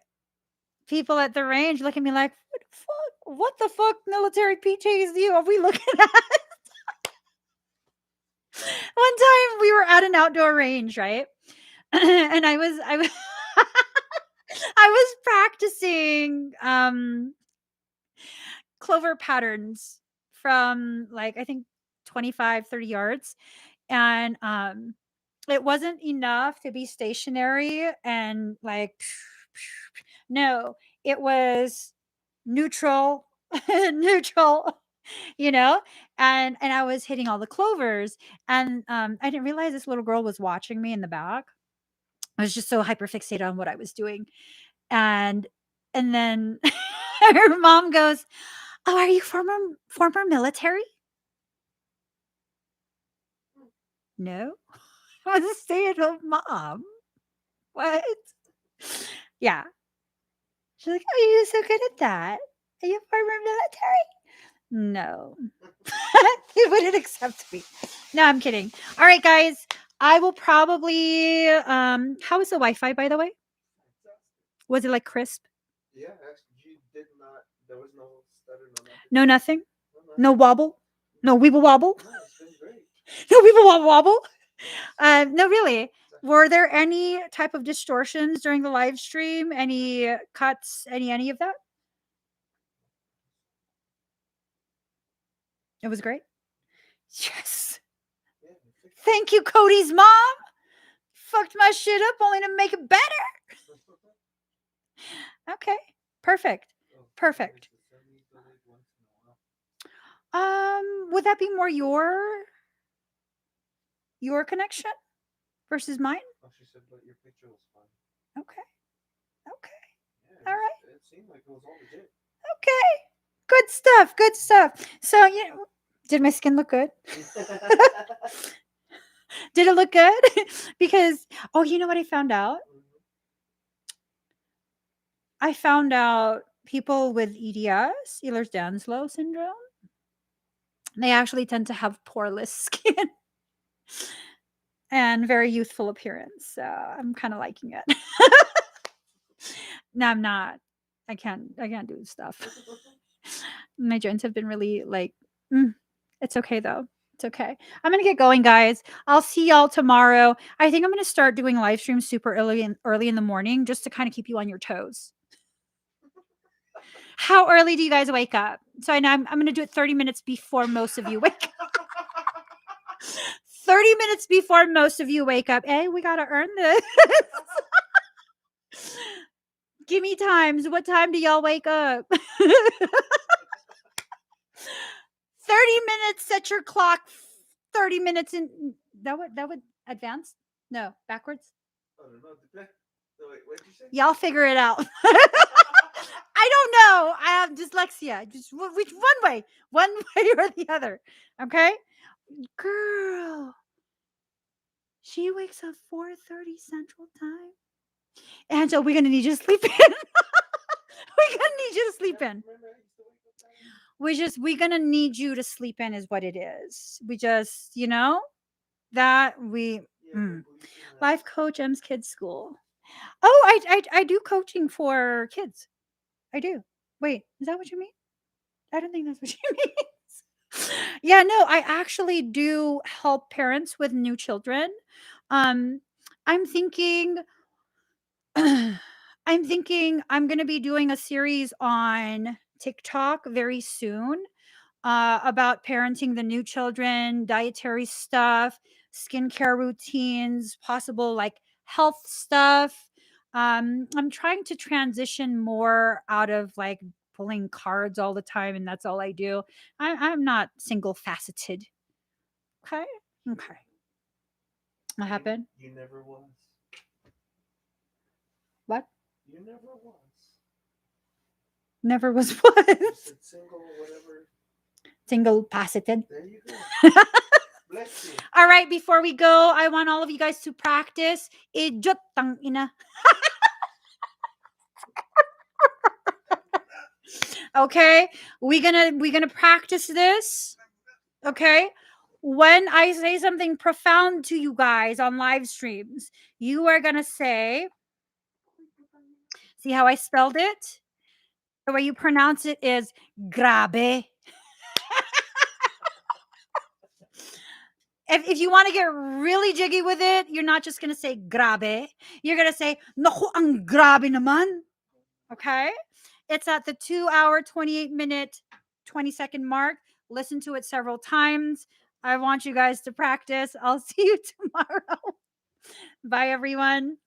people at the range look at me like, what the fuck military PJs are we looking at? One time we were at an outdoor range, right? And I was I was practicing clover patterns from like I think 25, 30 yards. And it wasn't enough to be stationary and like no, it was neutral, neutral, you know, and I was hitting all the clovers, and I didn't realize this little girl was watching me in the back. I was just so hyper fixated on what I was doing, and then her mom goes, "Oh, are you former military?" No, I was a stay-at-home mom. What? Yeah. She's like, "Oh, you're so good at that. Are you former military?" No. He wouldn't accept me. No, I'm kidding. All right, guys. I will probably how was the Wi-Fi, by the way? Was it like crisp? Yeah, actually, you did not. There was no stutter, no nothing. No nothing? No, No wobble? No weeble wobble? no, it's been great. No weeble wobble wobble? No, really. Were there any type of distortions during the live stream? Any cuts? Any of that? It was great. Yes. Yeah, we fixed it. Thank you, Cody's mom. Fucked my shit up only to make it better. Okay. Perfect. Perfect. Would that be more your your connection versus mine? Oh, she said, but your picture was fine. Okay. Okay. Yeah, All right. it seemed like it was all legit. Okay. Good stuff. Good stuff. So, did my skin look good? Did it look good? Because, oh, you know what I found out? I found out people with EDS, Ehlers-Danlos syndrome, they actually tend to have poreless skin and very youthful appearance. So I'm kind of liking it. No, I'm not. I can't do stuff. My joints have been really like, it's okay though. It's okay. I'm gonna get going, guys. I'll see y'all tomorrow. I think I'm gonna start doing live streams super early in the morning just to kind of keep you on your toes. How early do you guys wake up? So I know I'm gonna do it 30 minutes before most of you wake up. 30 minutes before most of you wake up. Hey, we gotta earn this. Give me times. What time do y'all wake up? 30 minutes, set your clock 30 minutes in. That would advance? No, backwards. I don't know. Wait, what did you say? Y'all figure it out. I don't know. I have dyslexia. Just which one way or the other. Okay, girl. She wakes up 4:30 Central Time. Angela, we're gonna need you to sleep in. We're gonna need you to sleep in. We're gonna need you to sleep in is what it is. We just, that we life coach M's kids school. Oh, I do coaching for kids. I do. Wait, is that what you mean? I don't think that's what you mean. Yeah, no, I actually do help parents with new children. Um, I'm thinking I'm going to be doing a series on TikTok very soon about parenting the new children, dietary stuff, skincare routines, possible like health stuff. I'm trying to transition more out of like pulling cards all the time, and that's all I do. I'm not single faceted. Okay. Okay. What happened? You never was. What? You never was. Never was what? You said single or whatever. Single faceted. There you go. Bless you. All right, before we go, I want all of you guys to practice. Ijot tang ina. Okay, we're gonna practice this. Okay, when I say something profound to you guys on live streams, you are gonna say, see how I spelled it? The way you pronounce it is grabe. If you want to get really jiggy with it, you're not just gonna say grabe. You're gonna say naku ang grabe naman. Okay, it's at the 2 hour 28-minute 20-second mark. Listen to it several times. I want you guys to practice. I'll see you tomorrow. Bye, everyone.